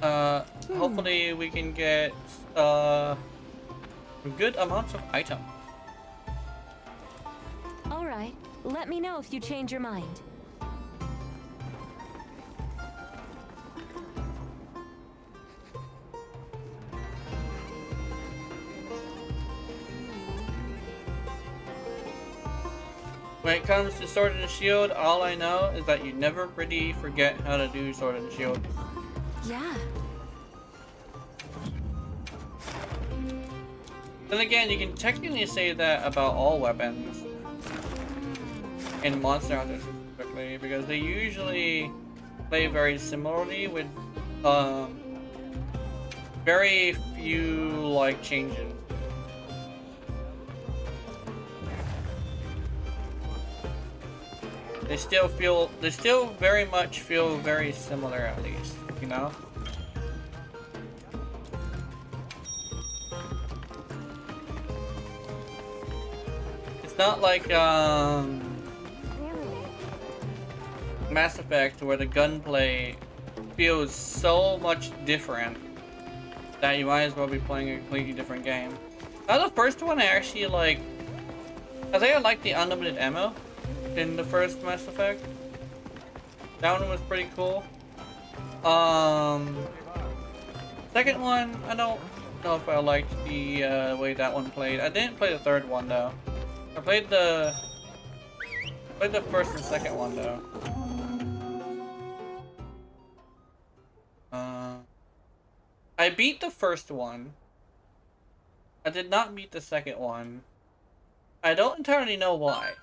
Hopefully we can get good amounts of item. All right. Let me know if you change your mind. When it comes to Sword and Shield, all I know is that you never really forget how to do Sword and Shield. Yeah. Then again, you can technically say that about all weapons in Monster Hunter specifically, because they usually play very similarly with very few like changes. They still very much feel very similar, at least, you know? It's not like Mass Effect, where the gunplay feels so much different that you might as well be playing a completely different game. Now the first one I actually like. I think I like the unlimited ammo in the first Mass Effect. That one was pretty cool. Second one, I don't know if I liked the way that one played. I didn't play the third one though. I played the first and second one though. I beat the first one. I did not beat the second one. I don't entirely know why.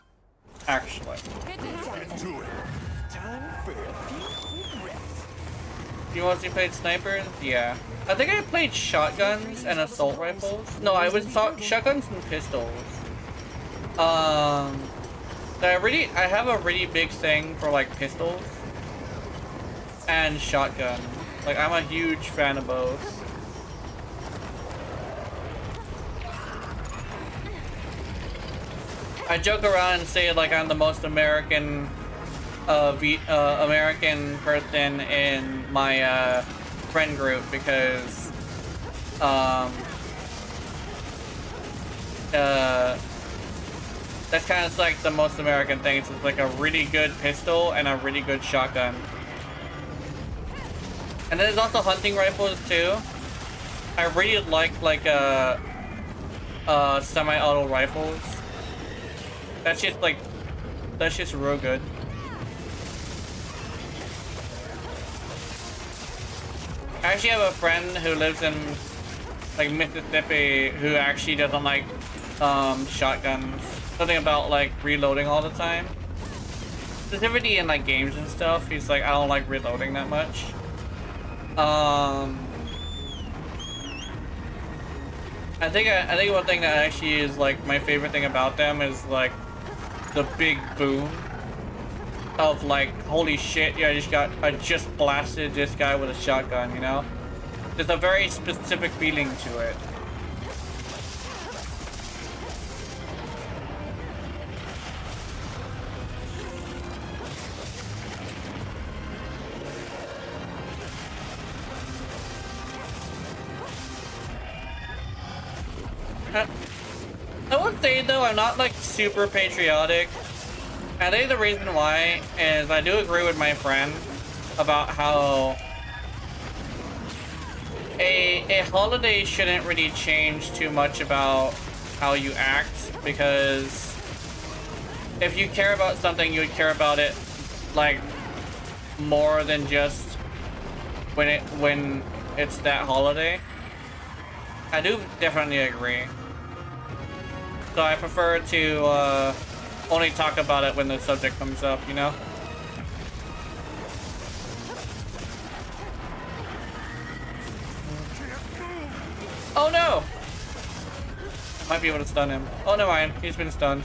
Actually. You mostly played snipers? Yeah. I think I played shotguns and assault rifles. No, I was shotguns and pistols. I have a really big thing for like pistols and shotguns. Like, I'm a huge fan of both. I joke around and say like I'm the most American American person in my friend group because that's kind of like the most American thing. It's like a really good pistol and a really good shotgun. And then there's also hunting rifles too. I really like semi-auto rifles. That's just real good. I actually have a friend who lives in like Mississippi who actually doesn't like shotguns. Something about like reloading all the time. Specifically in like games and stuff, he's like, I don't like reloading that much. I think one thing that actually is like my favorite thing about them is like the big boom of like, holy shit, yeah, I just blasted this guy with a shotgun, you know? There's a very specific feeling to it. I would say though, I'm not like super patriotic. I think the reason why is I do agree with my friend about how a holiday shouldn't really change too much about how you act, because if you care about something, you would care about it like more than just when it's that holiday. I do definitely agree. So I prefer to only talk about it when the subject comes up, you know? Oh no! Might be able to stun him. Oh, never mind. He's been stunned.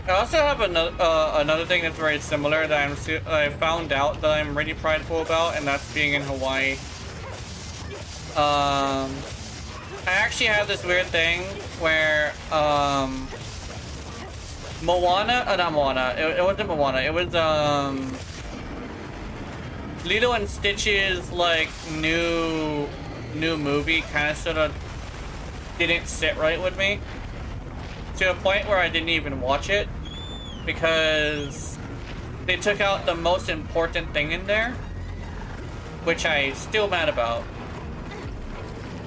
I also have another thing that's very similar that I found out that I'm really prideful about, and that's being in Hawaii. I actually have this weird thing where Moana, not Moana, it wasn't Moana, it was Lilo and Stitch's like new movie kind of sort of didn't sit right with me, to a point where I didn't even watch it because they took out the most important thing in there, which I'm still mad about.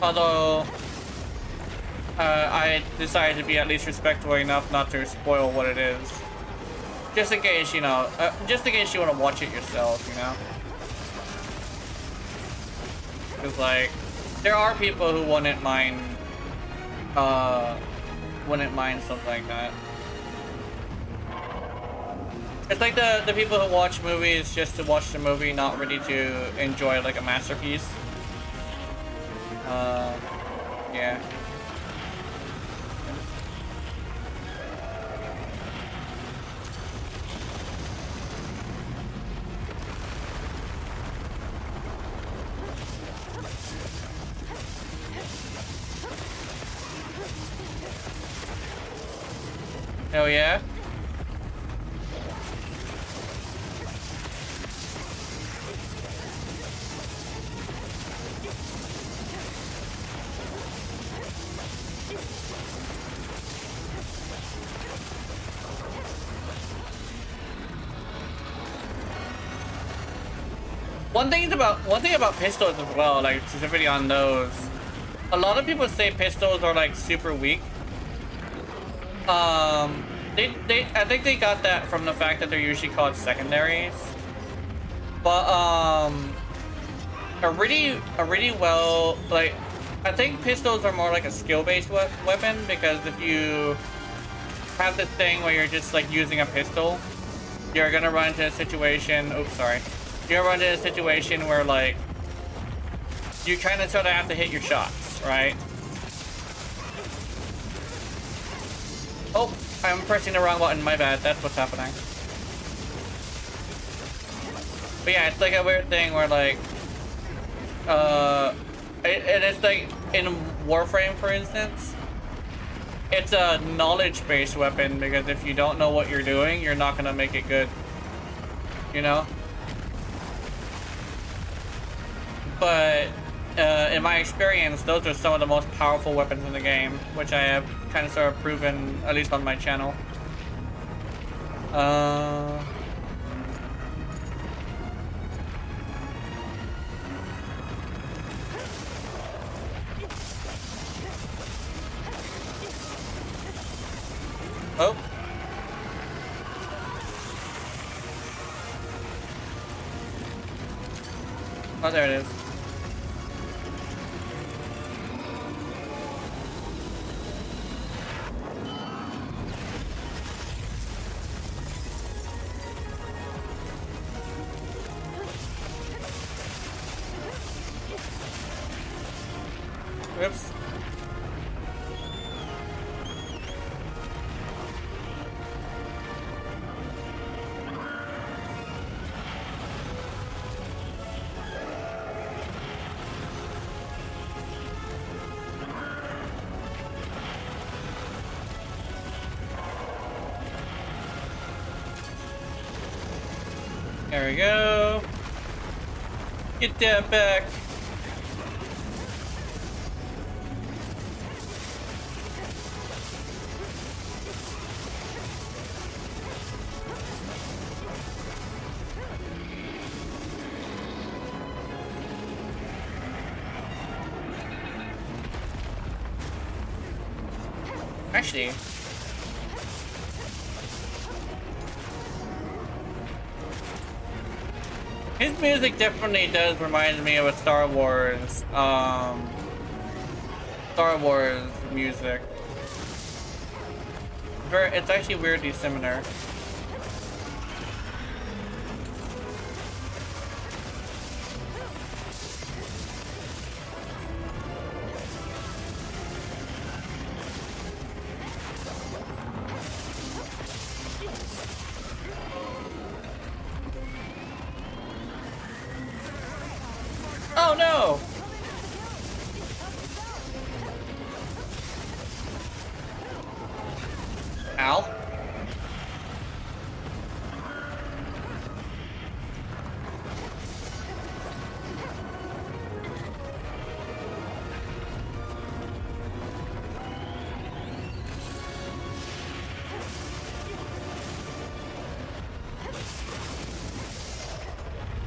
Although I decided to be at least respectful enough not to spoil what it is, just in case, you know, just in case you want to watch it yourself, you know. Because like, there are people who wouldn't mind something like that. It's like the people who watch movies just to watch the movie, not really to enjoy like a masterpiece. Yeah. Hell yeah. One thing about pistols as well, like specifically on those, a lot of people say pistols are like super weak. I think they got that from the fact that they're usually called secondaries. But a really well, like, I think pistols are more like a skill-based weapon, because if you have this thing where you're just like using a pistol, you're gonna run into a situation. Oops, sorry. You're gonna run into a situation where like you kind of sort of have to hit your shots, right? Oh, I'm pressing the wrong button. My bad. That's what's happening. But yeah, it's like a weird thing where like, it's like in Warframe, for instance, it's a knowledge-based weapon, because if you don't know what you're doing, you're not gonna make it good, you know? But in my experience, those are some of the most powerful weapons in the game, which I have kind of sort of proven, at least on my channel. Oh. Oh, there it is. Whoops. There we go. Get that back. Actually, music definitely does remind me of a Star Wars music. It's actually weirdly similar. Oh no! Ow.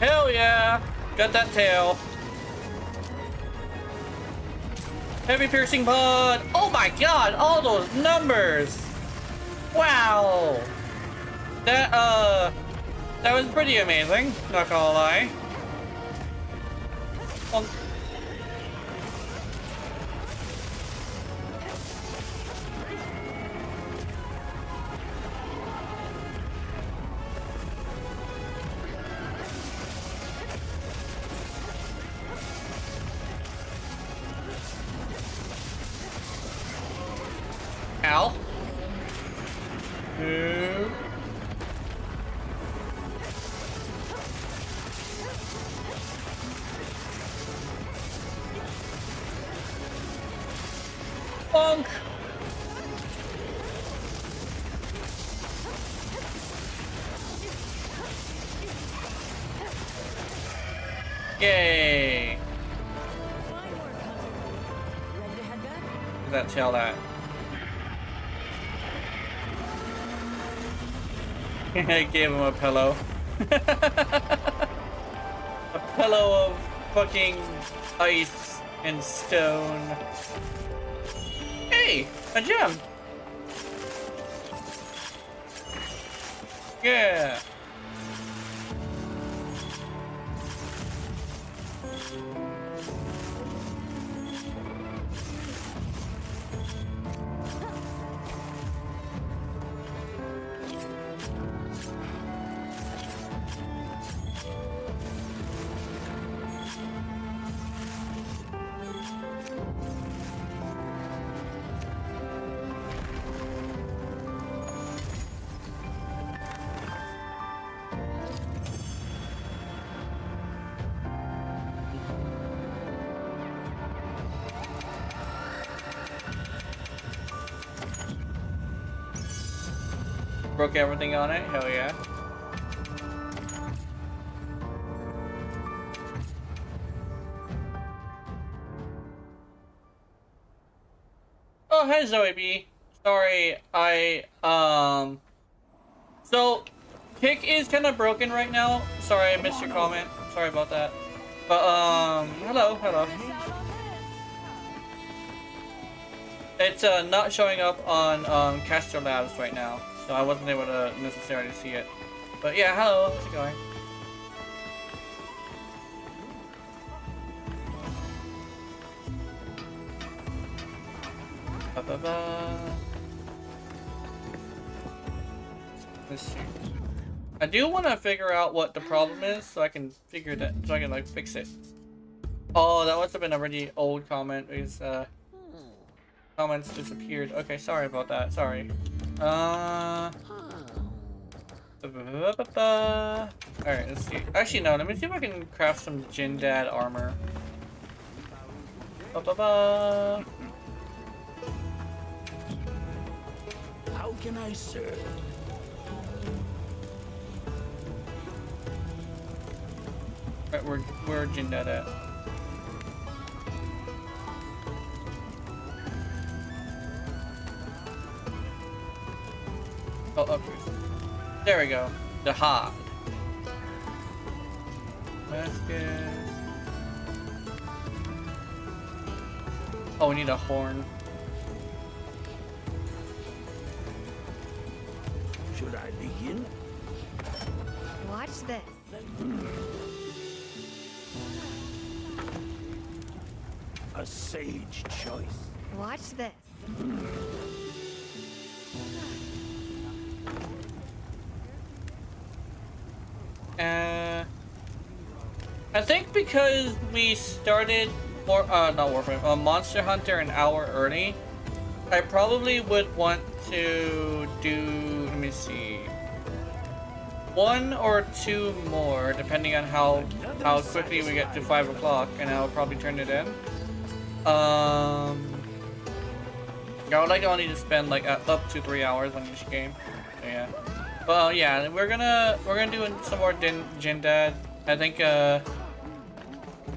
Hell yeah! Got that tail. Heavy piercing bud. Oh my god, all those numbers. Wow. That was pretty amazing, not gonna lie. Ow. Bonk. Yay. Where's that tail at? I gave him a pillow. A pillow of fucking ice and stone. Hey, a gem. Yeah. Broke everything on it? Hell yeah. Oh, hey Zoe B. Sorry, so Kick is kind of broken right now. Sorry, I missed your comment. Sorry about that. But, hello. It's, not showing up on, Caster Labs right now. So I wasn't able to necessarily see it. But yeah, hello, how's it going? Let's see. I do want to figure out what the problem is so I can figure that, so I can like fix it. Oh, that must have been a really old comment because comments disappeared. Okay, sorry about that. Sorry. Alright, let's see. Actually, no, let me see if I can craft some Jindad armor. How can I serve? Right, where Jindad at? Oh, up here. There we go. The hod. Basket. Oh, we need a horn. Should I begin? Watch this. A sage choice. Watch this. I think because we started not Warframe, Monster Hunter an hour early, I probably would want to do, let me see, 1 or 2 more, depending on how quickly we get to 5 o'clock, and I'll probably turn it in. I would like only to spend like up to 3 hours on each game. So, yeah. Well, yeah, we're gonna do some more Jindad. I think I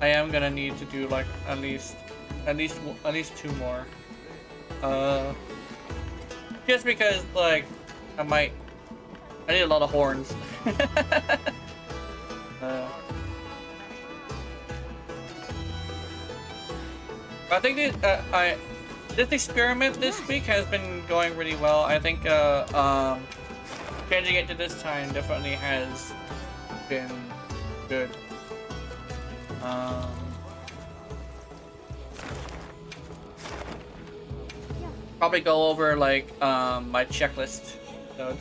am gonna need to do like at least 2 more. Just because like I need a lot of horns. I think this experiment this week has been going really well. I think changing it to this time definitely has been good. Probably go over like my checklist. So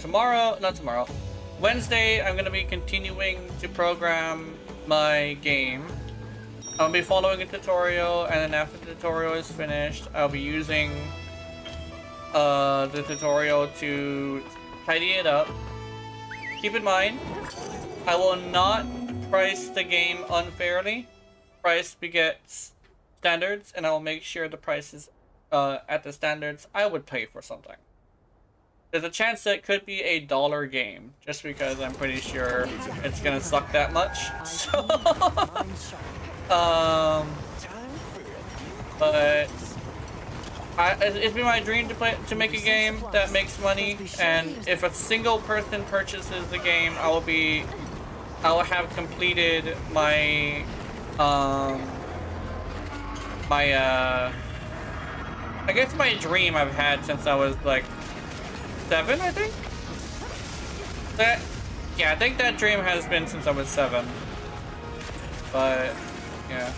Wednesday I'm gonna be continuing to program my game. I'll be following a tutorial, and then after the tutorial is finished, I'll be using the tutorial to tidy it up. Keep in mind, I will not price the game unfairly. Price begets standards, and I will make sure the price is at the standards I would pay for something. There's a chance that it could be a $1 game, just because I'm pretty sure it's gonna suck that much. So, but it's been my dream to make a game that makes money, and if a single person purchases the game, I will have completed my I guess my dream I've had since I was like 7, I think. Yeah, I think that dream has been since I was 7. But yeah.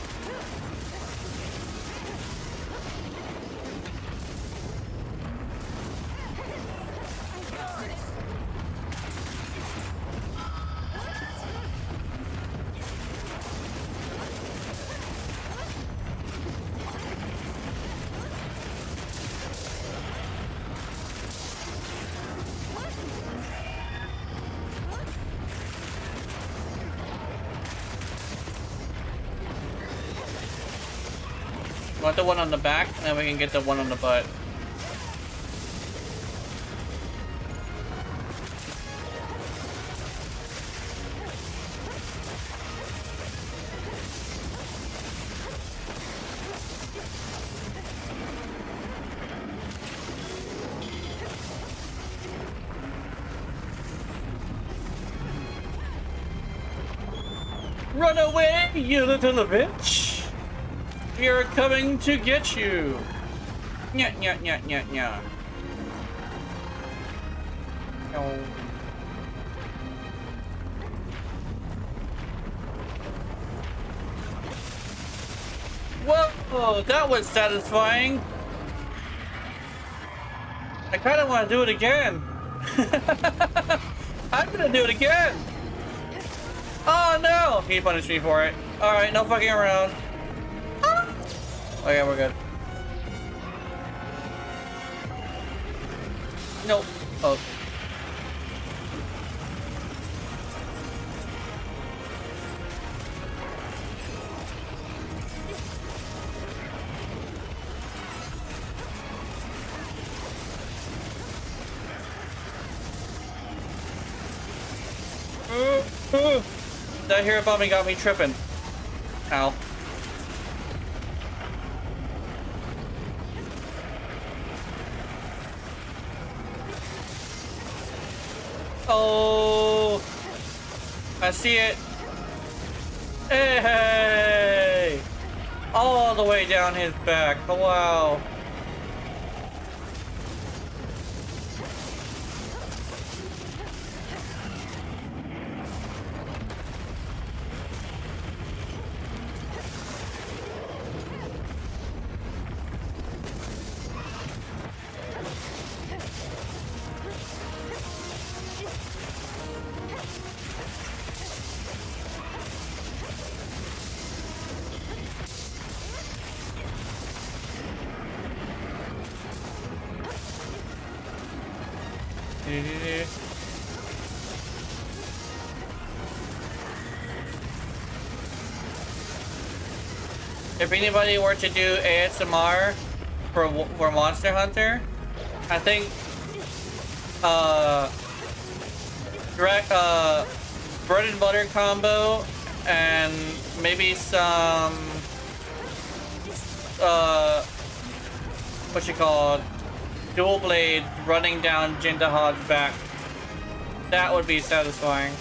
Want the one on the back, and then we can get the one on the butt. Run away, you little bitch! We are coming to get you! Nya nya nya nya nya. No. Whoa, that was satisfying! I kinda wanna do it again! I'm gonna do it again! Oh no! He punished me for it. Alright, no fucking around. Okay, we're good. Nope. Oh. That hero bombing got me tripping. Ow. Oh, I see it. Hey, all the way down his back. Oh, wow. If anybody were to do ASMR for Monster Hunter, I think direct bread and butter combo and maybe some what you call dual blade running down Jindahad's back. That would be satisfying.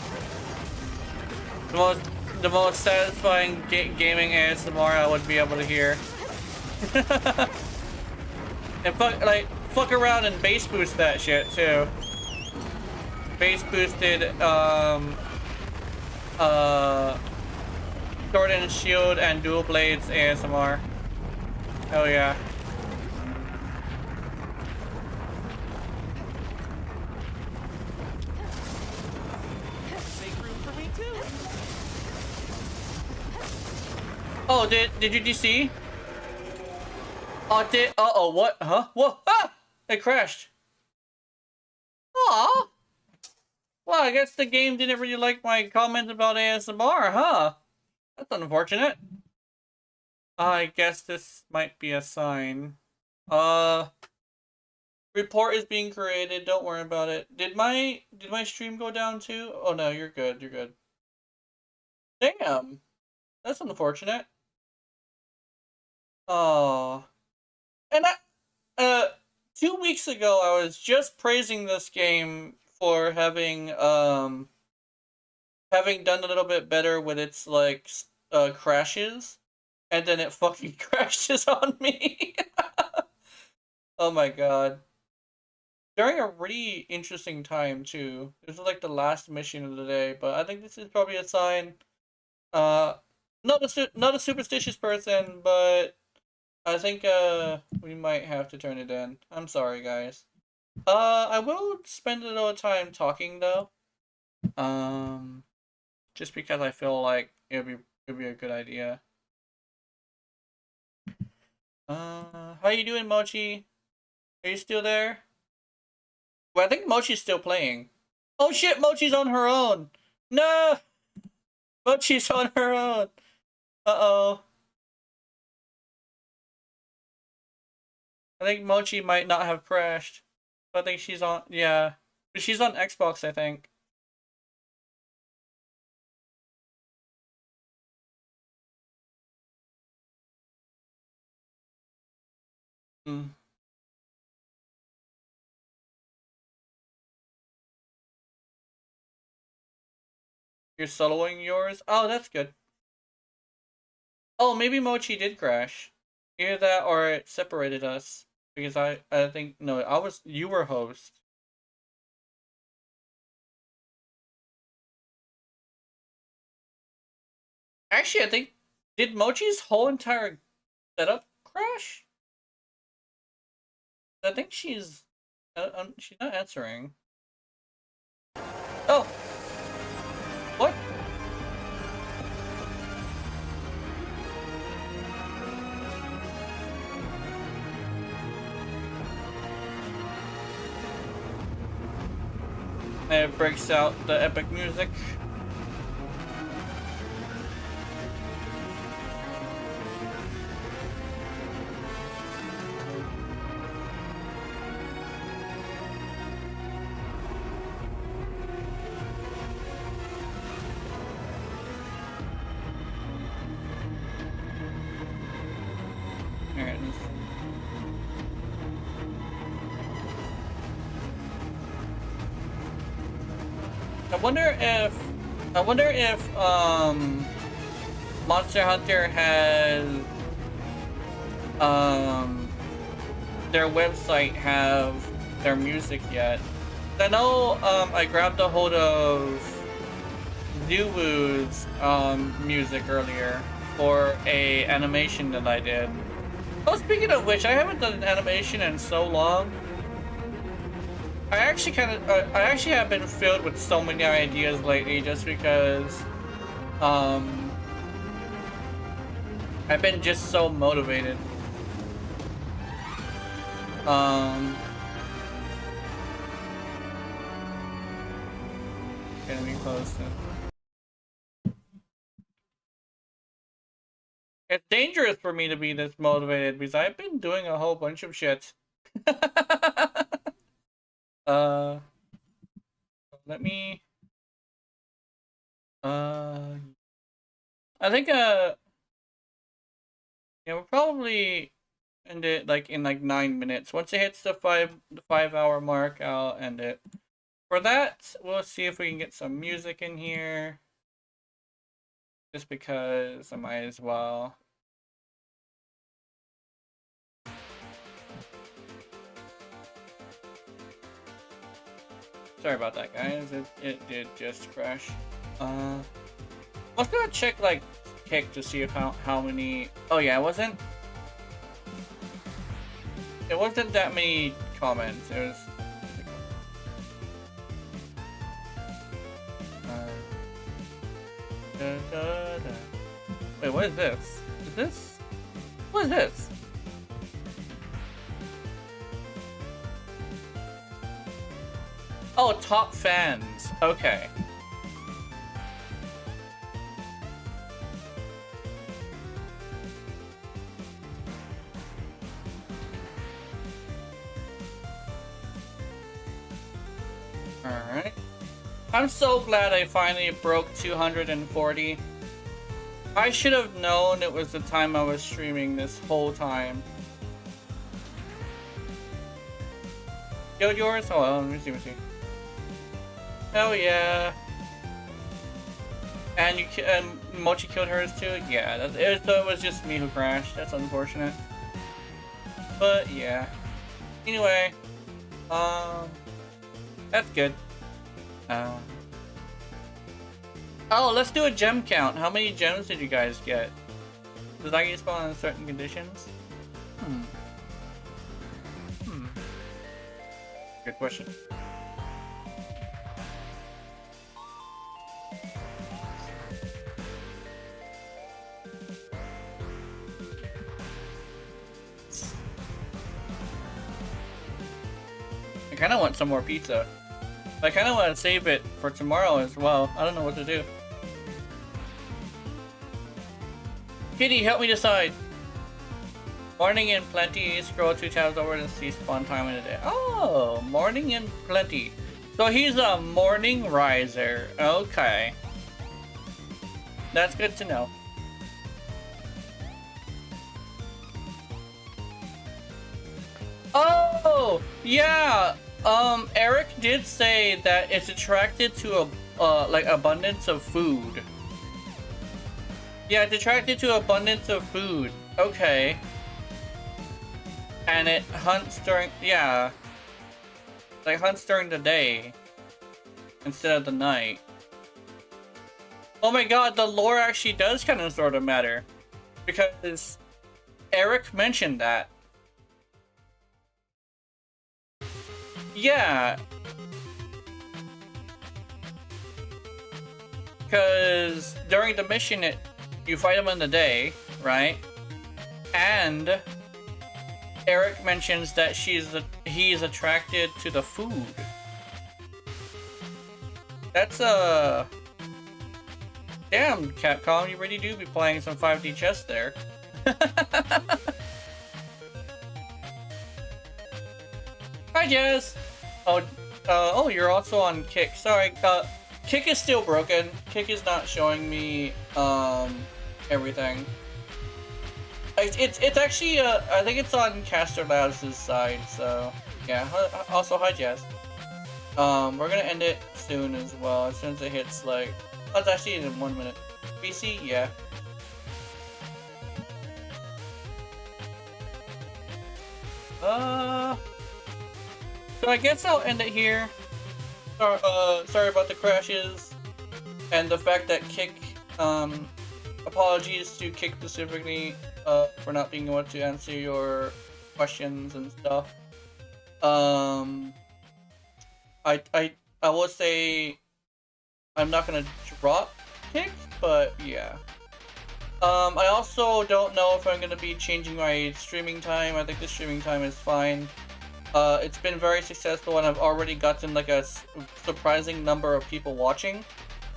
The most satisfying gaming ASMR I would be able to hear. And fuck around and bass boost that shit too. Bass boosted sword and shield and dual blades ASMR. Hell yeah. Make room for me too. Oh, did you DC? Oh, uh-oh, what? Huh? What? Ah! It crashed. Aw. Well, I guess the game didn't really like my comment about ASMR, huh? That's unfortunate. I guess this might be a sign. Report is being created, don't worry about it. Did my stream go down too? Oh no, you're good, you're good. Damn. That's unfortunate. Oh. And 2 weeks ago I was just praising this game for having done a little bit better with its like crashes, and then it fucking crashes on me. Oh my god. During a really interesting time too. This is like the last mission of the day, but I think this is probably a sign. Not a superstitious person, but I think we might have to turn it in. I'm sorry, guys. I will spend a little time talking though. Just because I feel like it'd be a good idea. How you doing, Mochi? Are you still there? Well, I think Mochi's still playing. Oh shit, Mochi's on her own. No, Mochi's on her own. Uh-oh. I think Mochi might not have crashed. I think she's on, yeah. But she's on Xbox, I think. Hmm. You're soloing yours? Oh, that's good. Oh, maybe Mochi did crash. Either that or it separated us. Because I think, no, you were host. Actually, I think, did Mochi's whole entire setup crash? I think she's not answering. Oh! What? And it breaks out the epic music. I wonder if Monster Hunter has their website have their music yet. I know I grabbed a hold of Zuwu's music earlier for a animation that I did. Oh, speaking of which, I haven't done an animation in so long. I actually have been filled with so many ideas lately just because I've been just so motivated. gonna be closed soon. It's dangerous for me to be this motivated because I've been doing a whole bunch of shit. Let me. I think yeah, we'll probably end it like in like 9 minutes. Once it hits the 5-hour mark, I'll end it. For that, we'll see if we can get some music in here. Just because I might as well. Sorry about that, guys. It did just crash. I was gonna check like Kick to see if how many. Oh yeah, it wasn't that many comments. It was. Wait, what is this? Is this? What is this? Oh, top fans. Okay. Alright. I'm so glad I finally broke 240. I should have known it was the time I was streaming this whole time. Killed yours? Oh, well, let me see. Hell yeah. And Mochi killed hers too? Yeah, it was just me who crashed. That's unfortunate. But yeah. Anyway. That's good. Oh, let's do a gem count. How many gems did you guys get? Does that get spawned in certain conditions? Good question. I kind of want some more pizza. I kind of want to save it for tomorrow as well. I don't know what to do. Kitty, help me decide. Morning in plenty. Scroll 2 tabs over and see spawn time in a day. Oh, morning in plenty. So he's a morning riser. Okay. That's good to know. Oh, yeah. Eric did say that it's attracted to a like abundance of food. Yeah, it's attracted to abundance of food. Okay. And it hunts during, yeah. Like hunts during the day instead of the night. Oh my god, the lore actually does kind of sort of matter. Because Eric mentioned that. Yeah. Because during the mission, you fight him in the day, right? And Eric mentions that he's attracted to the food. That's a damn, Capcom, you really do be playing some 5D chess there. Hi, Jess. Oh, you're also on Kick. Sorry, Kick is still broken. Kick is not showing me everything. It's actually I think it's on Caster Labs' side. So yeah. Also, hi, Jess. We're gonna end it soon as well. As soon as it hits like, oh, it's actually in 1 minute. BC, yeah. So I guess I'll end it here. Sorry about the crashes and the fact that Kick. Apologies to Kick specifically for not being able to answer your questions and stuff. I will say I'm not gonna drop Kick, but yeah. I also don't know if I'm gonna be changing my streaming time. I think the streaming time is fine. It's been very successful, and I've already gotten like a surprising number of people watching,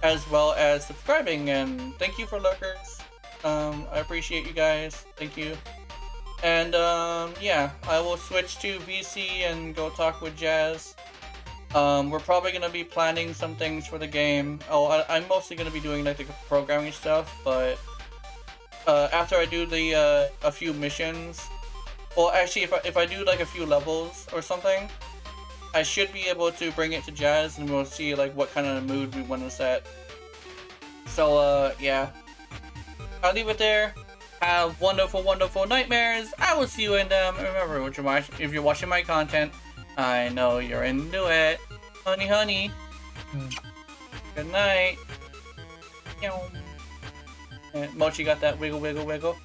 as well as subscribing. And thank you for lurkers. I appreciate you guys. Thank you. And yeah, I will switch to VC and go talk with Jazz. We're probably gonna be planning some things for the game. Oh, I'm mostly gonna be doing like the programming stuff, but after I do the a few missions, well, actually, if I do like a few levels or something, I should be able to bring it to Jazz, and we'll see like what kind of mood we want to set. So yeah, I'll leave it there. Have wonderful, wonderful nightmares. I will see you in them. Remember, if you're watching my content, I know you're into it. Honey, honey. Good night. And Mochi got that wiggle, wiggle, wiggle.